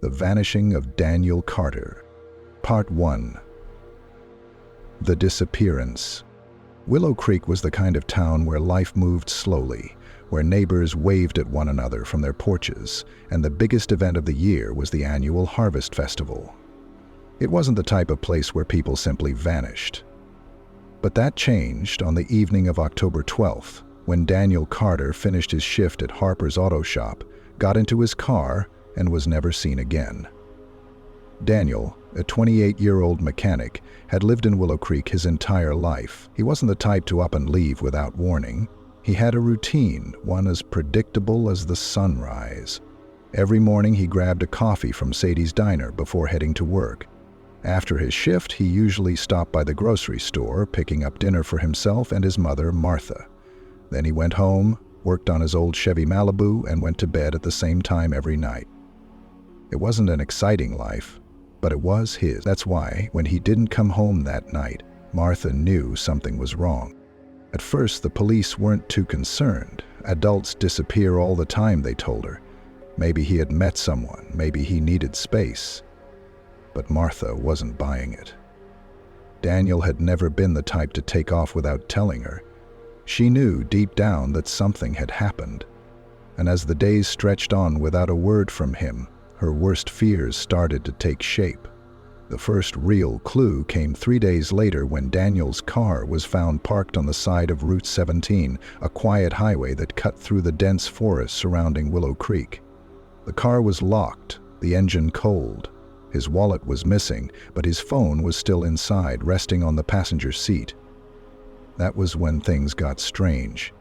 The Vanishing of Daniel Carter. Part 1. The Disappearance. Willow Creek was the kind of town where life moved slowly, where neighbors waved at one another from their porches, and the biggest event of the year was the annual Harvest Festival. It wasn't the type of place where people simply vanished. But that changed on the evening of October 12th, when Daniel Carter finished his shift at Harper's Auto Shop, got into his car, and was never seen again. Daniel, a 28-year-old mechanic, had lived in Willow Creek his entire life. He wasn't the type to up and leave without warning. He had a routine, one as predictable as the sunrise. Every morning he grabbed a coffee from Sadie's diner before heading to work. After his shift, he usually stopped by the grocery store, picking up dinner for himself and his mother, Martha. Then he went home, worked on his old Chevy Malibu, and went to bed at the same time every night. It wasn't an exciting life, but it was his. That's why, when he didn't come home that night, Martha knew something was wrong. At first, the police weren't too concerned. Adults disappear all the time, they told her. Maybe he had met someone, maybe he needed space. But Martha wasn't buying it. Daniel had never been the type to take off without telling her. She knew deep down that something had happened. And as the days stretched on without a word from him, her worst fears started to take shape. The first real clue came 3 days later when Daniel's car was found parked on the side of Route 17, a quiet highway that cut through the dense forest surrounding Willow Creek. The car was locked, the engine cold. His wallet was missing, but his phone was still inside, resting on the passenger seat. That was when things got strange.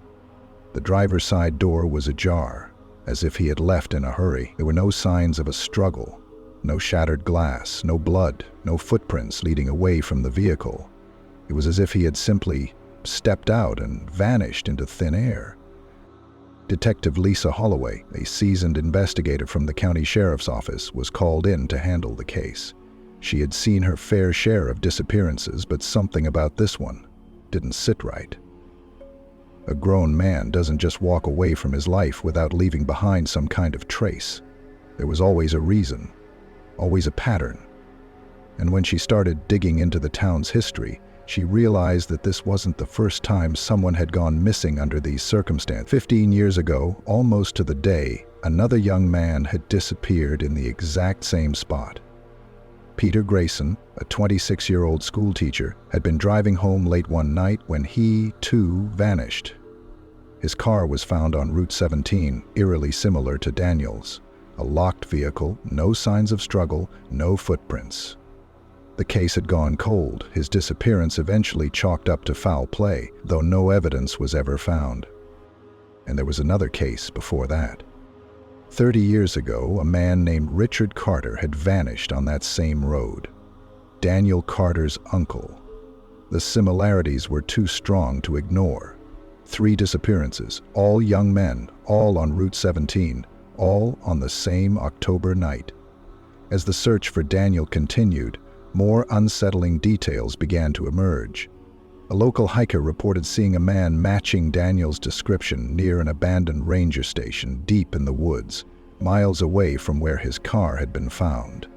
The driver's side door was ajar, as if he had left in a hurry. There were no signs of a struggle, no shattered glass, no blood, no footprints leading away from the vehicle. It was as if he had simply stepped out and vanished into thin air. Detective Lisa Holloway, a seasoned investigator from the county sheriff's office, was called in to handle the case. She had seen her fair share of disappearances, but something about this one didn't sit right. A grown man doesn't just walk away from his life without leaving behind some kind of trace. There was always a reason, always a pattern. And when she started digging into the town's history, she realized that this wasn't the first time someone had gone missing under these circumstances. 15 years ago, almost to the day, another young man had disappeared in the exact same spot. Peter Grayson, a 26-year-old schoolteacher, had been driving home late one night when he, too, vanished. His car was found on Route 17, eerily similar to Daniel's. A locked vehicle, no signs of struggle, no footprints. The case had gone cold, his disappearance eventually chalked up to foul play, though no evidence was ever found. And there was another case before that. 30 years ago, a man named Richard Carter had vanished on that same road. Daniel Carter's uncle. The similarities were too strong to ignore. 3 disappearances, all young men, all on Route 17, all on the same October night. As the search for Daniel continued, more unsettling details began to emerge. A local hiker reported seeing a man matching Daniel's description near an abandoned ranger station deep in the woods, miles away from where his car had been found.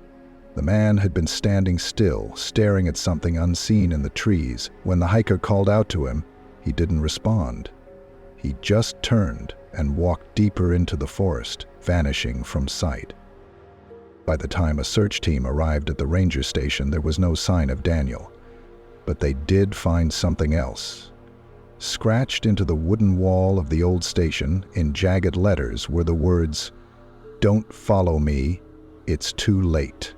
The man had been standing still, staring at something unseen in the trees. When the hiker called out to him, he didn't respond. He just turned and walked deeper into the forest, vanishing from sight. By the time a search team arrived at the ranger station, there was no sign of Daniel. But they did find something else. Scratched into the wooden wall of the old station, in jagged letters, were the words, "Don't follow me, it's too late."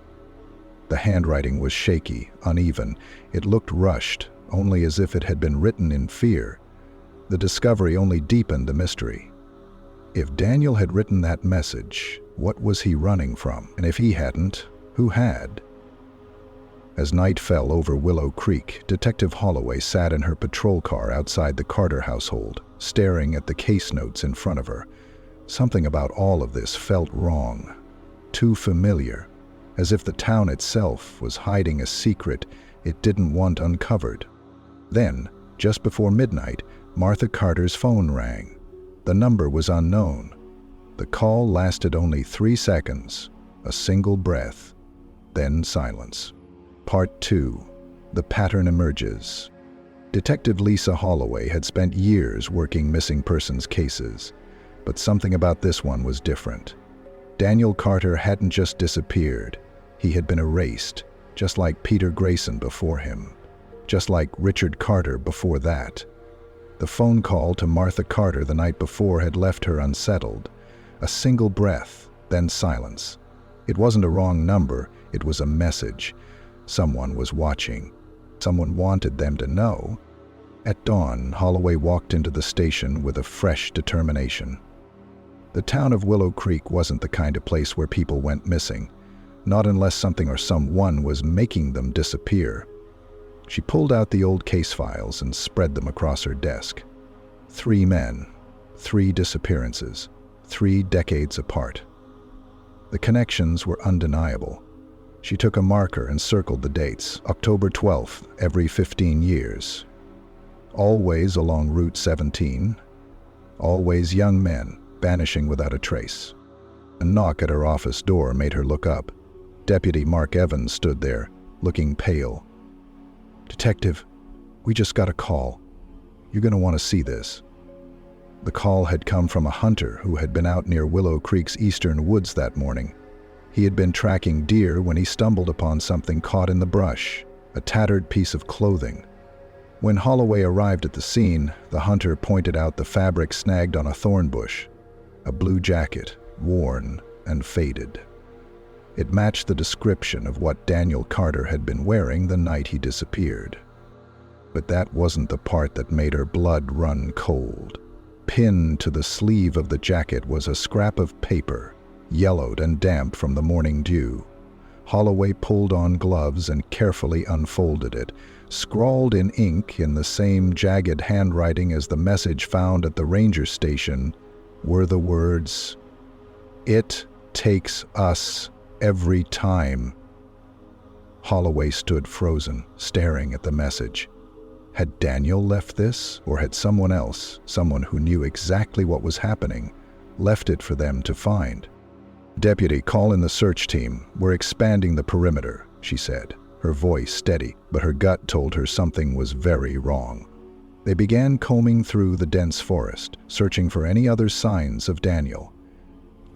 The handwriting was shaky, uneven. It looked rushed, only as if it had been written in fear. The discovery only deepened the mystery. If Daniel had written that message, what was he running from? And if he hadn't, who had? As night fell over Willow Creek, Detective Holloway sat in her patrol car outside the Carter household, staring at the case notes in front of her. Something about all of this felt wrong, too familiar, as if the town itself was hiding a secret it didn't want uncovered. Then, just before midnight, Martha Carter's phone rang. The number was unknown. The call lasted only 3 seconds. A single breath, then silence. Part 2. The pattern emerges. Detective Lisa Holloway had spent years working missing persons cases, but something about this one was different. Daniel Carter hadn't just disappeared. He had been erased, just like Peter Grayson before him, just like Richard Carter before that. The phone call to Martha Carter the night before had left her unsettled. A single breath, then silence. It wasn't a wrong number, it was a message. Someone was watching. Someone wanted them to know. At dawn, Holloway walked into the station with a fresh determination. The town of Willow Creek wasn't the kind of place where people went missing, not unless something or someone was making them disappear. She pulled out the old case files and spread them across her desk. 3 men, 3 disappearances, 3 decades apart. The connections were undeniable. She took a marker and circled the dates, October 12th, every 15 years. Always along Route 17. Always young men, vanishing without a trace. A knock at her office door made her look up. Deputy Mark Evans stood there, looking pale. "Detective, we just got a call. You're going to want to see this." The call had come from a hunter who had been out near Willow Creek's eastern woods that morning. He had been tracking deer when he stumbled upon something caught in the brush, a tattered piece of clothing. When Holloway arrived at the scene, the hunter pointed out the fabric snagged on a thorn bush, a blue jacket, worn and faded. It matched the description of what Daniel Carter had been wearing the night he disappeared. But that wasn't the part that made her blood run cold. Pinned to the sleeve of the jacket was a scrap of paper, yellowed and damp from the morning dew. Holloway pulled on gloves and carefully unfolded it. Scrawled in ink in the same jagged handwriting as the message found at the ranger station were the words, "It takes us every time." Holloway stood frozen, staring at the message. Had Daniel left this, or had someone else, someone who knew exactly what was happening, left it for them to find? "Deputy, call in the search team. We're expanding the perimeter," she said, her voice steady, but her gut told her something was very wrong. They began combing through the dense forest, searching for any other signs of Daniel.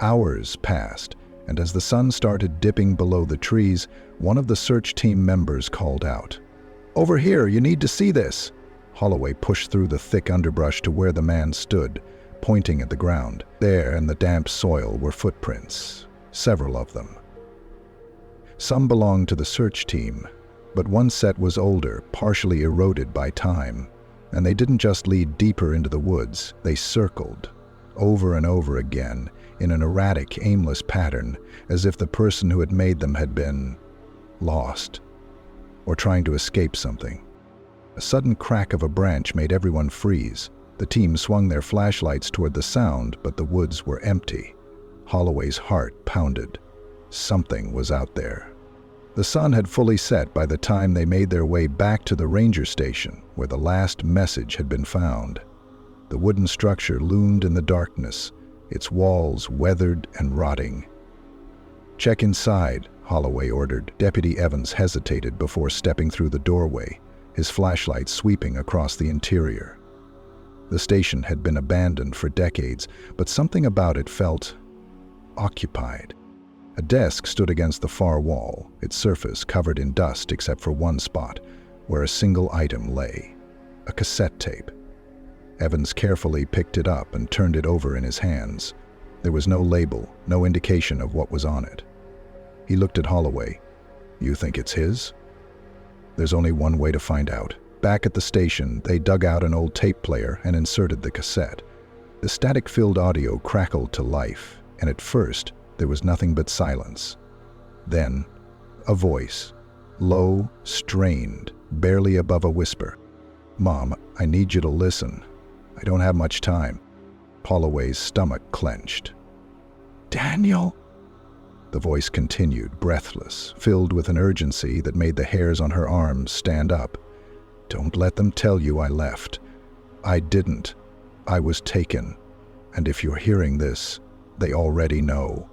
Hours passed, and as the sun started dipping below the trees, one of the search team members called out. "Over here, you need to see this." Holloway pushed through the thick underbrush to where the man stood, pointing at the ground. There in the damp soil were footprints, several of them. Some belonged to the search team, but one set was older, partially eroded by time. And they didn't just lead deeper into the woods, they circled, over and over again, in an erratic, aimless pattern, as if the person who had made them had been lost, or trying to escape something. A sudden crack of a branch made everyone freeze. The team swung their flashlights toward the sound, but the woods were empty. Holloway's heart pounded. Something was out there. The sun had fully set by the time they made their way back to the ranger station, where the last message had been found. The wooden structure loomed in the darkness, its walls weathered and rotting. "Check inside," Holloway ordered. Deputy Evans hesitated before stepping through the doorway, his flashlight sweeping across the interior. The station had been abandoned for decades, but something about it felt occupied. A desk stood against the far wall, its surface covered in dust except for one spot, where a single item lay, a cassette tape. Evans carefully picked it up and turned it over in his hands. There was no label, no indication of what was on it. He looked at Holloway. "You think it's his?" "There's only one way to find out." Back at the station, they dug out an old tape player and inserted the cassette. The static-filled audio crackled to life, and at first, there was nothing but silence. Then, a voice, low, strained, barely above a whisper. "Mom, I need you to listen. I don't have much time." Holloway's stomach clenched. "Daniel?" The voice continued, breathless, filled with an urgency that made the hairs on her arms stand up. "Don't let them tell you I left. I didn't. I was taken. And if you're hearing this, they already know."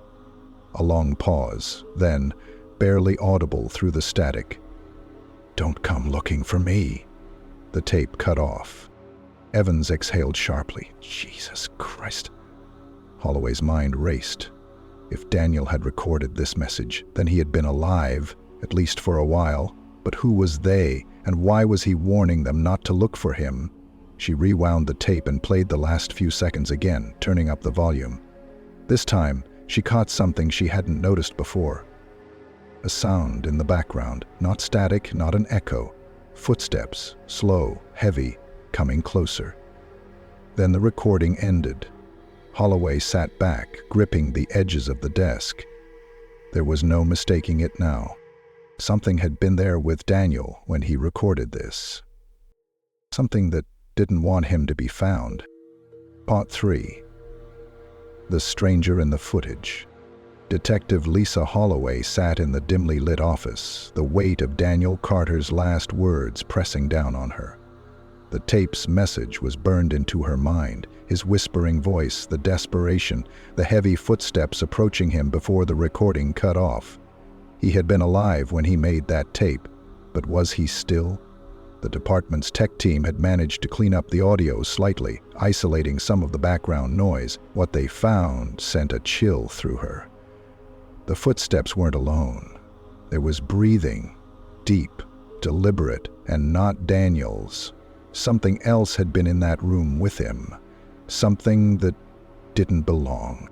A long pause, then, barely audible through the static, "Don't come looking for me." The tape cut off. Evans exhaled sharply. Jesus Christ. Holloway's mind raced. If Daniel had recorded this message, then he had been alive, at least for a while. But who was they, and why was he warning them not to look for him? She rewound the tape and played the last few seconds again, turning up the volume. This time, she caught something she hadn't noticed before. A sound in the background, not static, not an echo. Footsteps, slow, heavy, coming closer. Then the recording ended. Holloway sat back, gripping the edges of the desk. There was no mistaking it now. Something had been there with Daniel when he recorded this. Something that didn't want him to be found. Part 3. The stranger in the footage. Detective Lisa Holloway sat in the dimly lit office, the weight of Daniel Carter's last words pressing down on her. The tape's message was burned into her mind, his whispering voice, the desperation, the heavy footsteps approaching him before the recording cut off. He had been alive when he made that tape, but was he still? The department's tech team had managed to clean up the audio slightly, isolating some of the background noise. What they found sent a chill through her. The footsteps weren't alone. There was breathing, deep, deliberate, and not Daniel's. Something else had been in that room with him. Something that didn't belong.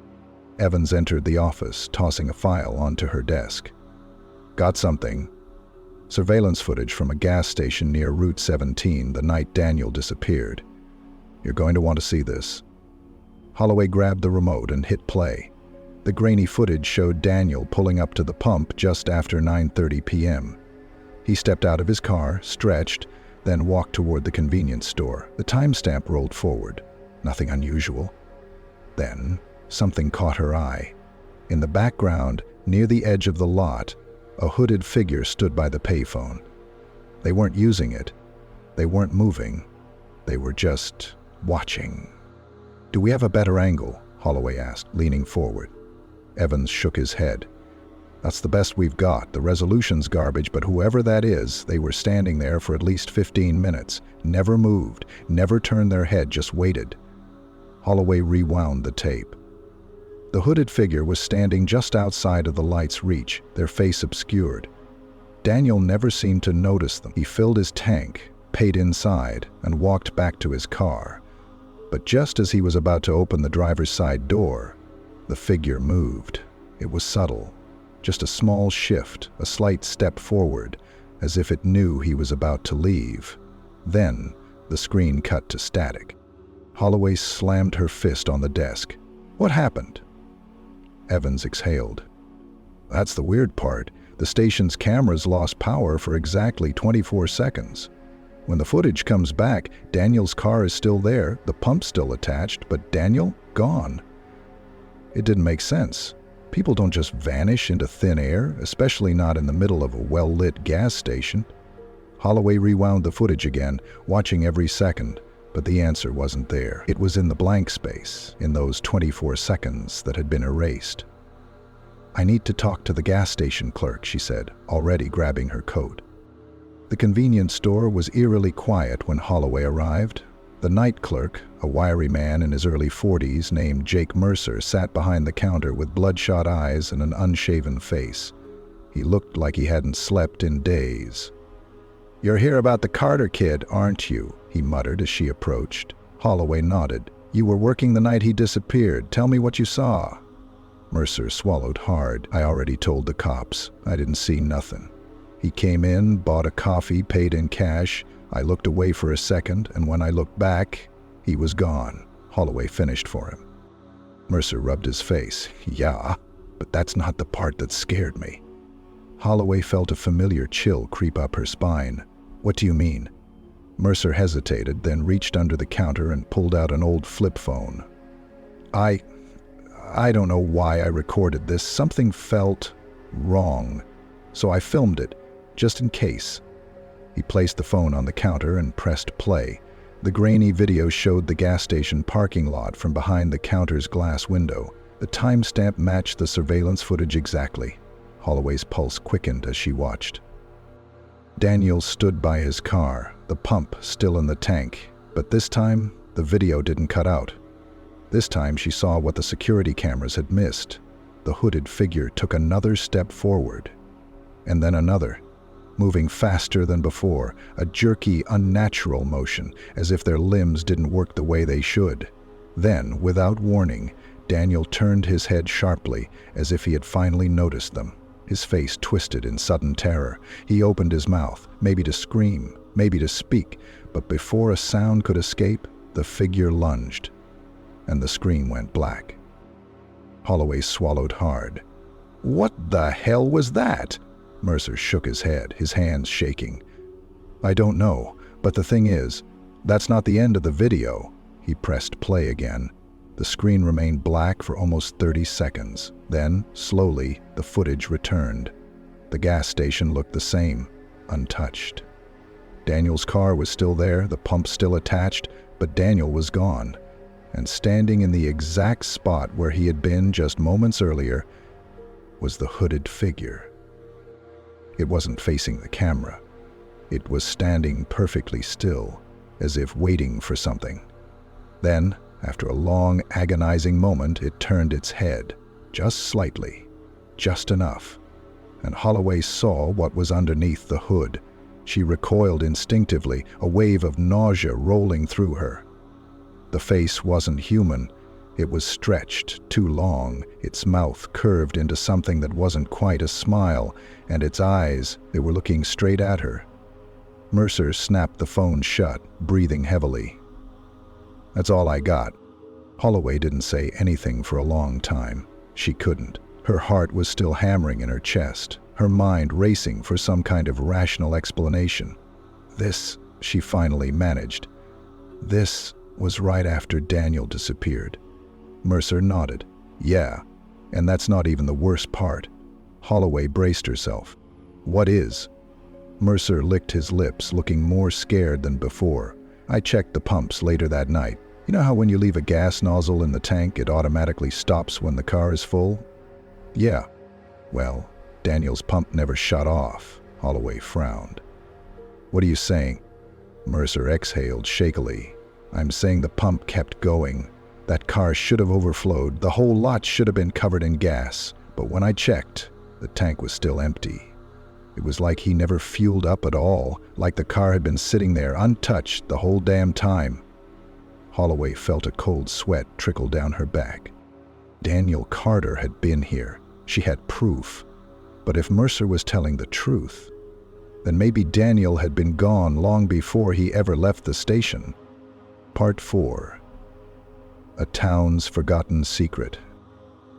Evans entered the office, tossing a file onto her desk. "Got something." Surveillance footage from a gas station near Route 17 the night Daniel disappeared. "You're going to want to see this." Holloway grabbed the remote and hit play. The grainy footage showed Daniel pulling up to the pump just after 9:30 p.m. He stepped out of his car, stretched, then walked toward the convenience store. The timestamp rolled forward. Nothing unusual. Then, something caught her eye. In the background, near the edge of the lot, a hooded figure stood by the payphone. They weren't using it. They weren't moving. They were just watching. "Do we have a better angle?" Holloway asked, leaning forward. Evans shook his head. "That's the best we've got. The resolution's garbage, but whoever that is, they were standing there for at least 15 minutes. Never moved, never turned their head, just waited." Holloway rewound the tape. The hooded figure was standing just outside of the light's reach, their face obscured. Daniel never seemed to notice them. He filled his tank, paid inside, and walked back to his car. But just as he was about to open the driver's side door, the figure moved. It was subtle, just a small shift, a slight step forward, as if it knew he was about to leave. Then, the screen cut to static. Holloway slammed her fist on the desk. "What happened?" Evans exhaled. "That's the weird part. The station's cameras lost power for exactly 24 seconds. When the footage comes back, Daniel's car is still there, the pump's still attached, but Daniel, gone. It didn't make sense. People don't just vanish into thin air, especially not in the middle of a well-lit gas station." Holloway rewound the footage again, watching every second, but the answer wasn't there. It was in the blank space, in those 24 seconds that had been erased. "I need to talk to the gas station clerk," she said, already grabbing her coat. The convenience store was eerily quiet when Holloway arrived. The night clerk, a wiry man in his early 40s named Jake Mercer, sat behind the counter with bloodshot eyes and an unshaven face. He looked like he hadn't slept in days. "You're here about the Carter kid, aren't you?" he muttered as she approached. Holloway nodded. "You were working the night he disappeared. Tell me what you saw." Mercer swallowed hard. "I already told the cops. I didn't see nothing. He came in, bought a coffee, paid in cash. I looked away for a second, and when I looked back, he was gone." Holloway finished for him. Mercer rubbed his face. "Yeah, but that's not the part that scared me." Holloway felt a familiar chill creep up her spine. "What do you mean?" Mercer hesitated, then reached under the counter and pulled out an old flip phone. I don't know why I recorded this. Something felt wrong, so I filmed it, just in case." He placed the phone on the counter and pressed play. The grainy video showed the gas station parking lot from behind the counter's glass window. The timestamp matched the surveillance footage exactly. Holloway's pulse quickened as she watched. Daniel stood by his car, the pump still in the tank, but this time, the video didn't cut out. This time she saw what the security cameras had missed. The hooded figure took another step forward, and then another, moving faster than before, a jerky, unnatural motion, as if their limbs didn't work the way they should. Then, without warning, Daniel turned his head sharply, as if he had finally noticed them. His face twisted in sudden terror. He opened his mouth, maybe to scream, maybe to speak, but before a sound could escape, the figure lunged, and the screen went black. Holloway swallowed hard. "What the hell was that?" Mercer shook his head, his hands shaking. "I don't know, but the thing is, that's not the end of the video." He pressed play again. The screen remained black for almost 30 seconds. Then, slowly, the footage returned. The gas station looked the same, untouched. Daniel's car was still there, the pump still attached, but Daniel was gone. And standing in the exact spot where he had been just moments earlier was the hooded figure. It wasn't facing the camera. It was standing perfectly still, as if waiting for something. Then, after a long, agonizing moment, it turned its head, just slightly, just enough, and Holloway saw what was underneath the hood. She recoiled instinctively, a wave of nausea rolling through her. The face wasn't human. It was stretched, too long, its mouth curved into something that wasn't quite a smile, and its eyes, they were looking straight at her. Mercer snapped the phone shut, breathing heavily. "That's all I got." Holloway didn't say anything for a long time. She couldn't. Her heart was still hammering in her chest, her mind racing for some kind of rational explanation. "This," she finally managed. "This was right after Daniel disappeared." Mercer nodded. "Yeah, and that's not even the worst part." Holloway braced herself. "What is?" Mercer licked his lips, looking more scared than before. "I checked the pumps later that night. You know how when you leave a gas nozzle in the tank, it automatically stops when the car is full?" "Yeah." "Well, Daniel's pump never shut off." Holloway frowned. "What are you saying?" Mercer exhaled shakily. "I'm saying the pump kept going. That car should have overflowed. The whole lot should have been covered in gas. But when I checked, the tank was still empty. It was like he never fueled up at all, like the car had been sitting there untouched the whole damn time." Holloway felt a cold sweat trickle down her back. Daniel Carter had been here. She had proof. But if Mercer was telling the truth, then maybe Daniel had been gone long before he ever left the station. Part 4. A Town's Forgotten Secret.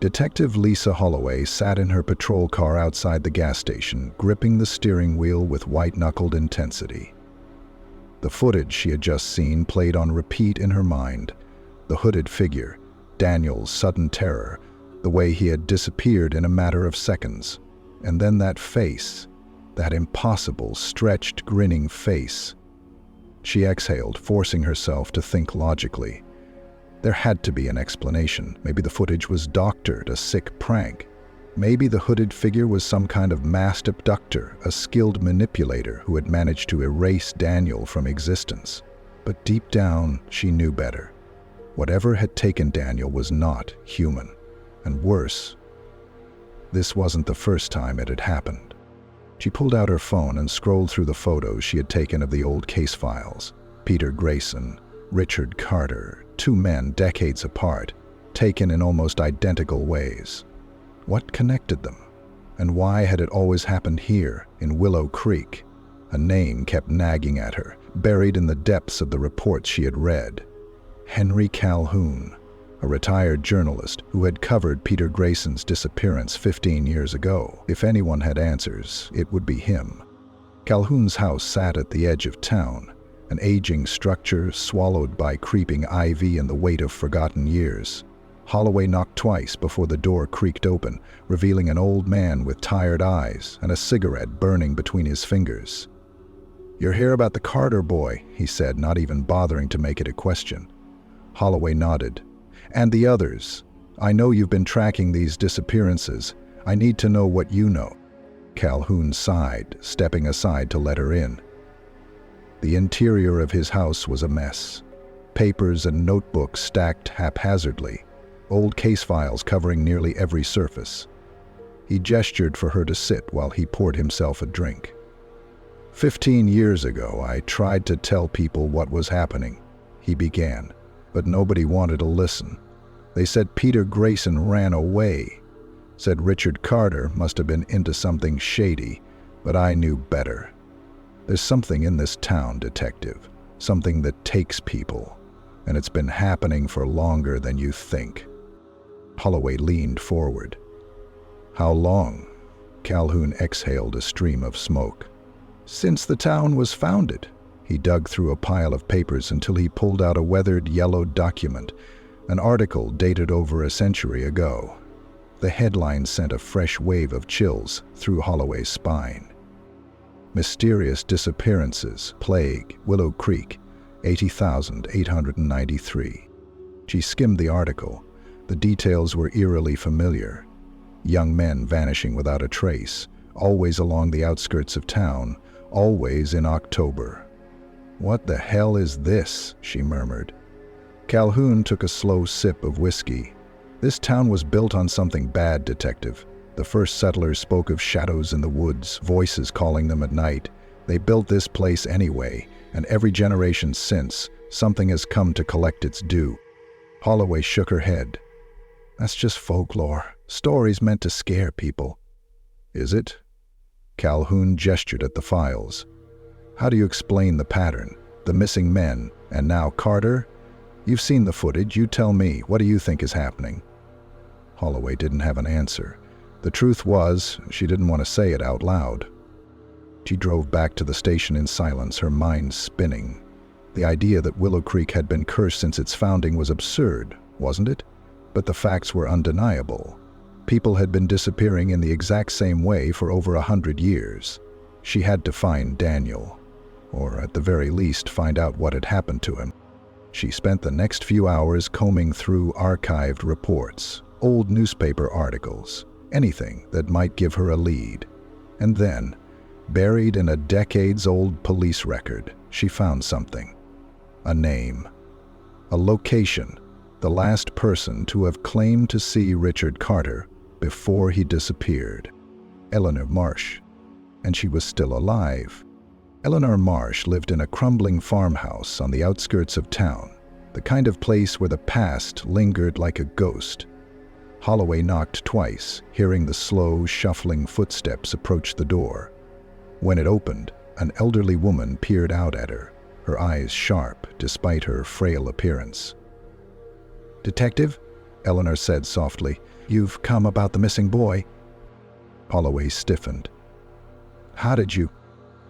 Detective Lisa Holloway sat in her patrol car outside the gas station, gripping the steering wheel with white-knuckled intensity. The footage she had just seen played on repeat in her mind. The hooded figure, Daniel's sudden terror, the way he had disappeared in a matter of seconds. And then that face, that impossible, stretched, grinning face. She exhaled, forcing herself to think logically. There had to be an explanation. Maybe the footage was doctored, a sick prank. Maybe the hooded figure was some kind of masked abductor, a skilled manipulator who had managed to erase Daniel from existence. But deep down, she knew better. Whatever had taken Daniel was not human. And worse, this wasn't the first time it had happened. She pulled out her phone and scrolled through the photos she had taken of the old case files. Peter Grayson, Richard Carter, two men decades apart, taken in almost identical ways. What connected them? And why had it always happened here, in Willow Creek? A name kept nagging at her, buried in the depths of the reports she had read. Henry Calhoun, a retired journalist who had covered Peter Grayson's disappearance 15 years ago. If anyone had answers, it would be him. Calhoun's house sat at the edge of town, an aging structure swallowed by creeping ivy and the weight of forgotten years. Holloway knocked twice before the door creaked open, revealing an old man with tired eyes and a cigarette burning between his fingers. "You're here about the Carter boy," he said, not even bothering to make it a question. Holloway nodded. "And the others. I know you've been tracking these disappearances. I need to know what you know." Calhoun sighed, stepping aside to let her in. The interior of his house was a mess. Papers and notebooks stacked haphazardly, old case files covering nearly every surface. He gestured for her to sit while he poured himself a drink. 15 years ago, I tried to tell people what was happening," he began, "but nobody wanted to listen. They said Peter Grayson ran away. Said Richard Carter must have been into something shady, but I knew better. There's something in this town, detective, something that takes people, and it's been happening for longer than you think." Holloway leaned forward. "How long?" Calhoun exhaled a stream of smoke. "Since the town was founded." He dug through a pile of papers until he pulled out a weathered yellow document, an article dated over a century ago. The headline sent a fresh wave of chills through Holloway's spine. "Mysterious disappearances, plague, Willow Creek, 80,893. She skimmed the article. The details were eerily familiar. Young men vanishing without a trace, always along the outskirts of town, always in October. "What the hell is this?" she murmured. Calhoun took a slow sip of whiskey. "This town was built on something bad, detective. The first settlers spoke of shadows in the woods, voices calling them at night. They built this place anyway, and every generation since, something has come to collect its due." Holloway shook her head. "That's just folklore. Stories meant to scare people." "Is it?" Calhoun gestured at the files. "How do you explain the pattern? The missing men, and now Carter? You've seen the footage. You tell me. What do you think is happening?" Holloway didn't have an answer. The truth was, she didn't want to say it out loud. She drove back to the station in silence, her mind spinning. The idea that Willow Creek had been cursed since its founding was absurd, wasn't it? But the facts were undeniable. People had been disappearing in the exact same way for over 100 years. She had to find Daniel, or at the very least find out what had happened to him. She spent the next few hours combing through archived reports, old newspaper articles, anything that might give her a lead. And then, buried in a decades-old police record, she found something. A name. A location. The last person to have claimed to see Richard Carter before he disappeared. Eleanor Marsh. And she was still alive. Eleanor Marsh lived in a crumbling farmhouse on the outskirts of town, the kind of place where the past lingered like a ghost. Holloway knocked twice, hearing the slow, shuffling footsteps approach the door. When it opened, an elderly woman peered out at her, her eyes sharp despite her frail appearance. "Detective," Eleanor said softly, "you've come about the missing boy." Holloway stiffened. "How did you—"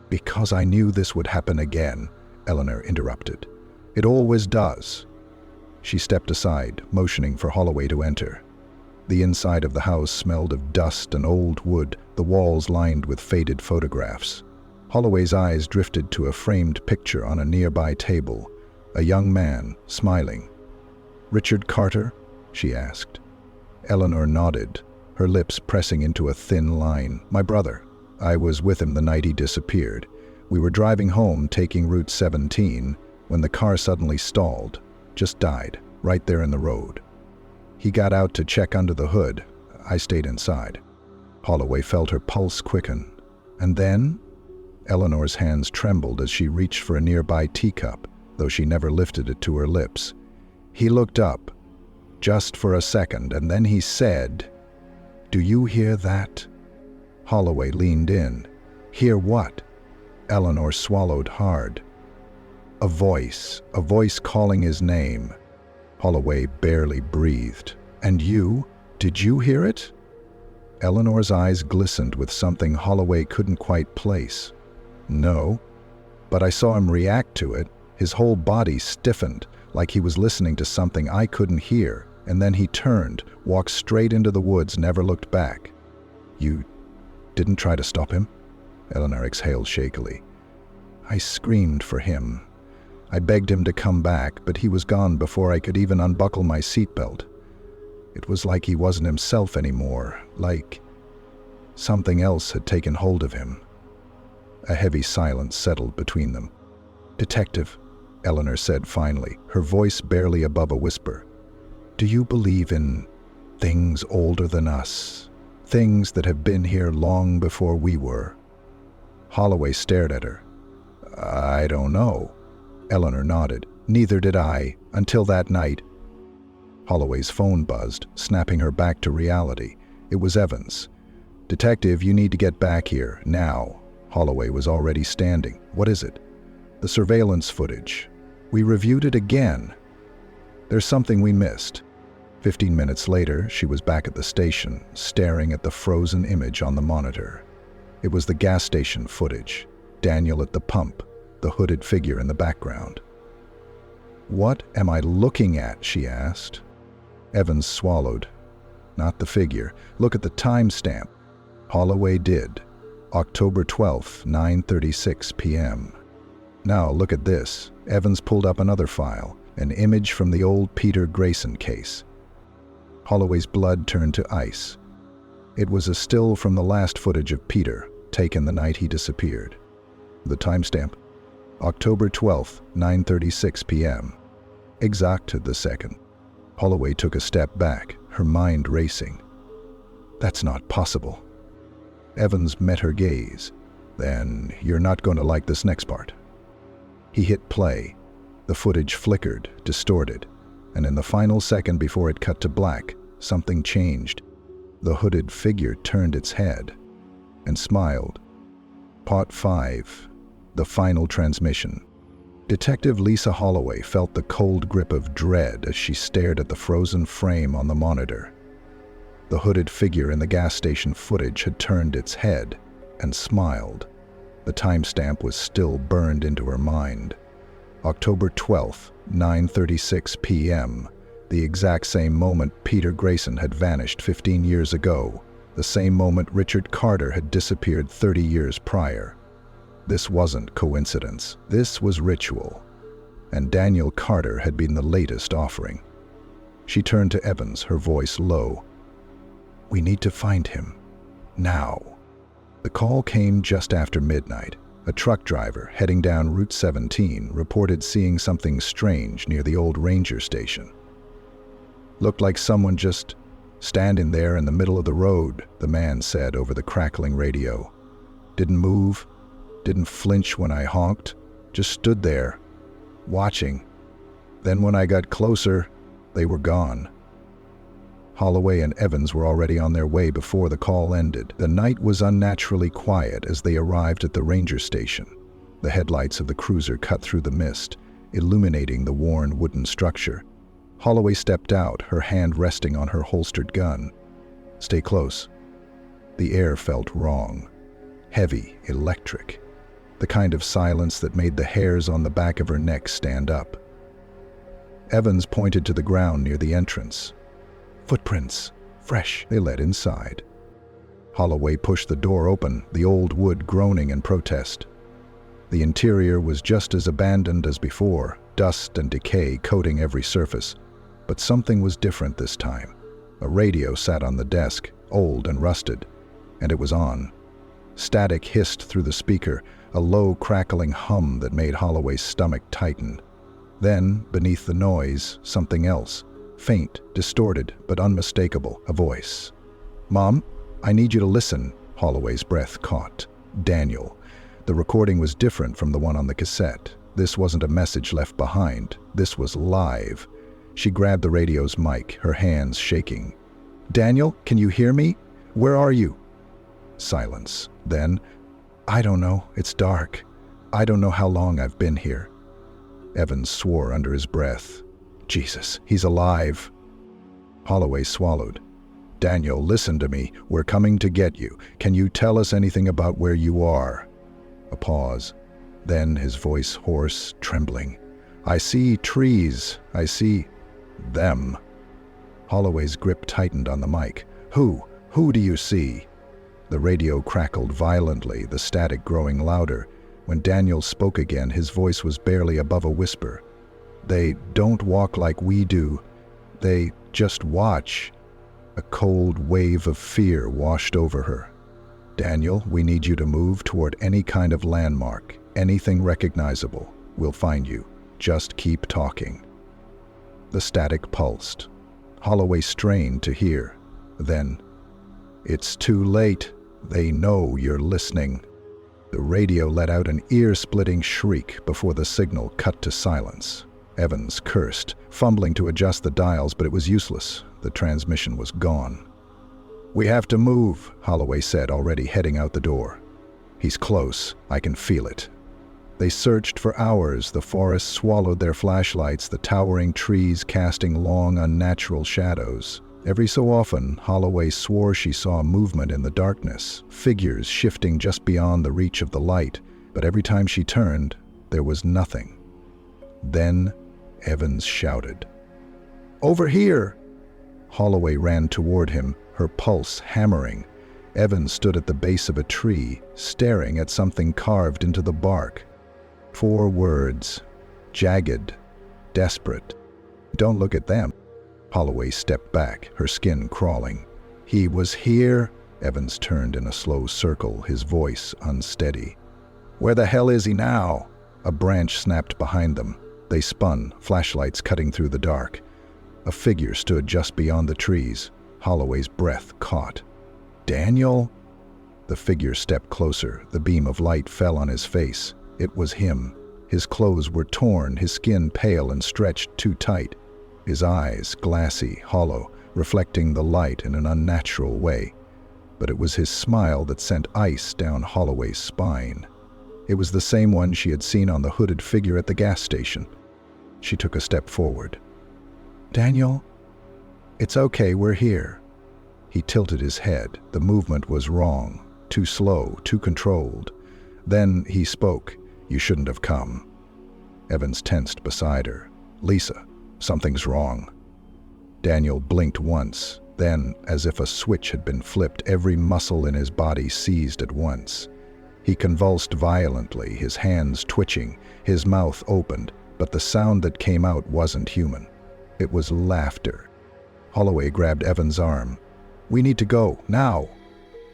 "Because I knew this would happen again," Eleanor interrupted. "It always does." She stepped aside, motioning for Holloway to enter. The inside of the house smelled of dust and old wood, the walls lined with faded photographs. Holloway's eyes drifted to a framed picture on a nearby table, a young man, smiling. "Richard Carter?" she asked. Eleanor nodded, her lips pressing into a thin line. "My brother. I was with him the night he disappeared. We were driving home, taking Route 17, when the car suddenly stalled, just died, right there in the road. He got out to check under the hood. I stayed inside." Holloway felt her pulse quicken. "And then?" Eleanor's hands trembled as she reached for a nearby teacup, though she never lifted it to her lips. "He looked up, just for a second, and then he said, 'Do you hear that?'" Holloway leaned in. "Hear what?" Eleanor swallowed hard. A voice calling his name." Holloway barely breathed. "And you? Did you hear it?" Eleanor's eyes glistened with something Holloway couldn't quite place. "No, but I saw him react to it. His whole body stiffened, like he was listening to something I couldn't hear, and then he turned, walked straight into the woods, never looked back." "You didn't try to stop him?" Eleanor exhaled shakily. "I screamed for him. I begged him to come back, but he was gone before I could even unbuckle my seatbelt. It was like he wasn't himself anymore, like something else had taken hold of him. A heavy silence settled between them. "Detective," Eleanor said finally, her voice barely above a whisper, "do you believe in things older than us? Things that have been here long before we were?" Holloway stared at her. "I don't know." Eleanor nodded. "Neither did I, until that night." Holloway's phone buzzed, snapping her back to reality. It was Evans. "Detective, you need to get back here, now." Holloway was already standing. "What is it?" "The surveillance footage. We reviewed it again. There's something we missed." 15 minutes later, she was back at the station, staring at the frozen image on the monitor. It was the gas station footage. Daniel at the pump, the hooded figure in the background. "What am I looking at?" she asked. Evans swallowed. "Not the figure. Look at the timestamp." Holloway did. October 12th, 9:36 p.m. "Now look at this." Evans pulled up another file, an image from the old Peter Grayson case. Holloway's blood turned to ice. It was a still from the last footage of Peter, taken the night he disappeared. The timestamp? October 12th, 9:36 p.m. Exact to the second. Holloway took a step back, her mind racing. "That's not possible." Evans met her gaze. "Then you're not going to like this next part." He hit play. The footage flickered, distorted, and in the final second before it cut to black, something changed. The hooded figure turned its head and smiled. Part 5. The final transmission. Detective Lisa Holloway felt the cold grip of dread as she stared at the frozen frame on the monitor. The hooded figure in the gas station footage had turned its head and smiled. The timestamp was still burned into her mind. October 12th, 9:36 p.m., the exact same moment Peter Grayson had vanished 15 years ago, the same moment Richard Carter had disappeared 30 years prior. This wasn't coincidence. This was ritual. And Daniel Carter had been the latest offering. She turned to Evans, her voice low. "We need to find him. Now." The call came just after midnight. A truck driver heading down Route 17 reported seeing something strange near the old ranger station. "Looked like someone just standing there in the middle of the road," the man said over the crackling radio. "Didn't move, didn't flinch when I honked, just stood there, watching. Then when I got closer, they were gone." Holloway and Evans were already on their way before the call ended. The night was unnaturally quiet as they arrived at the ranger station. The headlights of the cruiser cut through the mist, illuminating the worn wooden structure. Holloway stepped out, her hand resting on her holstered gun. "Stay close." The air felt wrong. Heavy, electric. The kind of silence that made the hairs on the back of her neck stand up. Evans pointed to the ground near the entrance. "Footprints. Fresh." They led inside. Holloway pushed the door open, the old wood groaning in protest. The interior was just as abandoned as before, dust and decay coating every surface. But something was different this time. A radio sat on the desk, old and rusted, and it was on. Static hissed through the speaker, a low crackling hum that made Holloway's stomach tighten. Then, beneath the noise, something else. Faint, distorted, but unmistakable, a voice. "Mom, I need you to listen." Holloway's breath caught. Daniel. The recording was different from the one on the cassette. This wasn't a message left behind. This was live. She grabbed the radio's mic, her hands shaking. "Daniel, can you hear me? Where are you?" Silence. Then, "I don't know. It's dark. I don't know how long I've been here." Evans swore under his breath. "Jesus, he's alive." Holloway swallowed. "Daniel, listen to me. We're coming to get you. Can you tell us anything about where you are?" A pause. Then his voice hoarse, trembling. "I see trees. I see them." Holloway's grip tightened on the mic. Who do you see?" The radio crackled violently, the static growing louder. When Daniel spoke again, his voice was barely above a whisper. "They don't walk like we do. They just watch. A cold wave of fear washed over her. "Daniel, we need you to move toward any kind of landmark, anything recognizable. We'll find you. Just keep talking." The static pulsed. Holloway strained to hear. Then, "It's too late. They know you're listening." The radio let out an ear-splitting shriek before the signal cut to silence. Evans cursed, fumbling to adjust the dials, but it was useless. The transmission was gone. "We have to move," Holloway said, already heading out the door. "He's close. I can feel it." They searched for hours. The forest swallowed their flashlights, the towering trees casting long, unnatural shadows. Every so often, Holloway swore she saw movement in the darkness, figures shifting just beyond the reach of the light, but every time she turned, there was nothing. Then, Evans shouted, "Over here!" Holloway ran toward him, her pulse hammering. Evans stood at the base of a tree, staring at something carved into the bark. 4 words, jagged, desperate. "Don't look at them." Holloway stepped back, her skin crawling. "He was here." Evans turned in a slow circle, his voice unsteady. "Where the hell is he now?" A branch snapped behind them. They spun, flashlights cutting through the dark. A figure stood just beyond the trees. Holloway's breath caught. "Daniel?" The figure stepped closer. The beam of light fell on his face. It was him. His clothes were torn, his skin pale and stretched too tight. His eyes glassy, hollow, reflecting the light in an unnatural way. But it was his smile that sent ice down Holloway's spine. It was the same one she had seen on the hooded figure at the gas station. She took a step forward. "Daniel? It's okay, we're here." He tilted his head. The movement was wrong, too slow, too controlled. Then he spoke. "You shouldn't have come." Evans tensed beside her. "Lisa, something's wrong." Daniel blinked once. Then, as if a switch had been flipped, every muscle in his body seized at once. He convulsed violently, his hands twitching, his mouth opened, but the sound that came out wasn't human. It was laughter. Holloway grabbed Evans' arm. "We need to go, now!"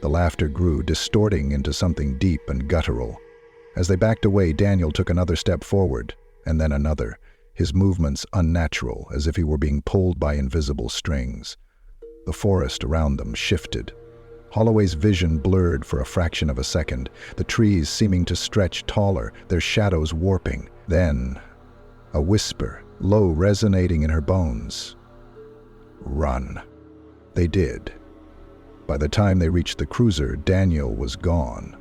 The laughter grew, distorting into something deep and guttural. As they backed away, Daniel took another step forward, and then another, his movements unnatural, as if he were being pulled by invisible strings. The forest around them shifted. Holloway's vision blurred for a fraction of a second, the trees seeming to stretch taller, their shadows warping. Then, a whisper, low, resonating in her bones. "Run." They did. By the time they reached the cruiser, Daniel was gone.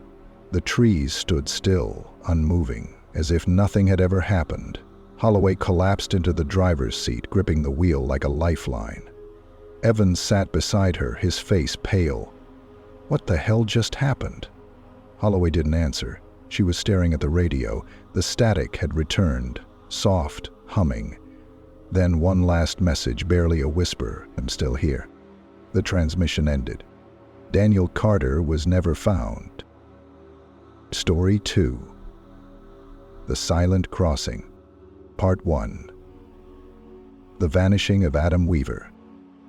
The trees stood still, unmoving, as if nothing had ever happened. Holloway collapsed into the driver's seat, gripping the wheel like a lifeline. Evans sat beside her, his face pale. What the hell just happened? Holloway didn't answer. She was staring at the radio. The static had returned, soft, humming. Then one last message, barely a whisper, "I'm still here." The transmission ended. Daniel Carter was never found. Story 2. The Silent Crossing. Part 1. The Vanishing of Adam Weaver.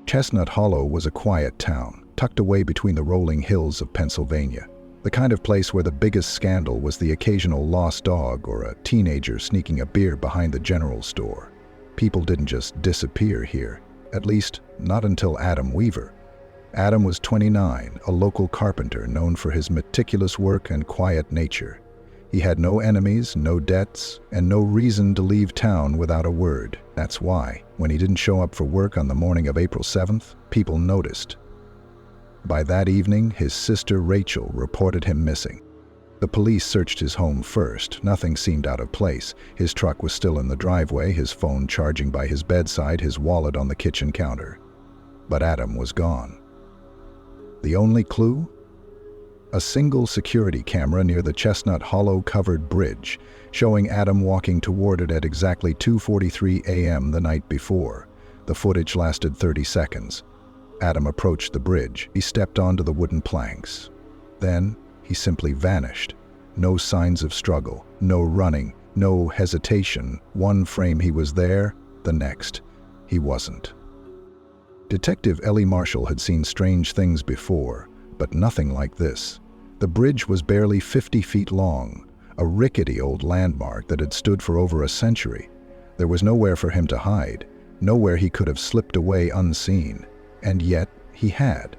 Chestnut Hollow was a quiet town, tucked away between the rolling hills of Pennsylvania. The kind of place where the biggest scandal was the occasional lost dog or a teenager sneaking a beer behind the general store. People didn't just disappear here, at least not until Adam Weaver. Adam was 29, a local carpenter known for his meticulous work and quiet nature. He had no enemies, no debts, and no reason to leave town without a word. That's why, when he didn't show up for work on the morning of April 7th, people noticed. By that evening, his sister Rachel reported him missing. The police searched his home first. Nothing seemed out of place. His truck was still in the driveway, his phone charging by his bedside, his wallet on the kitchen counter. But Adam was gone. The only clue? A single security camera near the Chestnut Hollow covered bridge, showing Adam walking toward it at exactly 2:43 a.m. the night before. The footage lasted 30 seconds. Adam approached the bridge. He stepped onto the wooden planks. Then, he simply vanished. No signs of struggle, no running, no hesitation. One frame he was there, the next, he wasn't. Detective Ellie Marshall had seen strange things before, but nothing like this. The bridge was barely 50 feet long, a rickety old landmark that had stood for over a century. There was nowhere for him to hide, nowhere he could have slipped away unseen, and yet he had.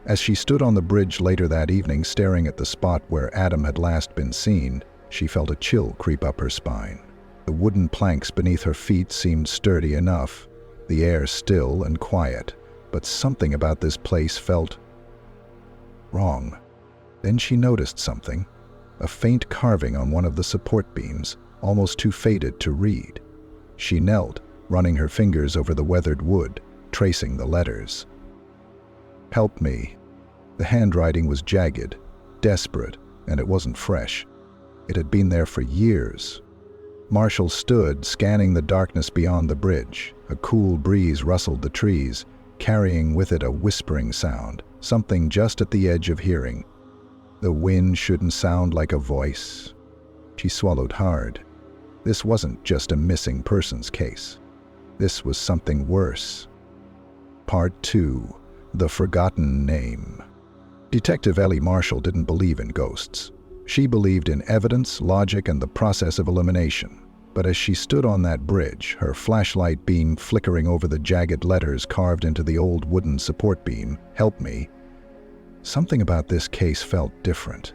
As she stood on the bridge later that evening staring at the spot where Adam had last been seen, she felt a chill creep up her spine. The wooden planks beneath her feet seemed sturdy enough, the air still and quiet, but something about this place felt wrong. Then she noticed something, a faint carving on one of the support beams, almost too faded to read. She knelt, running her fingers over the weathered wood, tracing the letters. "Help me." The handwriting was jagged, desperate, and it wasn't fresh. It had been there for years. Marshall stood, scanning the darkness beyond the bridge. A cool breeze rustled the trees, carrying with it a whispering sound, something just at the edge of hearing. The wind shouldn't sound like a voice. She swallowed hard. This wasn't just a missing persons case. This was something worse. Part 2. The Forgotten Name. Detective Ellie Marshall didn't believe in ghosts. She believed in evidence, logic, and the process of elimination. But as she stood on that bridge, her flashlight beam flickering over the jagged letters carved into the old wooden support beam, "Help me," something about this case felt different.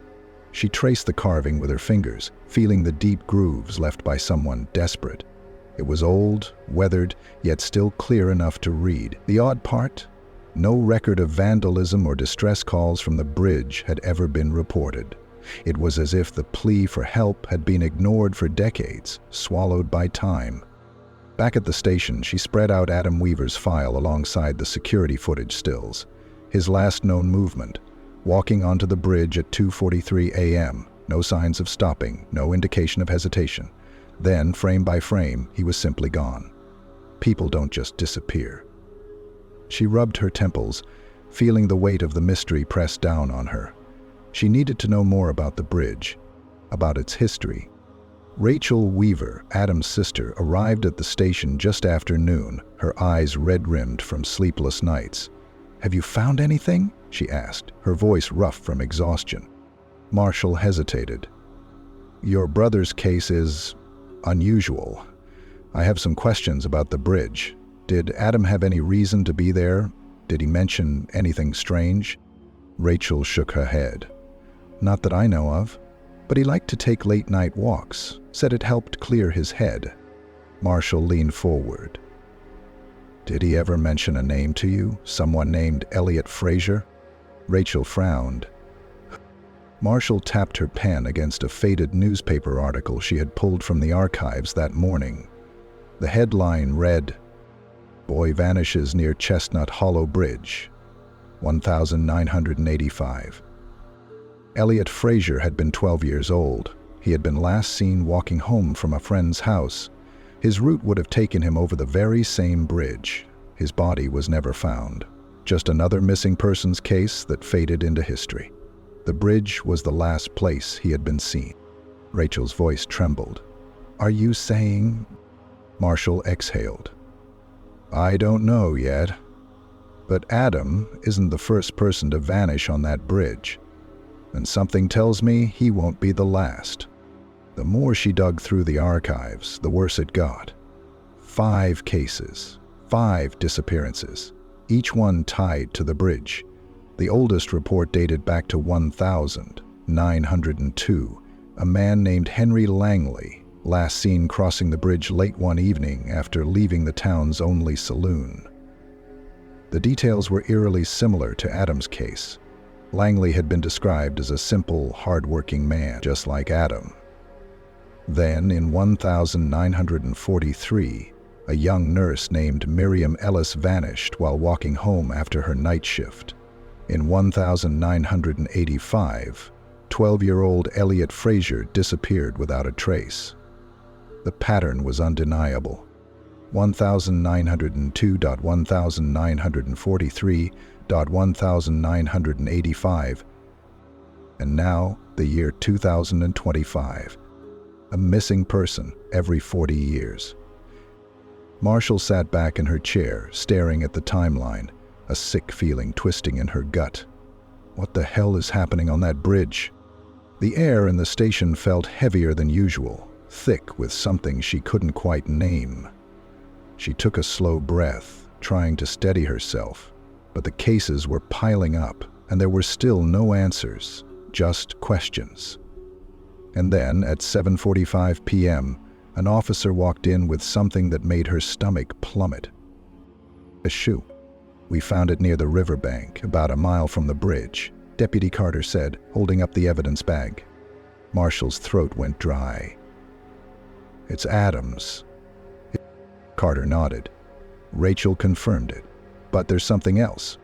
She traced the carving with her fingers, feeling the deep grooves left by someone desperate. It was old, weathered, yet still clear enough to read. The odd part? No record of vandalism or distress calls from the bridge had ever been reported. It was as if the plea for help had been ignored for decades, swallowed by time. Back at the station, she spread out Adam Weaver's file alongside the security footage stills. His last known movement, walking onto the bridge at 2:43 a.m., no signs of stopping, no indication of hesitation. Then, frame by frame, he was simply gone. People don't just disappear. She rubbed her temples, feeling the weight of the mystery press down on her. She needed to know more about the bridge, about its history. Rachel Weaver, Adam's sister, arrived at the station just after noon, her eyes red-rimmed from sleepless nights. "Have you found anything?" she asked, her voice rough from exhaustion. Marshall hesitated. "Your brother's case is unusual. I have some questions about the bridge. Did Adam have any reason to be there? Did he mention anything strange?" Rachel shook her head. "Not that I know of, but he liked to take late-night walks, said it helped clear his head." Marshall leaned forward. "Did he ever mention a name to you? Someone named Elliot Fraser?" Rachel frowned. Marshall tapped her pen against a faded newspaper article she had pulled from the archives that morning. The headline read, "Boy vanishes near Chestnut Hollow Bridge, 1985. Elliot Fraser had been 12 years old. He had been last seen walking home from a friend's house. His route would have taken him over the very same bridge. His body was never found. Just another missing persons case that faded into history. The bridge was the last place he had been seen. Rachel's voice trembled. "Are you saying—" Marshall exhaled. "I don't know yet. But Adam isn't the first person to vanish on that bridge. And something tells me he won't be the last." The more she dug through the archives, the worse it got. 5 cases, 5 disappearances, each one tied to the bridge. The oldest report dated back to 1902. A man named Henry Langley, last seen crossing the bridge late one evening after leaving the town's only saloon. The details were eerily similar to Adam's case. Langley had been described as a simple, hard-working man, just like Adam. Then, in 1943, a young nurse named Miriam Ellis vanished while walking home after her night shift. In 1985, 12-year-old Elliot Fraser disappeared without a trace. The pattern was undeniable. 1902.1943.1985, and now the year 2025. A missing person every 40 years. Marshall sat back in her chair, staring at the timeline. a sick feeling twisting in her gut. What the hell is happening on that bridge? The air in the station felt heavier than usual, thick with something she couldn't quite name. She took a slow breath, trying to steady herself, but the cases were piling up, and there were still no answers, just questions. And then, at 7:45 p.m., an officer walked in with something that made her stomach plummet. A shoe. "We found it near the riverbank, about a mile from the bridge," Deputy Carter said, holding up the evidence bag. Marshall's throat went dry. "It's Adam's." Carter nodded. Rachel confirmed it. "But there's something else."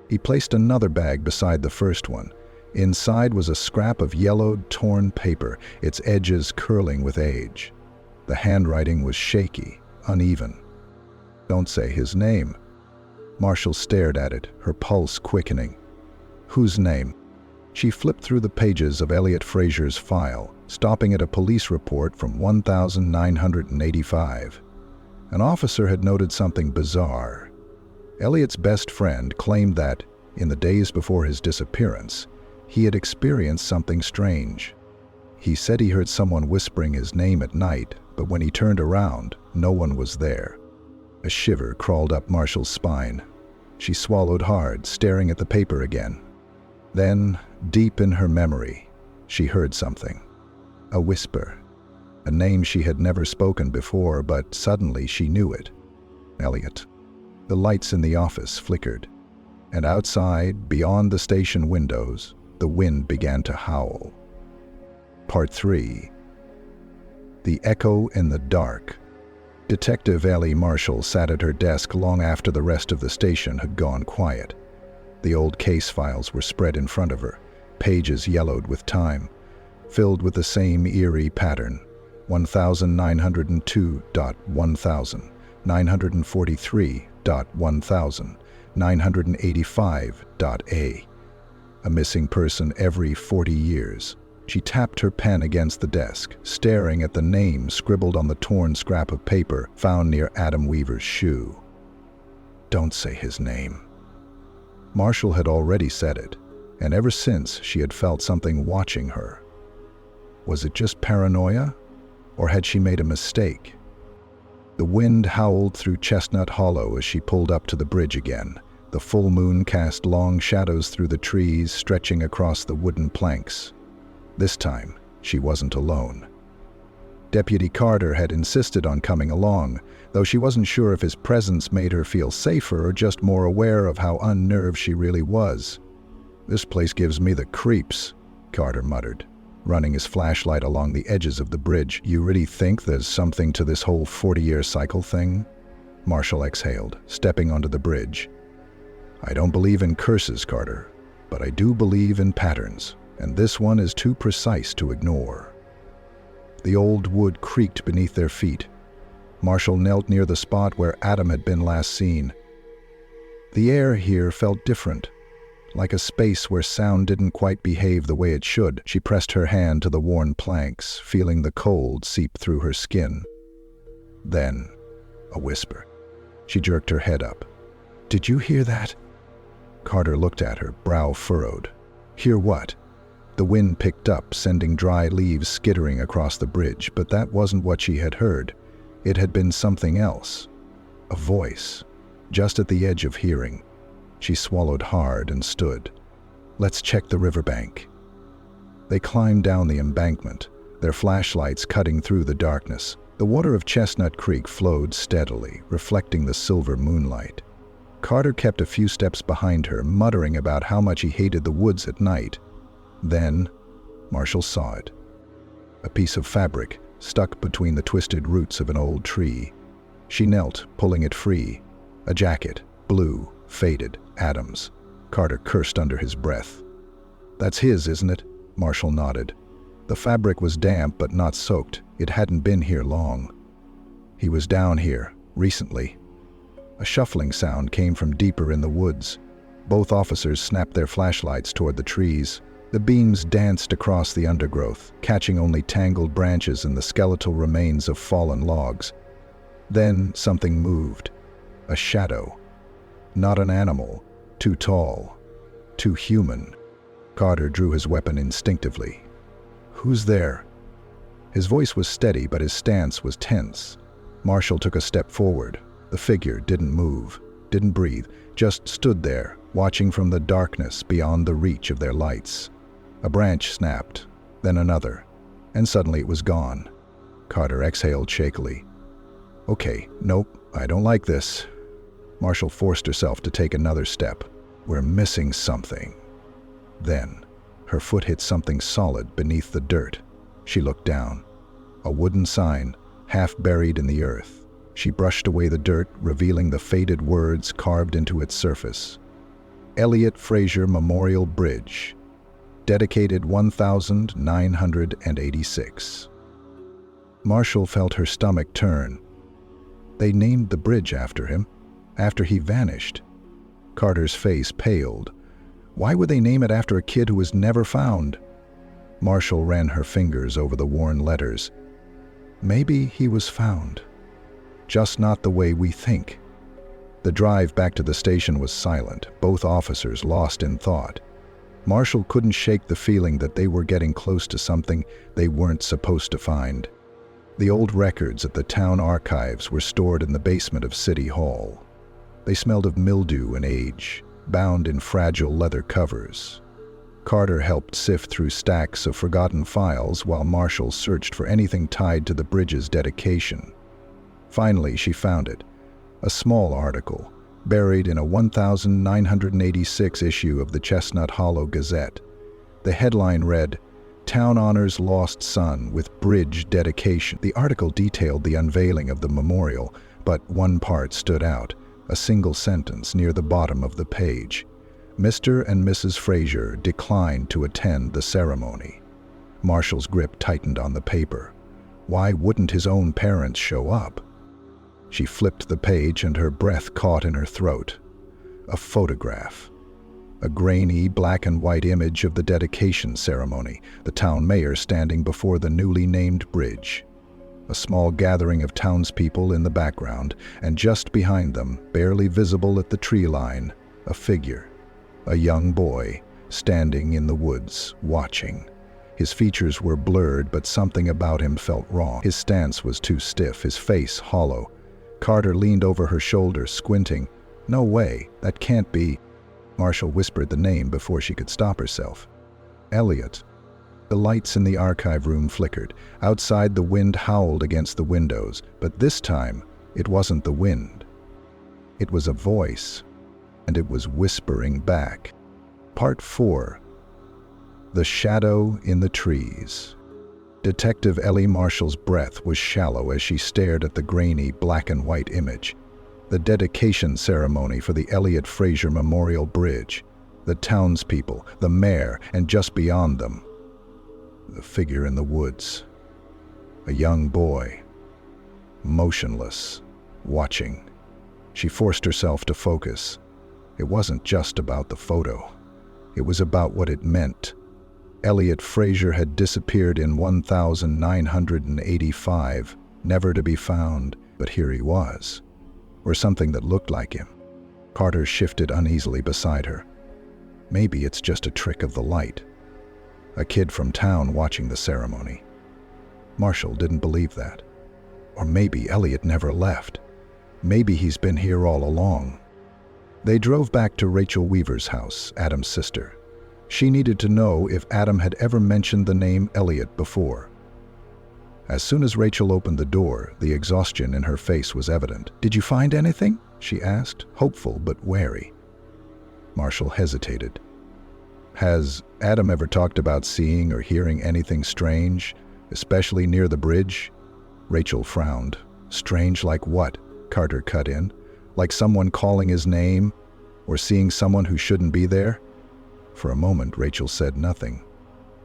He placed another bag beside the first one. Inside was a scrap of yellowed, torn paper, its edges curling with age. The handwriting was shaky, uneven. "Don't say his name." Marshall stared at it, her pulse quickening. "Whose name?" She flipped through the pages of Elliot Fraser's file, stopping at a police report from 1985. An officer had noted something bizarre. Elliot's best friend claimed that, in the days before his disappearance, he had experienced something strange. He said he heard someone whispering his name at night, but when he turned around, no one was there. A shiver crawled up Marshall's spine. She swallowed hard, staring at the paper again. Then, deep in her memory, she heard something. A whisper. A name she had never spoken before, but suddenly she knew it. Elliot. The lights in the office flickered, and outside, beyond the station windows, the wind began to howl. Part 3. The Echo in the Dark. Detective Ellie Marshall sat at her desk long after the rest of the station had gone quiet. The old case files were spread in front of her, pages yellowed with time, filled with the same eerie pattern: 1902.1000, 943.1000, 985.A. A missing person every 40 years. She tapped her pen against the desk, staring at the name scribbled on the torn scrap of paper found near Adam Weaver's shoe. Don't say his name. Marshall had already said it, and ever since she had felt something watching her. Was it just paranoia, or had she made a mistake? The wind howled through Chestnut Hollow as she pulled up to the bridge again. The full moon cast long shadows through the trees, stretching across the wooden planks. This time, she wasn't alone. Deputy Carter had insisted on coming along, though she wasn't sure if his presence made her feel safer or just more aware of how unnerved she really was. "This place gives me the creeps," Carter muttered, running his flashlight along the edges of the bridge. "You really think there's something to this whole 40-year cycle thing?" Marshall exhaled, stepping onto the bridge. "I don't believe in curses, Carter, but I do believe in patterns, and this one is too precise to ignore." The old wood creaked beneath their feet. Marshall knelt near the spot where Adam had been last seen. The air here felt different, like a space where sound didn't quite behave the way it should. She pressed her hand to the worn planks, feeling the cold seep through her skin. Then, a whisper. She jerked her head up. "Did you hear that?" Carter looked at her, brow furrowed. "Hear what?" The wind picked up, sending dry leaves skittering across the bridge, but that wasn't what she had heard. It had been something else. A voice, just at the edge of hearing. She swallowed hard and stood. "Let's check the riverbank." They climbed down the embankment, their flashlights cutting through the darkness. The water of Chestnut Creek flowed steadily, reflecting the silver moonlight. Carter kept a few steps behind her, muttering about how much he hated the woods at night. Then, Marshall saw it. A piece of fabric stuck between the twisted roots of an old tree. She knelt, pulling it free. A jacket, blue, faded, Adams. Carter cursed under his breath. "That's his, isn't it?" Marshall nodded. The fabric was damp but not soaked. It hadn't been here long. "He was down here, recently." A shuffling sound came from deeper in the woods. Both officers snapped their flashlights toward the trees. The beams danced across the undergrowth, catching only tangled branches and the skeletal remains of fallen logs. Then something moved. A shadow. Not an animal, Too tall. Too human. Carter drew his weapon instinctively. "Who's there?" His voice was steady, but his stance was tense. Marshall took a step forward. The figure didn't move, didn't breathe, just stood there, watching from the darkness beyond the reach of their lights. A branch snapped, then another, and suddenly it was gone. Carter exhaled shakily. "Okay, nope, I don't like this." Marshall forced herself to take another step. "We're missing something." Then, her foot hit something solid beneath the dirt. She looked down. A wooden sign, half buried in the earth. She brushed away the dirt, revealing the faded words carved into its surface. Elliot Fraser Memorial Bridge. Dedicated 1986. Marshall felt her stomach turn. They named the bridge after him, after he vanished. Carter's face paled. Why would they name it after a kid who was never found? Marshall ran her fingers over the worn letters. Maybe he was found. Just not the way we think. The drive back to the station was silent, both officers lost in thought. Marshall couldn't shake the feeling that they were getting close to something they weren't supposed to find. The old records at the town archives were stored in the basement of City Hall. They smelled of mildew and age, bound in fragile leather covers. Carter helped sift through stacks of forgotten files while Marshall searched for anything tied to the bridge's dedication. Finally, she found it, a small article, buried in a 1986 issue of the Chestnut Hollow Gazette. The headline read, "Town Honors Lost Son with Bridge Dedication." The article detailed the unveiling of the memorial, but one part stood out, a single sentence near the bottom of the page. Mr. and Mrs. Fraser declined to attend the ceremony. Marshall's grip tightened on the paper. Why wouldn't his own parents show up? She flipped the page and her breath caught in her throat. A photograph. A grainy black and white image of the dedication ceremony, the town mayor standing before the newly named bridge. A small gathering of townspeople in the background, and just behind them, barely visible at the tree line, a figure. A young boy, standing in the woods, watching. His features were blurred, but something about him felt wrong. His stance was too stiff, his face hollow. Carter leaned over her shoulder, squinting. "No way, that can't be." Marshall whispered the name before she could stop herself. "Elliot." The lights in the archive room flickered. Outside, the wind howled against the windows, but this time, it wasn't the wind. It was a voice, and it was whispering back. Part 4. The Shadow in the Trees. Detective Ellie Marshall's breath was shallow as she stared at the grainy black and white image. The dedication ceremony for the Elliot Fraser Memorial Bridge. The townspeople, the mayor, and just beyond them, the figure in the woods. A young boy. Motionless. Watching. She forced herself to focus. It wasn't just about the photo. It was about what it meant. Elliot Fraser had disappeared in 1985, never to be found, but here he was. Or something that looked like him. Carter shifted uneasily beside her. Maybe it's just a trick of the light. A kid from town watching the ceremony. Marshall didn't believe that. Or maybe Elliot never left. Maybe he's been here all along. They drove back to Rachel Weaver's house, Adam's sister. She needed to know if Adam had ever mentioned the name Elliot before. As soon as Rachel opened the door, the exhaustion in her face was evident. "Did you find anything?" she asked, hopeful but wary. Marshall hesitated. "Has Adam ever talked about seeing or hearing anything strange, especially near the bridge?" Rachel frowned. "Strange like what?" Carter cut in. "Like someone calling his name, or seeing someone who shouldn't be there?" For a moment, Rachel said nothing.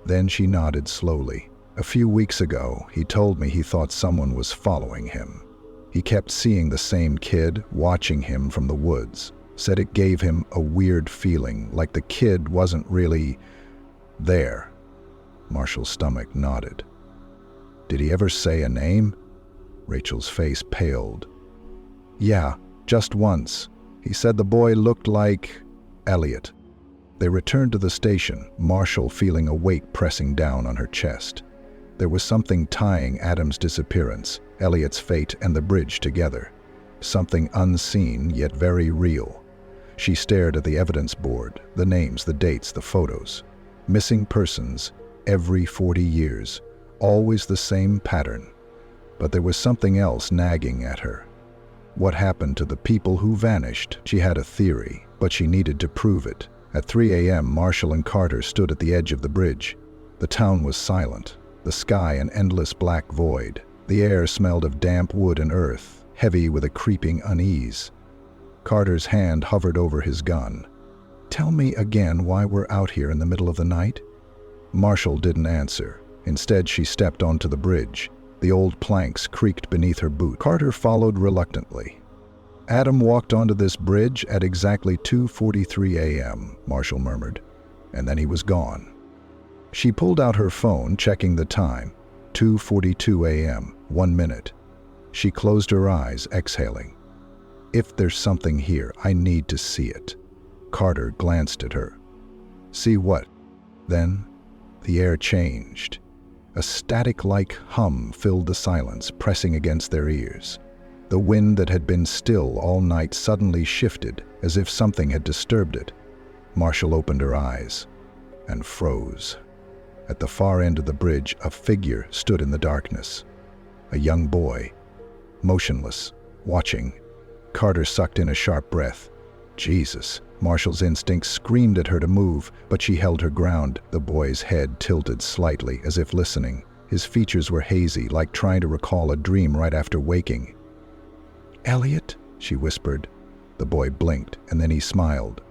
Then she nodded slowly. "A few weeks ago, he told me he thought someone was following him. He kept seeing the same kid, watching him from the woods. Said it gave him a weird feeling, like the kid wasn't really there." Marshall's stomach nodded. "Did he ever say a name?" Rachel's face paled. "Yeah, just once. He said the boy looked like..." Elliot. They returned to the station, Marshall feeling a weight pressing down on her chest. There was something tying Adam's disappearance, Elliot's fate, and the bridge together. Something unseen, yet very real. She stared at the evidence board, the names, the dates, the photos. Missing persons, every 40 years. Always the same pattern. But there was something else nagging at her. What happened to the people who vanished? She had a theory, but she needed to prove it. At 3 a.m., Marshall and Carter stood at the edge of the bridge. The town was silent, the sky an endless black void. The air smelled of damp wood and earth, heavy with a creeping unease. Carter's hand hovered over his gun. "Tell me again why we're out here in the middle of the night?" Marshall didn't answer. Instead, she stepped onto the bridge. The old planks creaked beneath her boot. Carter followed reluctantly. "Adam walked onto this bridge at exactly 2:43 a.m., Marshall murmured, and then he was gone." She pulled out her phone, checking the time. 2:42 a.m., 1 minute. She closed her eyes, exhaling. "If there's something here, I need to see it." Carter glanced at her. "See what?" Then, the air changed. A static-like hum filled the silence, pressing against their ears. The wind that had been still all night suddenly shifted, as if something had disturbed it. Marshall opened her eyes and froze. At the far end of the bridge, a figure stood in the darkness. A young boy, motionless, watching. Carter sucked in a sharp breath. "Jesus!" Marshall's instinct screamed at her to move, but she held her ground. The boy's head tilted slightly, as if listening. His features were hazy, like trying to recall a dream right after waking. "Elliot?" she whispered. The boy blinked, and then he smiled.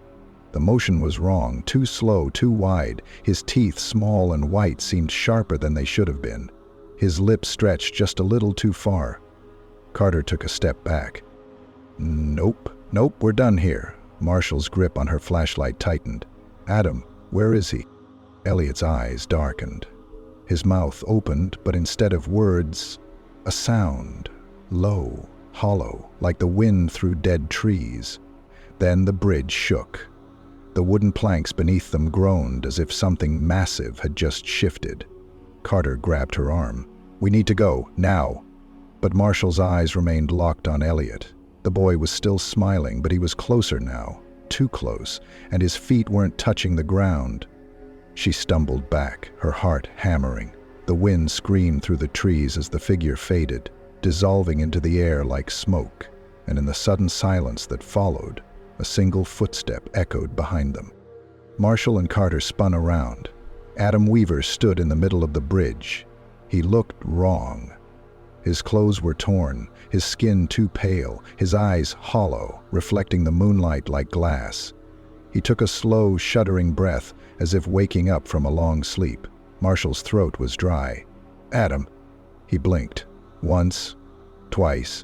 The motion was wrong, too slow, too wide. His teeth, small and white, seemed sharper than they should have been. His lips stretched just a little too far. Carter took a step back. Nope, we're done here." Marshall's grip on her flashlight tightened. "Adam, where is he?" Elliot's eyes darkened. His mouth opened, but instead of words, a sound. Low, hollow, like the wind through dead trees. Then the bridge shook. The wooden planks beneath them groaned as if something massive had just shifted. Carter grabbed her arm. "We need to go, now." But Marshall's eyes remained locked on Elliot. The boy was still smiling, but he was closer now, too close, and his feet weren't touching the ground. She stumbled back, her heart hammering. The wind screamed through the trees as the figure faded, dissolving into the air like smoke, and in the sudden silence that followed, a single footstep echoed behind them. Marshall and Carter spun around. Adam Weaver stood in the middle of the bridge. He looked wrong. His clothes were torn, his skin too pale, his eyes hollow, reflecting the moonlight like glass. He took a slow, shuddering breath, as if waking up from a long sleep. Marshall's throat was dry. "Adam." He blinked. Once, twice.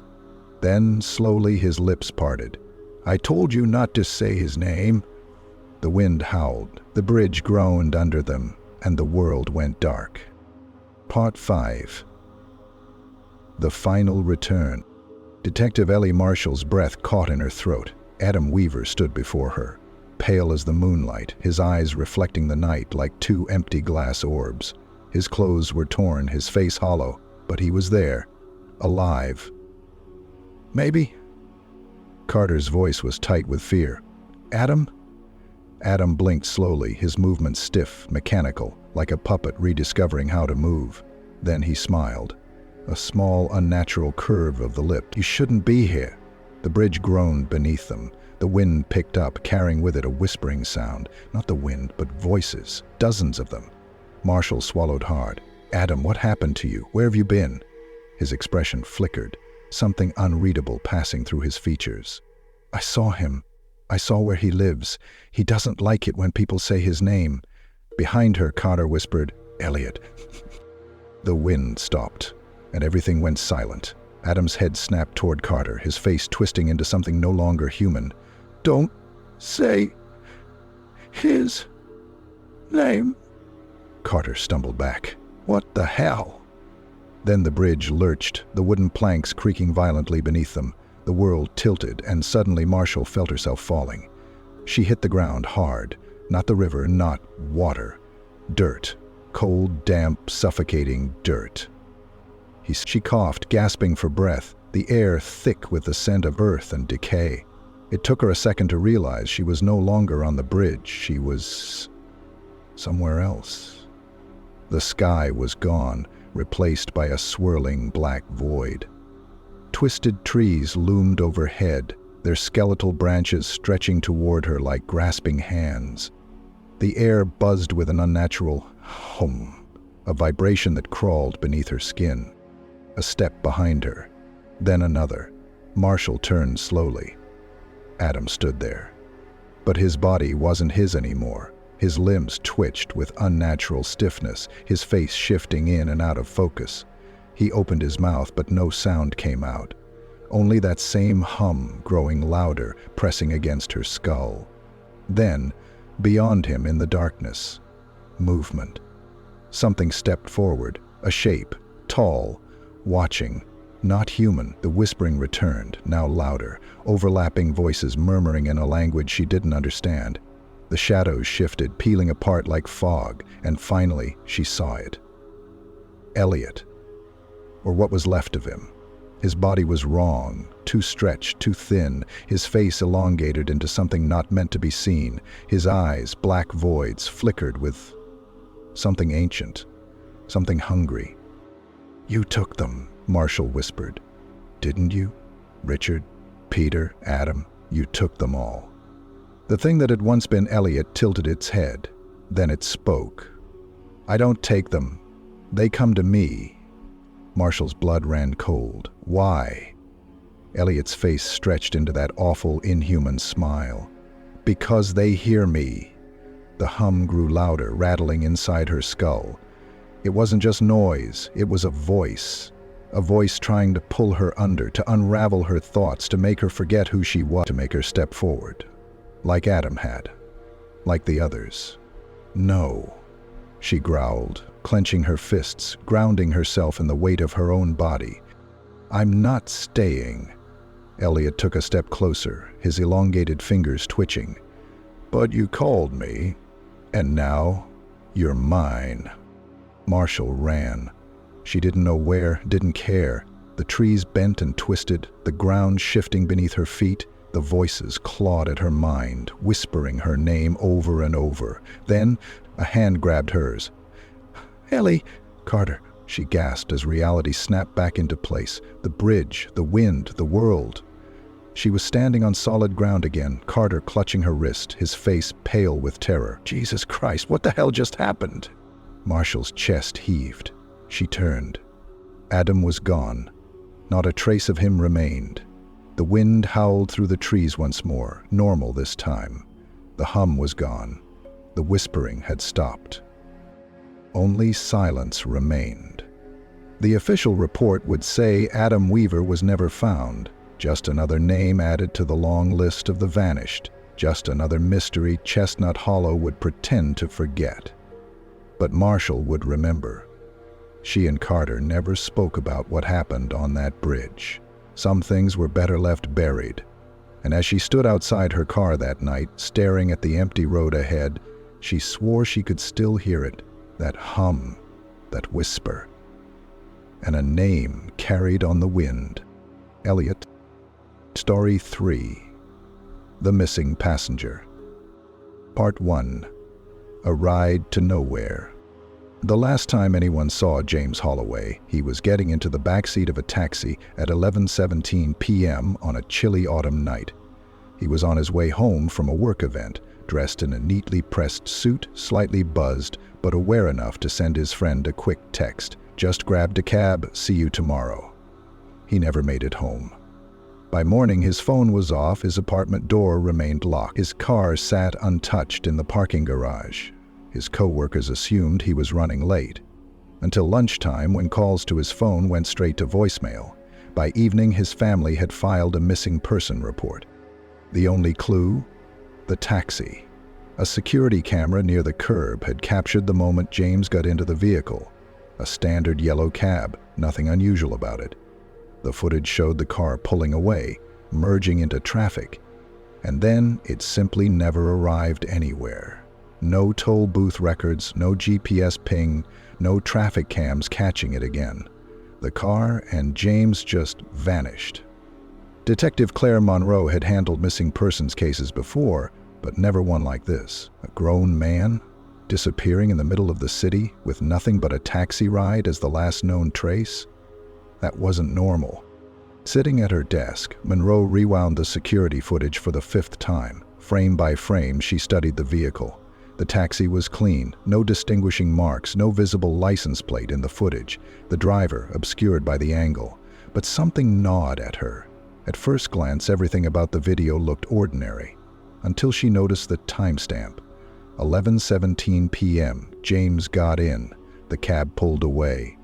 Then, slowly, his lips parted. "I told you not to say his name." The wind howled, the bridge groaned under them, and the world went dark. Part 5. The Final Return. Detective Ellie Marshall's breath caught in her throat. Adam Weaver stood before her, pale as the moonlight, his eyes reflecting the night like two empty glass orbs. His clothes were torn, his face hollow, but he was there, alive. "Maybe?" Carter's voice was tight with fear. "Adam?" Adam blinked slowly, his movements stiff, mechanical, like a puppet rediscovering how to move. Then he smiled. A small, unnatural curve of the lip. "You shouldn't be here." The bridge groaned beneath them. The wind picked up, carrying with it a whispering sound. Not the wind, but voices. Dozens of them. Marshall swallowed hard. "Adam, what happened to you? Where have you been?" His expression flickered, something unreadable passing through his features. "I saw him. I saw where he lives. He doesn't like it when people say his name." Behind her, Carter whispered, "Elliot." The wind stopped, and everything went silent. Adam's head snapped toward Carter, his face twisting into something no longer human. "Don't say his name." Carter stumbled back. "What the hell?" Then the bridge lurched, the wooden planks creaking violently beneath them. The world tilted, and suddenly Marshall felt herself falling. She hit the ground hard. Not the river, not water. Dirt. Cold, damp, suffocating dirt. She coughed, gasping for breath, the air thick with the scent of earth and decay. It took her a second to realize she was no longer on the bridge. She was somewhere else. The sky was gone, replaced by a swirling black void. Twisted trees loomed overhead, their skeletal branches stretching toward her like grasping hands. The air buzzed with an unnatural hum, a vibration that crawled beneath her skin. A step behind her, then another. Marshall turned slowly. Adam stood there. But his body wasn't his anymore. His limbs twitched with unnatural stiffness, his face shifting in and out of focus. He opened his mouth, but no sound came out. Only that same hum growing louder, pressing against her skull. Then, beyond him in the darkness, movement. Something stepped forward, a shape, tall, watching. Not human. The whispering returned, now louder, overlapping voices murmuring in a language she didn't understand. The shadows shifted, peeling apart like fog, and finally she saw it. Elliot. Or what was left of him. His body was wrong, too stretched, too thin, his face elongated into something not meant to be seen. His eyes, black voids, flickered with something ancient, something hungry. "You took them," Marshall whispered. "Didn't you? Richard, Peter, Adam, you took them all." The thing that had once been Elliot tilted its head. Then it spoke. "I don't take them. They come to me." Marshall's blood ran cold. Why? Elliot's face stretched into that awful, inhuman smile. "Because they hear me." The hum grew louder, rattling inside her skull. It wasn't just noise, it was a voice. A voice trying to pull her under, to unravel her thoughts, to make her forget who she was, to make her step forward. Like Adam had. Like the others. "No," she growled, clenching her fists, grounding herself in the weight of her own body. "I'm not staying." Elliot took a step closer, his elongated fingers twitching. "But you called me, and now you're mine." Marshall ran. She didn't know where, didn't care. The trees bent and twisted, the ground shifting beneath her feet. The voices clawed at her mind, whispering her name over and over. Then a hand grabbed hers. "Ellie!" "Carter," she gasped as reality snapped back into place. The bridge, the wind, the world. She was standing on solid ground again, Carter clutching her wrist, his face pale with terror. "Jesus Christ, what the hell just happened?" Marshall's chest heaved. She turned. Adam was gone. Not a trace of him remained. The wind howled through the trees once more, normal this time. The hum was gone. The whispering had stopped. Only silence remained. The official report would say Adam Weaver was never found, just another name added to the long list of the vanished, just another mystery Chestnut Hollow would pretend to forget. But Marshall would remember. She and Carter never spoke about what happened on that bridge. Some things were better left buried. And as she stood outside her car that night, staring at the empty road ahead, she swore she could still hear it, that hum, that whisper. And a name carried on the wind. Elliot. Story 3. The Missing Passenger. Part 1. A Ride to Nowhere. The last time anyone saw James Holloway, he was getting into the backseat of a taxi at 11:17 p.m. on a chilly autumn night. He was on his way home from a work event, dressed in a neatly pressed suit, slightly buzzed, but aware enough to send his friend a quick text. "Just grabbed a cab, see you tomorrow." He never made it home. By morning, his phone was off, his apartment door remained locked. His car sat untouched in the parking garage. His co-workers assumed he was running late. Until lunchtime, when calls to his phone went straight to voicemail. By evening, his family had filed a missing person report. The only clue? The taxi. A security camera near the curb had captured the moment James got into the vehicle. A standard yellow cab, nothing unusual about it. The footage showed the car pulling away, merging into traffic. And then it simply never arrived anywhere. No toll booth records, no GPS ping, no traffic cams catching it again. The car and James just vanished. Detective Claire Monroe had handled missing persons cases before, but never one like this. A grown man disappearing in the middle of the city with nothing but a taxi ride as the last known trace? That wasn't normal. Sitting at her desk, Monroe rewound the security footage for the 5th time. Frame by frame, she studied the vehicle. The taxi was clean, no distinguishing marks, no visible license plate in the footage, the driver obscured by the angle. But something gnawed at her. At first glance, everything about the video looked ordinary, until she noticed the timestamp. 11:17 p.m., James got in. The cab pulled away.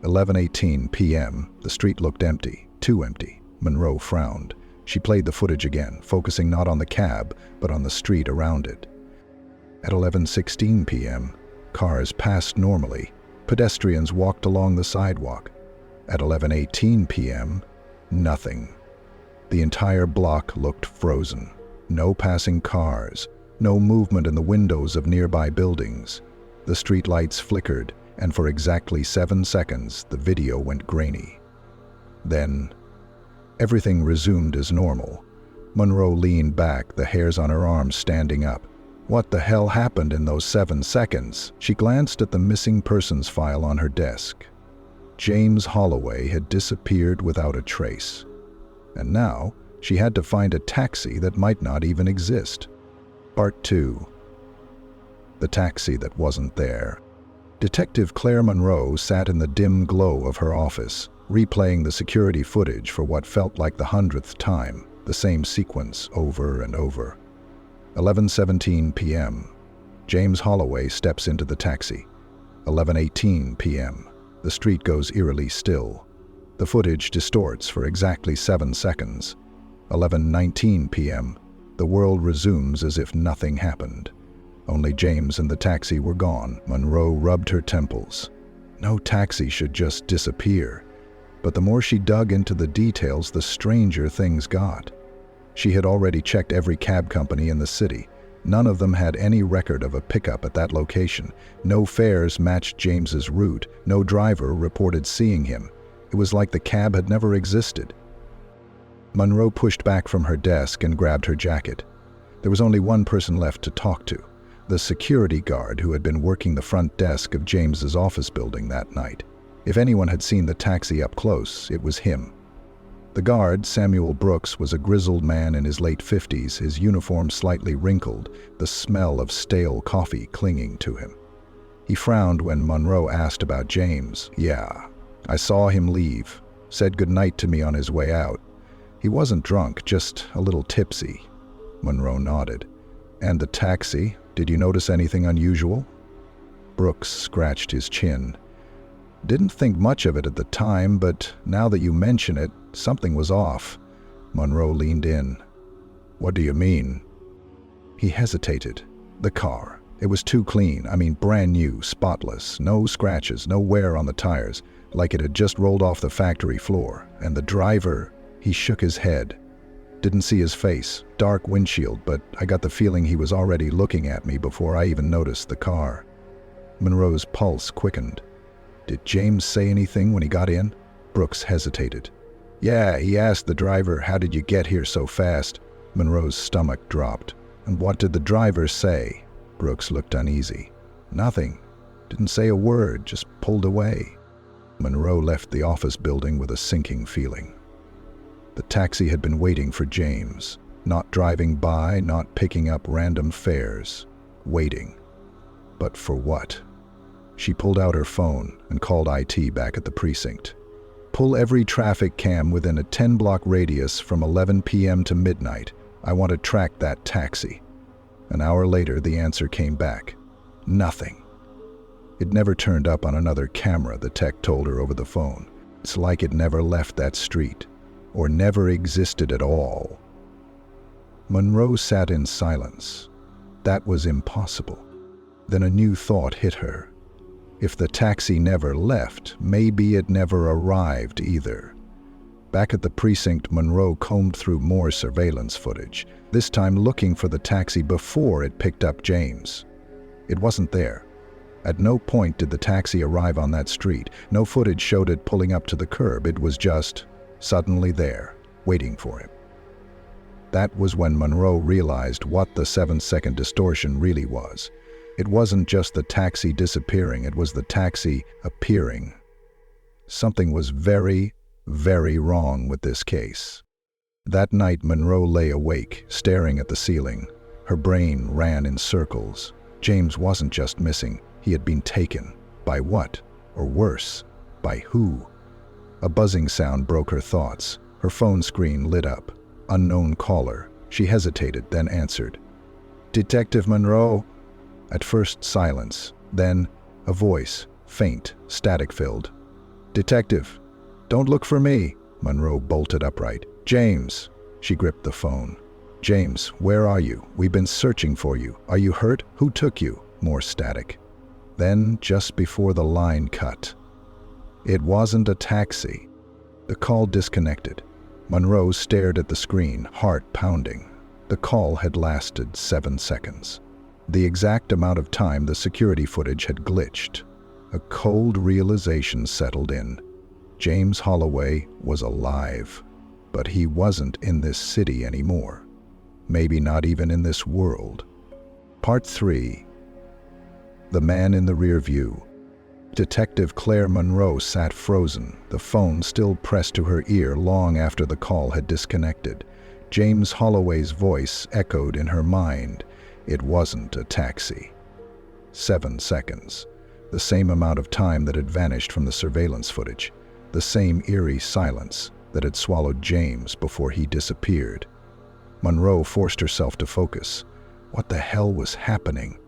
11:18 p.m., the street looked empty, too empty. Monroe frowned. She played the footage again, focusing not on the cab, but on the street around it. At 11:16 p.m., cars passed normally. Pedestrians walked along the sidewalk. At 11:18 p.m., nothing. The entire block looked frozen. No passing cars, no movement in the windows of nearby buildings. The streetlights flickered, and for exactly 7 seconds, the video went grainy. Then, everything resumed as normal. Monroe leaned back, the hairs on her arms standing up. What the hell happened in those 7 seconds? She glanced at the missing persons file on her desk. James Holloway had disappeared without a trace. And now, she had to find a taxi that might not even exist. Part 2. The taxi that wasn't there. Detective Claire Monroe sat in the dim glow of her office, replaying the security footage for what felt like the 100th time, the same sequence over and over. 11:17 p.m. James Holloway steps into the taxi. 11:18 p.m. The street goes eerily still. The footage distorts for exactly 7 seconds. 11:19 p.m. The world resumes as if nothing happened. Only James and the taxi were gone. Monroe rubbed her temples. No taxi should just disappear. But the more she dug into the details, the stranger things got. She had already checked every cab company in the city. None of them had any record of a pickup at that location. No fares matched James's route. No driver reported seeing him. It was like the cab had never existed. Monroe pushed back from her desk and grabbed her jacket. There was only one person left to talk to, the security guard who had been working the front desk of James's office building that night. If anyone had seen the taxi up close, it was him. The guard, Samuel Brooks, was a grizzled man in his late 50s, his uniform slightly wrinkled, the smell of stale coffee clinging to him. He frowned when Monroe asked about James. "Yeah, I saw him leave. Said goodnight to me on his way out. He wasn't drunk, just a little tipsy." Monroe nodded. "And the taxi? Did you notice anything unusual?" Brooks scratched his chin. "Didn't think much of it at the time, but now that you mention it, something was off." Monroe leaned in. "What do you mean?" He hesitated. The car. It was too clean. I mean, brand new, spotless. No scratches, no wear on the tires, like it had just rolled off the factory floor. And the driver, he shook his head. Didn't see his face. Dark windshield, but I got the feeling he was already looking at me before I even noticed the car. Monroe's pulse quickened. "Did James say anything when he got in?" Brooks hesitated. "Yeah, he asked the driver, 'How did you get here so fast?'" Monroe's stomach dropped. "And what did the driver say?" Brooks looked uneasy. "Nothing. Didn't say a word, just pulled away." Monroe left the office building with a sinking feeling. The taxi had been waiting for James, not driving by, not picking up random fares. Waiting. But for what? She pulled out her phone and called IT back at the precinct. "Pull every traffic cam within a 10-block radius from 11 p.m. to midnight. I want to track that taxi." An hour later, the answer came back. Nothing. It never turned up on another camera, the tech told her over the phone. It's like it never left that street, or never existed at all. Monroe sat in silence. That was impossible. Then a new thought hit her. If the taxi never left, maybe it never arrived either. Back at the precinct, Monroe combed through more surveillance footage, this time looking for the taxi before it picked up James. It wasn't there. At no point did the taxi arrive on that street. No footage showed it pulling up to the curb. It was just suddenly there, waiting for him. That was when Monroe realized what the 7-second distortion really was. It wasn't just the taxi disappearing, it was the taxi appearing. Something was very, very wrong with this case. That night, Monroe lay awake, staring at the ceiling. Her brain ran in circles. James wasn't just missing, he had been taken. By what? Or worse, by who? A buzzing sound broke her thoughts. Her phone screen lit up. Unknown caller. She hesitated, then answered. "Detective Monroe." At first, silence. Then, a voice, faint, static-filled. "Detective, don't look for me." Monroe bolted upright. "James." She gripped the phone. "James, where are you? We've been searching for you. Are you hurt? Who took you?" More static. Then, just before the line cut. It wasn't a taxi. The call disconnected. Monroe stared at the screen, heart pounding. The call had lasted 7 seconds. The exact amount of time the security footage had glitched. A cold realization settled in. James Holloway was alive, but he wasn't in this city anymore. Maybe not even in this world. Part 3. The Man in the Rear View. Detective Claire Monroe sat frozen, the phone still pressed to her ear long after the call had disconnected. James Holloway's voice echoed in her mind. It wasn't a taxi. 7 seconds. The same amount of time that had vanished from the surveillance footage. The same eerie silence that had swallowed James before he disappeared. Monroe forced herself to focus. What the hell was happening?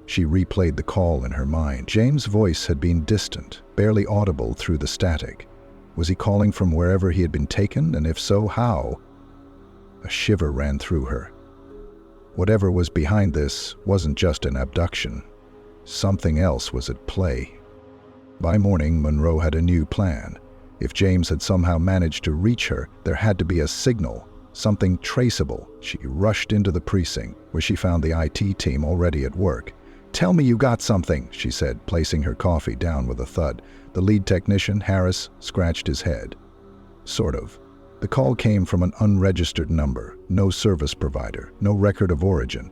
She replayed the call in her mind. James' voice had been distant, barely audible through the static. Was he calling from wherever he had been taken, and if so, how? A shiver ran through her. Whatever was behind this wasn't just an abduction. Something else was at play. By morning, Monroe had a new plan. If James had somehow managed to reach her, there had to be a signal, something traceable. She rushed into the precinct, where she found the IT team already at work. "Tell me you got something," she said, placing her coffee down with a thud. The lead technician, Harris, scratched his head. Sort of. The call came from an unregistered number, no service provider, no record of origin.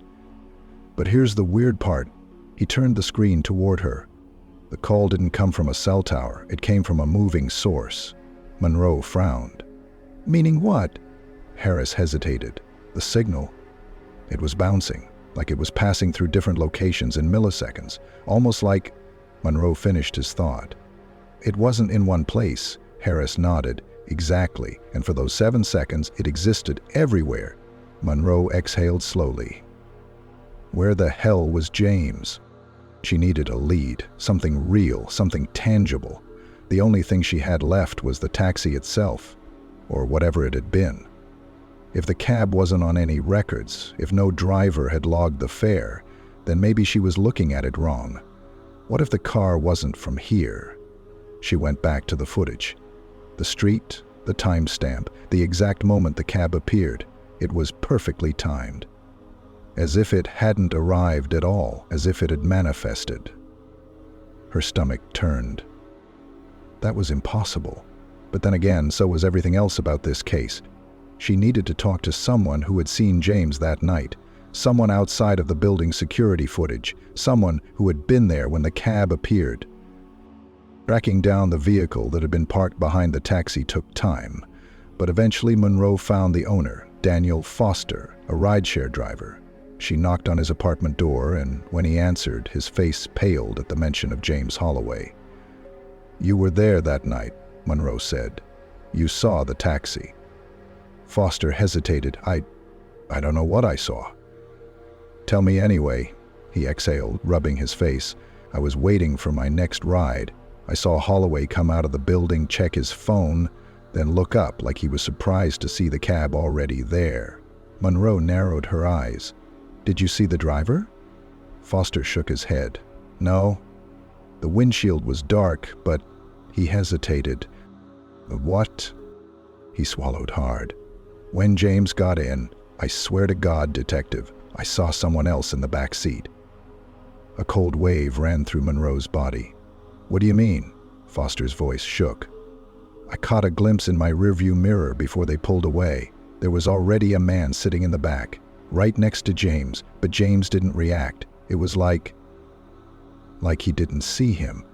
But here's the weird part. He turned the screen toward her. The call didn't come from a cell tower, it came from a moving source. Monroe frowned. "Meaning what?" Harris hesitated. The signal. It was bouncing, like it was passing through different locations in milliseconds, almost like... Monroe finished his thought. "It wasn't in one place," Harris nodded. "Exactly, and for those 7 seconds, it existed everywhere." Monroe exhaled slowly. Where the hell was James? She needed a lead, something real, something tangible. The only thing she had left was the taxi itself, or whatever it had been. If the cab wasn't on any records, if no driver had logged the fare, then maybe she was looking at it wrong. What if the car wasn't from here? She went back to the footage. The street, the timestamp, the exact moment the cab appeared. It was perfectly timed. As if it hadn't arrived at all, as if it had manifested. Her stomach turned. That was impossible. But then again, so was everything else about this case. She needed to talk to someone who had seen James that night, someone outside of the building's security footage, someone who had been there when the cab appeared. Tracking down the vehicle that had been parked behind the taxi took time, but eventually Monroe found the owner, Daniel Foster, a rideshare driver. She knocked on his apartment door, and when he answered, his face paled at the mention of James Holloway. "You were there that night," Monroe said. "You saw the taxi." Foster hesitated. I don't know what I saw." "Tell me anyway," he exhaled, rubbing his face. "I was waiting for my next ride. I saw Holloway come out of the building, check his phone, then look up like he was surprised to see the cab already there." Monroe narrowed her eyes. "Did you see the driver?" Foster shook his head. "No. The windshield was dark, but..." He hesitated. "What?" He swallowed hard. "When James got in, I swear to God, detective, I saw someone else in the back seat." A cold wave ran through Monroe's body. "What do you mean?" Foster's voice shook. "I caught a glimpse in my rearview mirror before they pulled away. There was already a man sitting in the back, right next to James, but James didn't react. It was like he didn't see him."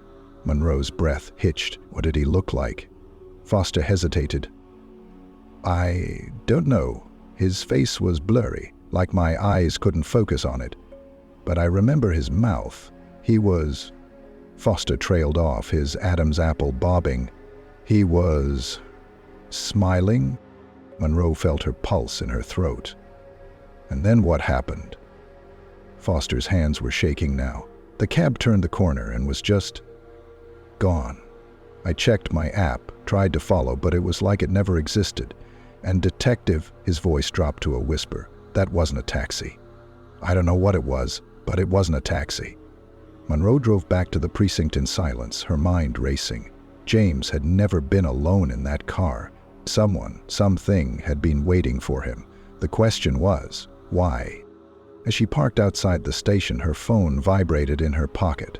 Monroe's breath hitched. "What did he look like?" Foster hesitated. "I don't know. His face was blurry, like my eyes couldn't focus on it. But I remember his mouth. He was—" Foster trailed off, his Adam's apple bobbing. "He was smiling?" Monroe felt her pulse in her throat. "And then what happened?" Foster's hands were shaking now. The cab turned the corner and was just gone. I checked my app, tried to follow, but it was like it never existed. And detective, his voice dropped to a whisper, that wasn't a taxi. I don't know what it was, but it wasn't a taxi. Monroe drove back to the precinct in silence, her mind racing. James had never been alone in that car. Someone, something had been waiting for him. The question was, why? As she parked outside the station, her phone vibrated in her pocket.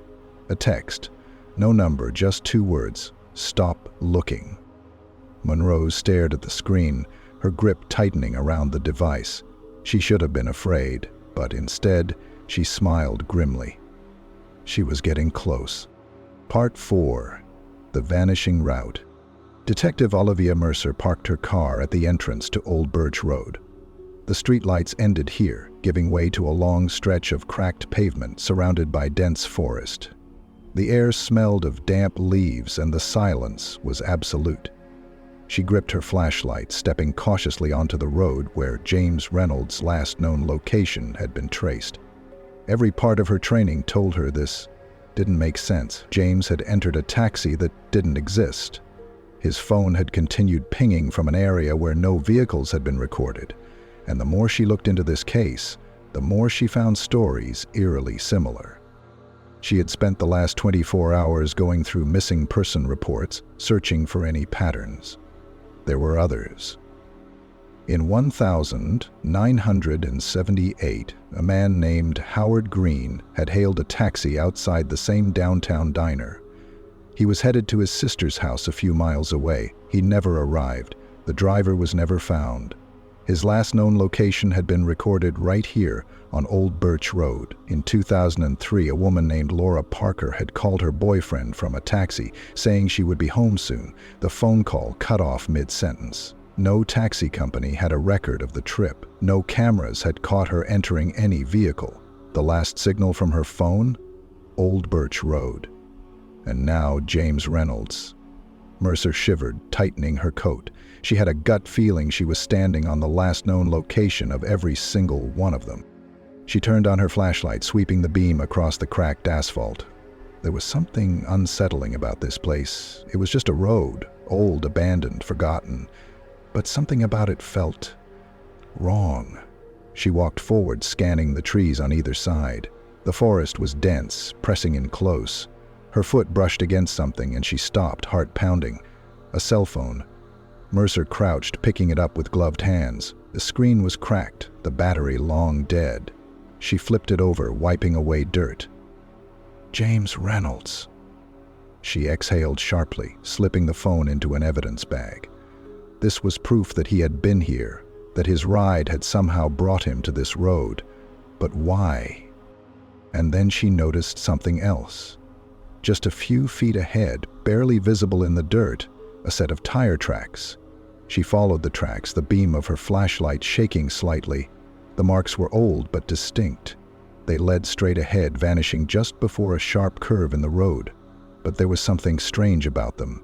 A text. No number, just 2 words. "Stop looking." Monroe stared at the screen, her grip tightening around the device. She should have been afraid, but instead, she smiled grimly. She was getting close. Part 4. The Vanishing Route. Detective Olivia Mercer parked her car at the entrance to Old Birch Road. The streetlights ended here, giving way to a long stretch of cracked pavement surrounded by dense forest. The air smelled of damp leaves and the silence was absolute. She gripped her flashlight, stepping cautiously onto the road where James Reynolds' last known location had been traced. Every part of her training told her this didn't make sense. James had entered a taxi that didn't exist. His phone had continued pinging from an area where no vehicles had been recorded. And the more she looked into this case, the more she found stories eerily similar. She had spent the last 24 hours going through missing person reports, searching for any patterns. There were others. In 1978, a man named Howard Green had hailed a taxi outside the same downtown diner. He was headed to his sister's house a few miles away. He never arrived. The driver was never found. His last known location had been recorded right here on Old Birch Road. In 2003, a woman named Laura Parker had called her boyfriend from a taxi, saying she would be home soon. The phone call cut off mid-sentence. No taxi company had a record of the trip. No cameras had caught her entering any vehicle. The last signal from her phone? Old Birch Road. And now James Reynolds. Mercer shivered, tightening her coat. She had a gut feeling she was standing on the last known location of every single one of them. She turned on her flashlight, sweeping the beam across the cracked asphalt. There was something unsettling about this place. It was just a road, old, abandoned, forgotten. But something about it felt wrong. She walked forward, scanning the trees on either side. The forest was dense, pressing in close. Her foot brushed against something and she stopped, heart pounding. A cell phone. Mercer crouched, picking it up with gloved hands. The screen was cracked, the battery long dead. She flipped it over, wiping away dirt. James Reynolds. She exhaled sharply, slipping the phone into an evidence bag. This was proof that he had been here, that his ride had somehow brought him to this road. But why? And then she noticed something else. Just a few feet ahead, barely visible in the dirt, a set of tire tracks. She followed the tracks, the beam of her flashlight shaking slightly. The marks were old but distinct. They led straight ahead, vanishing just before a sharp curve in the road. But there was something strange about them.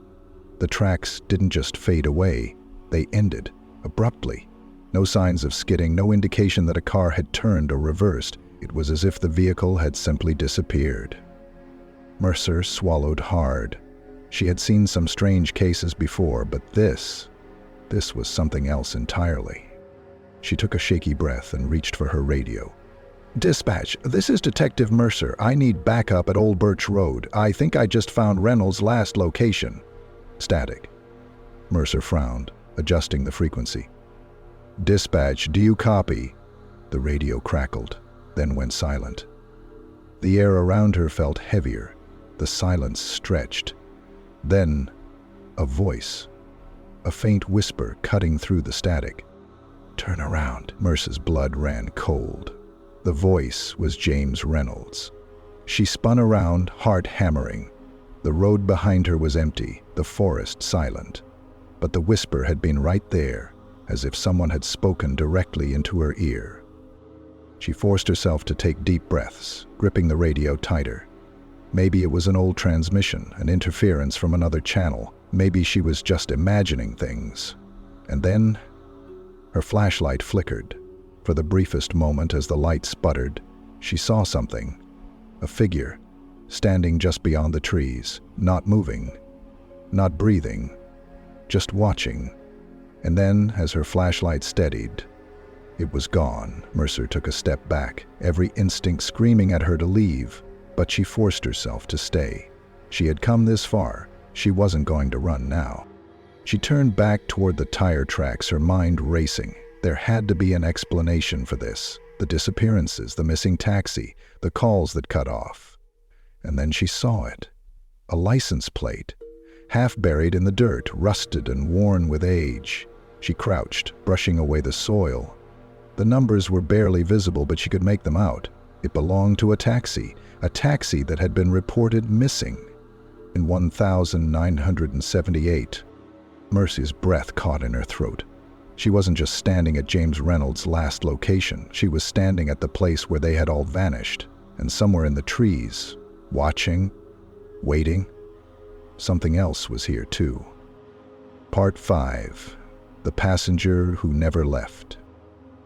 The tracks didn't just fade away, they ended, abruptly. No signs of skidding, no indication that a car had turned or reversed. It was as if the vehicle had simply disappeared. Mercer swallowed hard. She had seen some strange cases before, but this was something else entirely. She took a shaky breath and reached for her radio. "Dispatch, this is Detective Mercer. I need backup at Old Birch Road. I think I just found Reynolds' last location." Static. Mercer frowned. adjusting the frequency. "Dispatch, do you copy?" The radio crackled, then went silent. The air around her felt heavier. The silence stretched. Then, a voice. A faint whisper cutting through the static. "Turn around." Mercer's blood ran cold. The voice was James Reynolds. She spun around, heart hammering. The road behind her was empty, the forest silent. But the whisper had been right there, as if someone had spoken directly into her ear. She forced herself to take deep breaths, gripping the radio tighter. Maybe it was an old transmission, an interference from another channel. Maybe she was just imagining things. And then, her flashlight flickered. For the briefest moment as the light sputtered, she saw something. A figure, standing just beyond the trees, not moving, not breathing, just watching. And then, as her flashlight steadied, it was gone. Mercer took a step back, every instinct screaming at her to leave, but she forced herself to stay. She had come this far. She wasn't going to run now. She turned back toward the tire tracks, her mind racing. There had to be an explanation for this. The disappearances, the missing taxi, the calls that cut off. And then she saw it. A license plate, half buried in the dirt, rusted and worn with age. She crouched, brushing away the soil. The numbers were barely visible, but she could make them out. It belonged to a taxi that had been reported missing in 1978. Mercy's breath caught in her throat. She wasn't just standing at James Reynolds' last location. She was standing at the place where they had all vanished. And somewhere in the trees, watching, waiting, something else was here too. Part 5. The Passenger Who Never Left.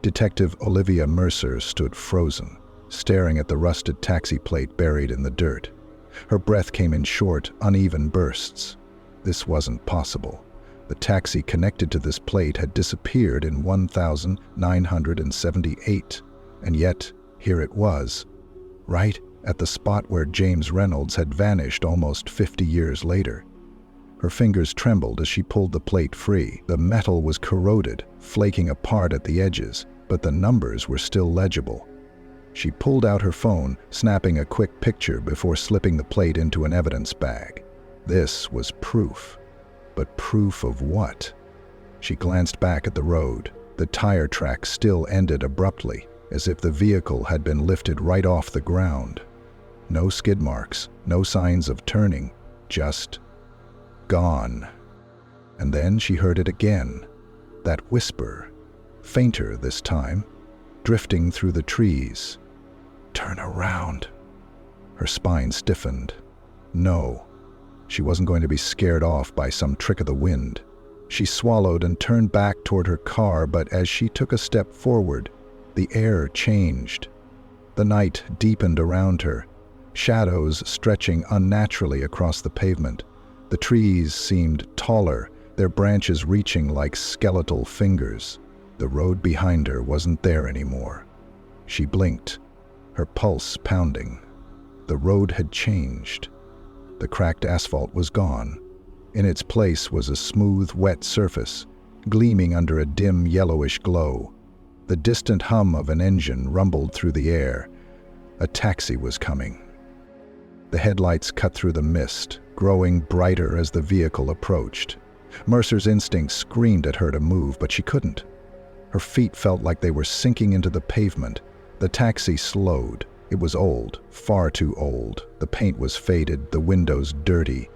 Detective Olivia Mercer stood frozen, staring at the rusted taxi plate buried in the dirt. Her breath came in short, uneven bursts. This wasn't possible. The taxi connected to this plate had disappeared in 1978, and yet here it was, right at the spot where James Reynolds had vanished almost 50 years later. Her fingers trembled as she pulled the plate free. The metal was corroded, flaking apart at the edges, but the numbers were still legible. She pulled out her phone, snapping a quick picture before slipping the plate into an evidence bag. This was proof. But proof of what? She glanced back at the road. The tire tracks still ended abruptly, as if the vehicle had been lifted right off the ground. No skid marks, no signs of turning, just gone. And then she heard it again, that whisper, fainter this time, drifting through the trees. "Turn around." Her spine stiffened. No. She wasn't going to be scared off by some trick of the wind. She swallowed and turned back toward her car, but as she took a step forward, the air changed. The night deepened around her, shadows stretching unnaturally across the pavement. The trees seemed taller, their branches reaching like skeletal fingers. The road behind her wasn't there anymore. She blinked, her pulse pounding. The road had changed. The cracked asphalt was gone. In its place was a smooth, wet surface, gleaming under a dim yellowish glow. The distant hum of an engine rumbled through the air. A taxi was coming. The headlights cut through the mist, growing brighter as the vehicle approached. Mercer's instincts screamed at her to move, but she couldn't. Her feet felt like they were sinking into the pavement. The taxi slowed. It was old, far too old. The paint was faded, the windows dirty,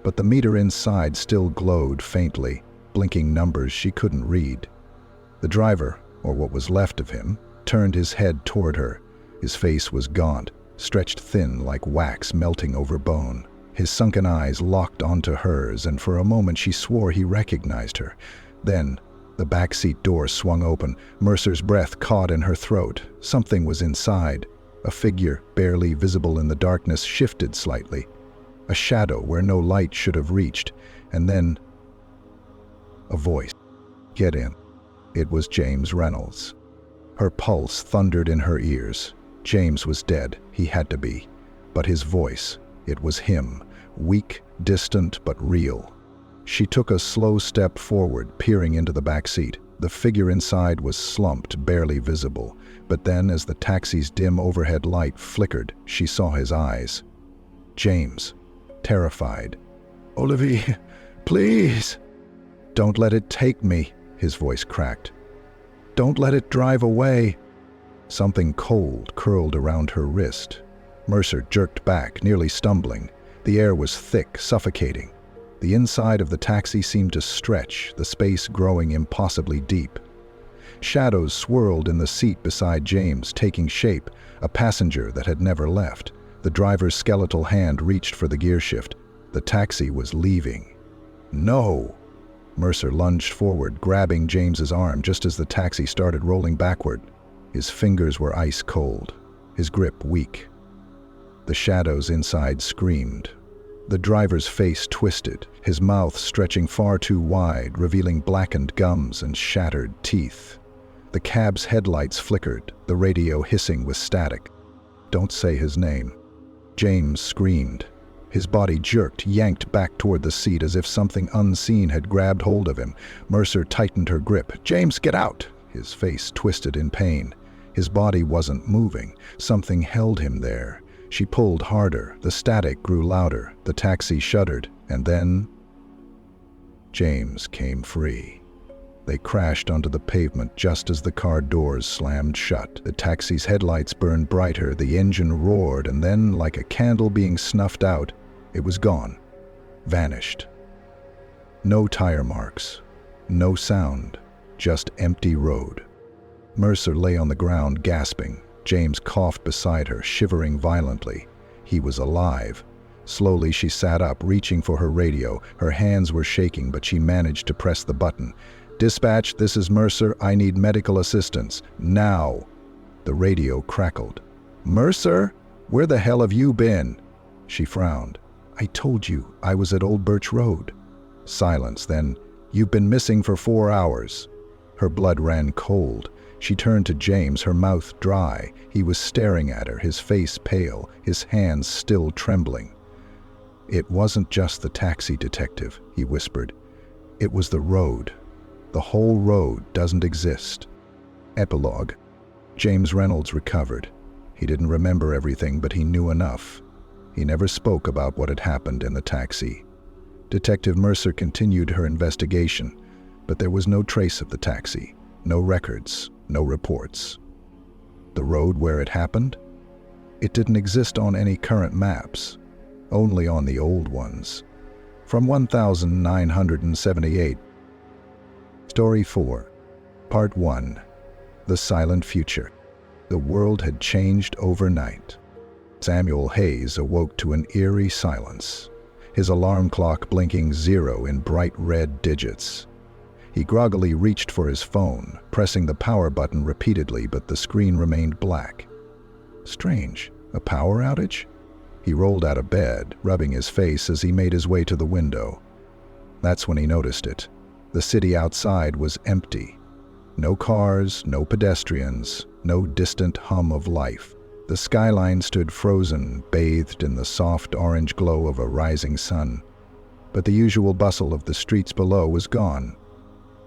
but the meter inside still glowed faintly, blinking numbers she couldn't read. The driver, or what was left of him, turned his head toward her. His face was gaunt, stretched thin like wax melting over bone. His sunken eyes locked onto hers, and for a moment she swore he recognized her. Then, the backseat door swung open. Mercer's breath caught in her throat. Something was inside. A figure, barely visible in the darkness, shifted slightly. A shadow where no light should have reached. And then, a voice. "Get in." It was James Reynolds. Her pulse thundered in her ears. James was dead. He had to be. But his voice, it was him. Weak, distant, but real. She took a slow step forward, peering into the back seat. The figure inside was slumped, barely visible, but then as the taxi's dim overhead light flickered, she saw his eyes. James, terrified. "Olivia, please!" "Don't let it take me," his voice cracked. "Don't let it drive away." Something cold curled around her wrist. Mercer jerked back, nearly stumbling. The air was thick, suffocating. The inside of the taxi seemed to stretch, the space growing impossibly deep. Shadows swirled in the seat beside James, taking shape, a passenger that had never left. The driver's skeletal hand reached for the gear shift. The taxi was leaving. "No!" Mercer lunged forward, grabbing James's arm just as the taxi started rolling backward. His fingers were ice cold, his grip weak. The shadows inside screamed. The driver's face twisted, his mouth stretching far too wide, revealing blackened gums and shattered teeth. The cab's headlights flickered, the radio hissing with static. "Don't say his name." James screamed. His body jerked, yanked back toward the seat as if something unseen had grabbed hold of him. Mercer tightened her grip. "James, get out!" His face twisted in pain. His body wasn't moving. Something held him there. She pulled harder. The static grew louder. The taxi shuddered. And then James came free. They crashed onto the pavement just as the car doors slammed shut. The taxi's headlights burned brighter, the engine roared, and then, like a candle being snuffed out, it was gone. Vanished. No tire marks. No sound. Just empty road. Mercer lay on the ground, gasping. James coughed beside her, shivering violently. He was alive. Slowly she sat up, reaching for her radio. Her hands were shaking, but she managed to press the button. "Dispatch, this is Mercer. I need medical assistance. Now!" The radio crackled. "Mercer? Where the hell have you been?" She frowned. "I told you, I was at Old Birch Road." Silence, then, "You've been missing for 4 hours." Her blood ran cold. She turned to James, her mouth dry. He was staring at her, his face pale, his hands still trembling. "It wasn't just the taxi, detective," he whispered. "It was the road. The whole road doesn't exist." Epilogue. James Reynolds recovered. He didn't remember everything, but he knew enough. He never spoke about what had happened in the taxi. Detective Mercer continued her investigation, but there was no trace of the taxi, no records, no reports. The road where it happened? It didn't exist on any current maps, only on the old ones. From 1978. Story 4. Part 1. The Silent Future. The world had changed overnight. Samuel Hayes awoke to an eerie silence, his alarm clock blinking 0 in bright red digits. He groggily reached for his phone, pressing the power button repeatedly, but the screen remained black. Strange, a power outage? He rolled out of bed, rubbing his face as he made his way to the window. That's when he noticed it. The city outside was empty. No cars, no pedestrians, no distant hum of life. The skyline stood frozen, bathed in the soft orange glow of a rising sun. But the usual bustle of the streets below was gone.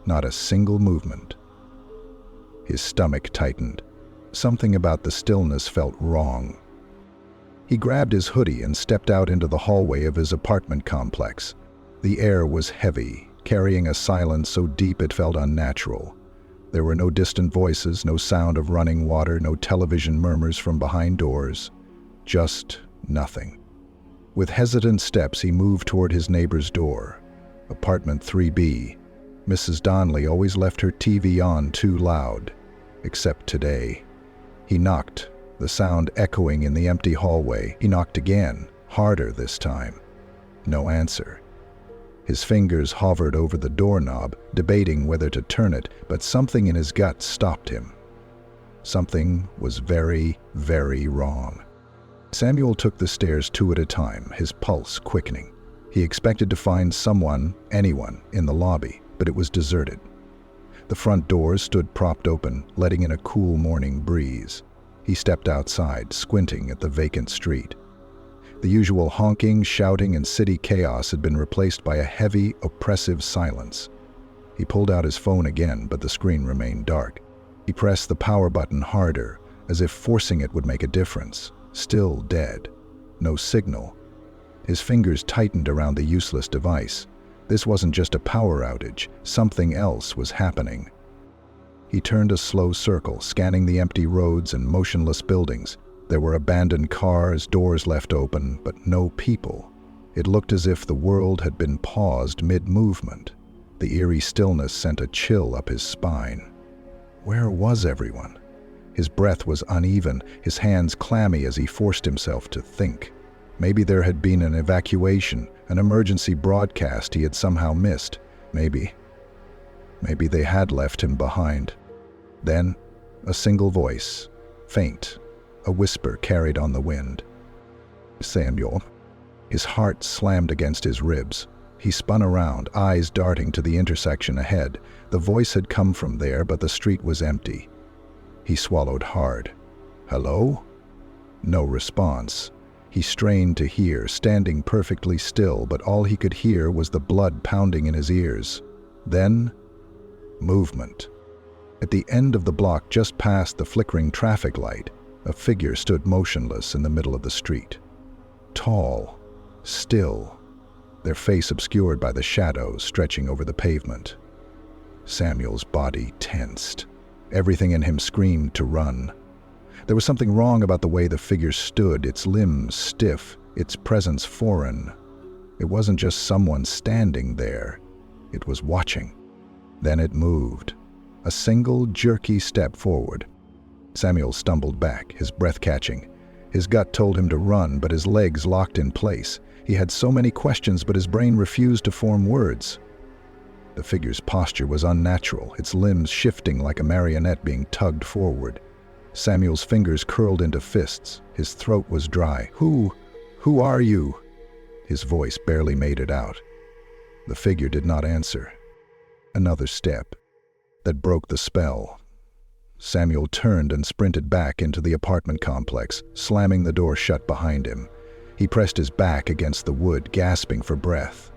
Not a single movement. His stomach tightened. Something about the stillness felt wrong. He grabbed his hoodie and stepped out into the hallway of his apartment complex. The air was heavy, carrying a silence so deep it felt unnatural. There were no distant voices, no sound of running water, no television murmurs from behind doors. Just nothing. With hesitant steps, he moved toward his neighbor's door. Apartment 3B. Mrs. Donnelly always left her TV on too loud, except today. He knocked, the sound echoing in the empty hallway. He knocked again, harder this time. No answer. His fingers hovered over the doorknob, debating whether to turn it, but something in his gut stopped him. Something was very, very wrong. Samuel took the stairs 2 at a time, his pulse quickening. He expected to find someone, anyone, in the lobby, but it was deserted. The front doors stood propped open, letting in a cool morning breeze. He stepped outside, squinting at the vacant street. The usual honking, shouting, and city chaos had been replaced by a heavy, oppressive silence. He pulled out his phone again, but the screen remained dark. He pressed the power button harder, as if forcing it would make a difference. Still dead. No signal. His fingers tightened around the useless device. This wasn't just a power outage. Something else was happening. He turned a slow circle, scanning the empty roads and motionless buildings. There were abandoned cars, doors left open, but no people. It looked as if the world had been paused mid-movement. The eerie stillness sent a chill up his spine. Where was everyone? His breath was uneven, his hands clammy as he forced himself to think. Maybe there had been an evacuation, an emergency broadcast he had somehow missed. Maybe they had left him behind. Then, a single voice, faint, a whisper carried on the wind. Samuel. His heart slammed against his ribs. He spun around, eyes darting to the intersection ahead. The voice had come from there, but the street was empty. He swallowed hard. Hello? No response. He strained to hear, standing perfectly still, but all he could hear was the blood pounding in his ears. Then, movement. At the end of the block, just past the flickering traffic light, a figure stood motionless in the middle of the street. Tall, still, their face obscured by the shadows stretching over the pavement. Samuel's body tensed. Everything in him screamed to run. There was something wrong about the way the figure stood, its limbs stiff, its presence foreign. It wasn't just someone standing there. It was watching. Then it moved. A single, jerky step forward. Samuel stumbled back, his breath catching. His gut told him to run, but his legs locked in place. He had so many questions, but his brain refused to form words. The figure's posture was unnatural, its limbs shifting like a marionette being tugged forward. Samuel's fingers curled into fists. His throat was dry. Who are you?" His voice barely made it out. The figure did not answer. Another step that broke the spell. Samuel turned and sprinted back into the apartment complex, slamming the door shut behind him. He pressed his back against the wood, gasping for breath.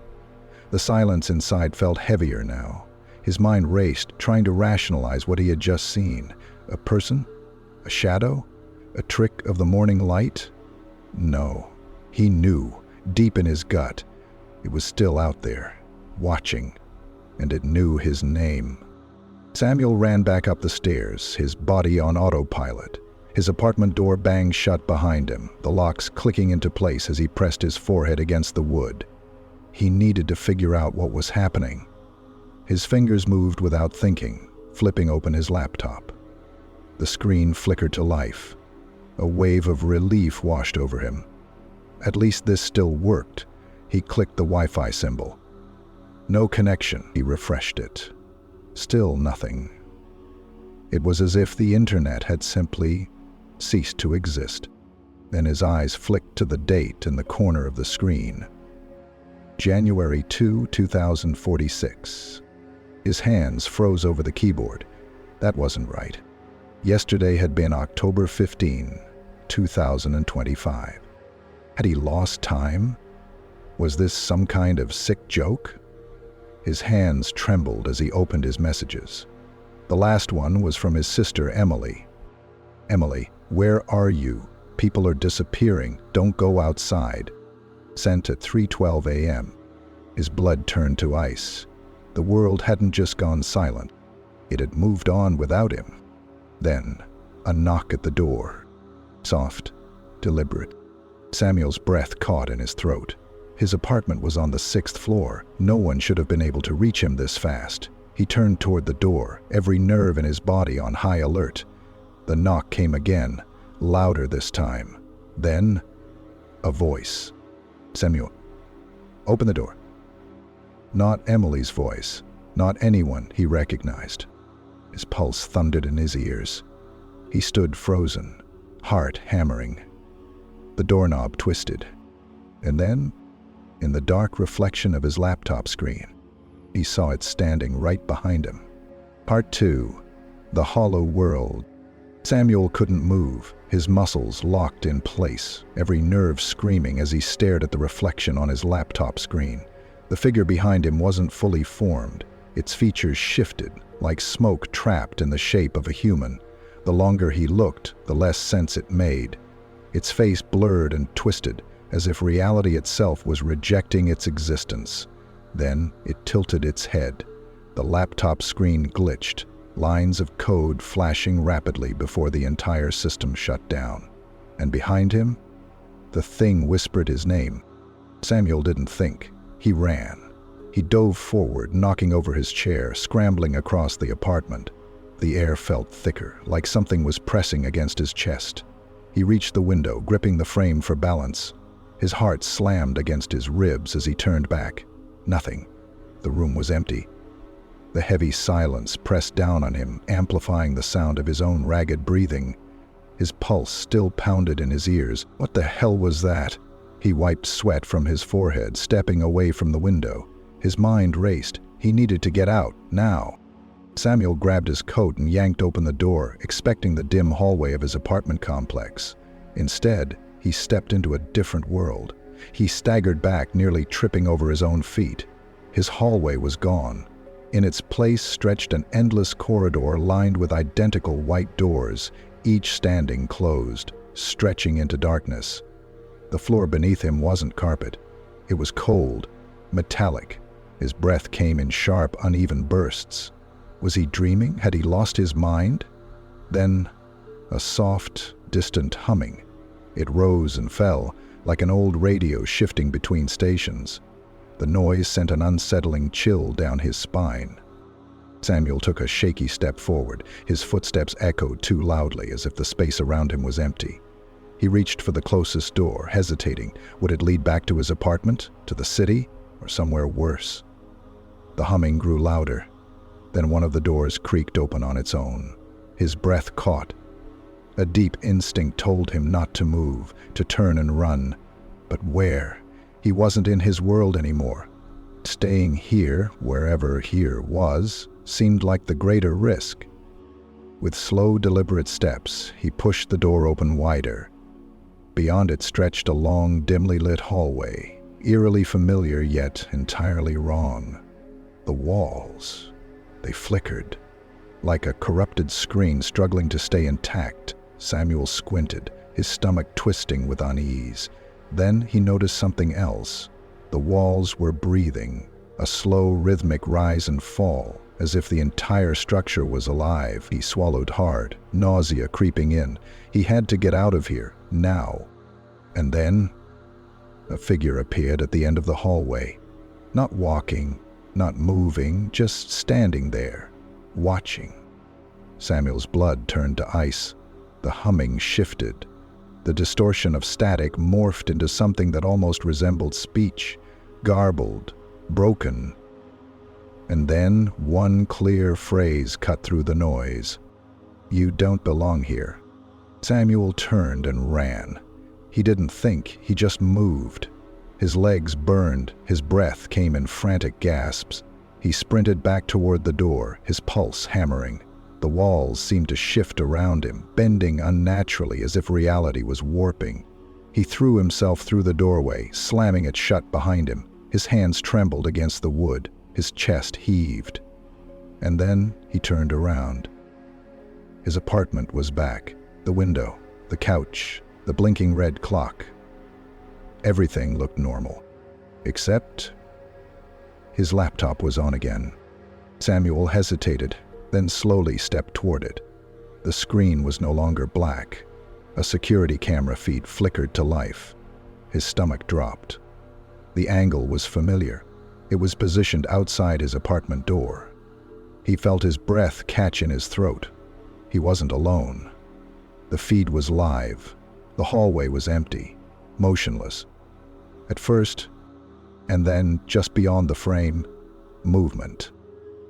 The silence inside felt heavier now. His mind raced, trying to rationalize what he had just seen. A person? A shadow? A trick of the morning light? No. He knew, deep in his gut. It was still out there, watching, and it knew his name. Samuel ran back up the stairs, his body on autopilot. His apartment door banged shut behind him, the locks clicking into place as he pressed his forehead against the wood. He needed to figure out what was happening. His fingers moved without thinking, flipping open his laptop. The screen flickered to life. A wave of relief washed over him. At least this still worked. He clicked the Wi-Fi symbol. No connection. He refreshed it. Still nothing. It was as if the internet had simply ceased to exist. Then his eyes flicked to the date in the corner of the screen. January 2, 2046. His hands froze over the keyboard. That wasn't right. Yesterday had been October 15, 2025. Had he lost time? Was this some kind of sick joke? His hands trembled as he opened his messages. The last one was from his sister, Emily. "Emily, where are you? People are disappearing. Don't go outside." Sent at 3:12 a.m. His blood turned to ice. The world hadn't just gone silent. It had moved on without him. Then, a knock at the door. Soft, deliberate. Samuel's breath caught in his throat. His apartment was on the 6th floor. No one should have been able to reach him this fast. He turned toward the door, every nerve in his body on high alert. The knock came again, louder this time. Then, a voice. "Samuel, open the door." Not Emily's voice, not anyone he recognized. His pulse thundered in his ears. He stood frozen, heart hammering. The doorknob twisted. And then, in the dark reflection of his laptop screen, he saw it standing right behind him. Part 2. The Hollow World. Samuel couldn't move, his muscles locked in place, every nerve screaming as he stared at the reflection on his laptop screen. The figure behind him wasn't fully formed. Its features shifted, like smoke trapped in the shape of a human. The longer he looked, the less sense it made. Its face blurred and twisted, as if reality itself was rejecting its existence. Then it tilted its head. The laptop screen glitched, lines of code flashing rapidly before the entire system shut down. And behind him, the thing whispered his name. Samuel didn't think. He ran. He dove forward, knocking over his chair, scrambling across the apartment. The air felt thicker, like something was pressing against his chest. He reached the window, gripping the frame for balance. His heart slammed against his ribs as he turned back. Nothing. The room was empty. The heavy silence pressed down on him, amplifying the sound of his own ragged breathing. His pulse still pounded in his ears. What the hell was that? He wiped sweat from his forehead, stepping away from the window. His mind raced. He needed to get out, now. Samuel grabbed his coat and yanked open the door, expecting the dim hallway of his apartment complex. Instead, he stepped into a different world. He staggered back, nearly tripping over his own feet. His hallway was gone. In its place stretched an endless corridor lined with identical white doors, each standing closed, stretching into darkness. The floor beneath him wasn't carpet. It was cold, metallic. His breath came in sharp, uneven bursts. Was he dreaming? Had he lost his mind? Then, a soft, distant humming. It rose and fell, like an old radio shifting between stations. The noise sent an unsettling chill down his spine. Samuel took a shaky step forward. His footsteps echoed too loudly, as if the space around him was empty. He reached for the closest door, hesitating. Would it lead back to his apartment, to the city, or somewhere worse? The humming grew louder. Then one of the doors creaked open on its own. His breath caught. A deep instinct told him not to move, to turn and run. But where? He wasn't in his world anymore. Staying here, wherever here was, seemed like the greater risk. With slow, deliberate steps, he pushed the door open wider. Beyond it stretched a long, dimly lit hallway, eerily familiar yet entirely wrong. The walls, they flickered. Like a corrupted screen struggling to stay intact, Samuel squinted, his stomach twisting with unease. Then he noticed something else. The walls were breathing, a slow, rhythmic rise and fall, as if the entire structure was alive. He swallowed hard, nausea creeping in. He had to get out of here, now. And then, a figure appeared at the end of the hallway. Not walking, not moving, just standing there, watching. Samuel's blood turned to ice. The humming shifted. The distortion of static morphed into something that almost resembled speech, garbled, broken. And then one clear phrase cut through the noise. "You don't belong here." Samuel turned and ran. He didn't think, he just moved. His legs burned, his breath came in frantic gasps. He sprinted back toward the door, his pulse hammering. The walls seemed to shift around him, bending unnaturally as if reality was warping. He threw himself through the doorway, slamming it shut behind him. His hands trembled against the wood, his chest heaved. And then he turned around. His apartment was back. The window, the couch, the blinking red clock. Everything looked normal. Except his laptop was on again. Samuel hesitated, then slowly stepped toward it. The screen was no longer black. A security camera feed flickered to life. His stomach dropped. The angle was familiar. It was positioned outside his apartment door. He felt his breath catch in his throat. He wasn't alone. The feed was live. The hallway was empty, motionless. At first, and then, just beyond the frame, movement.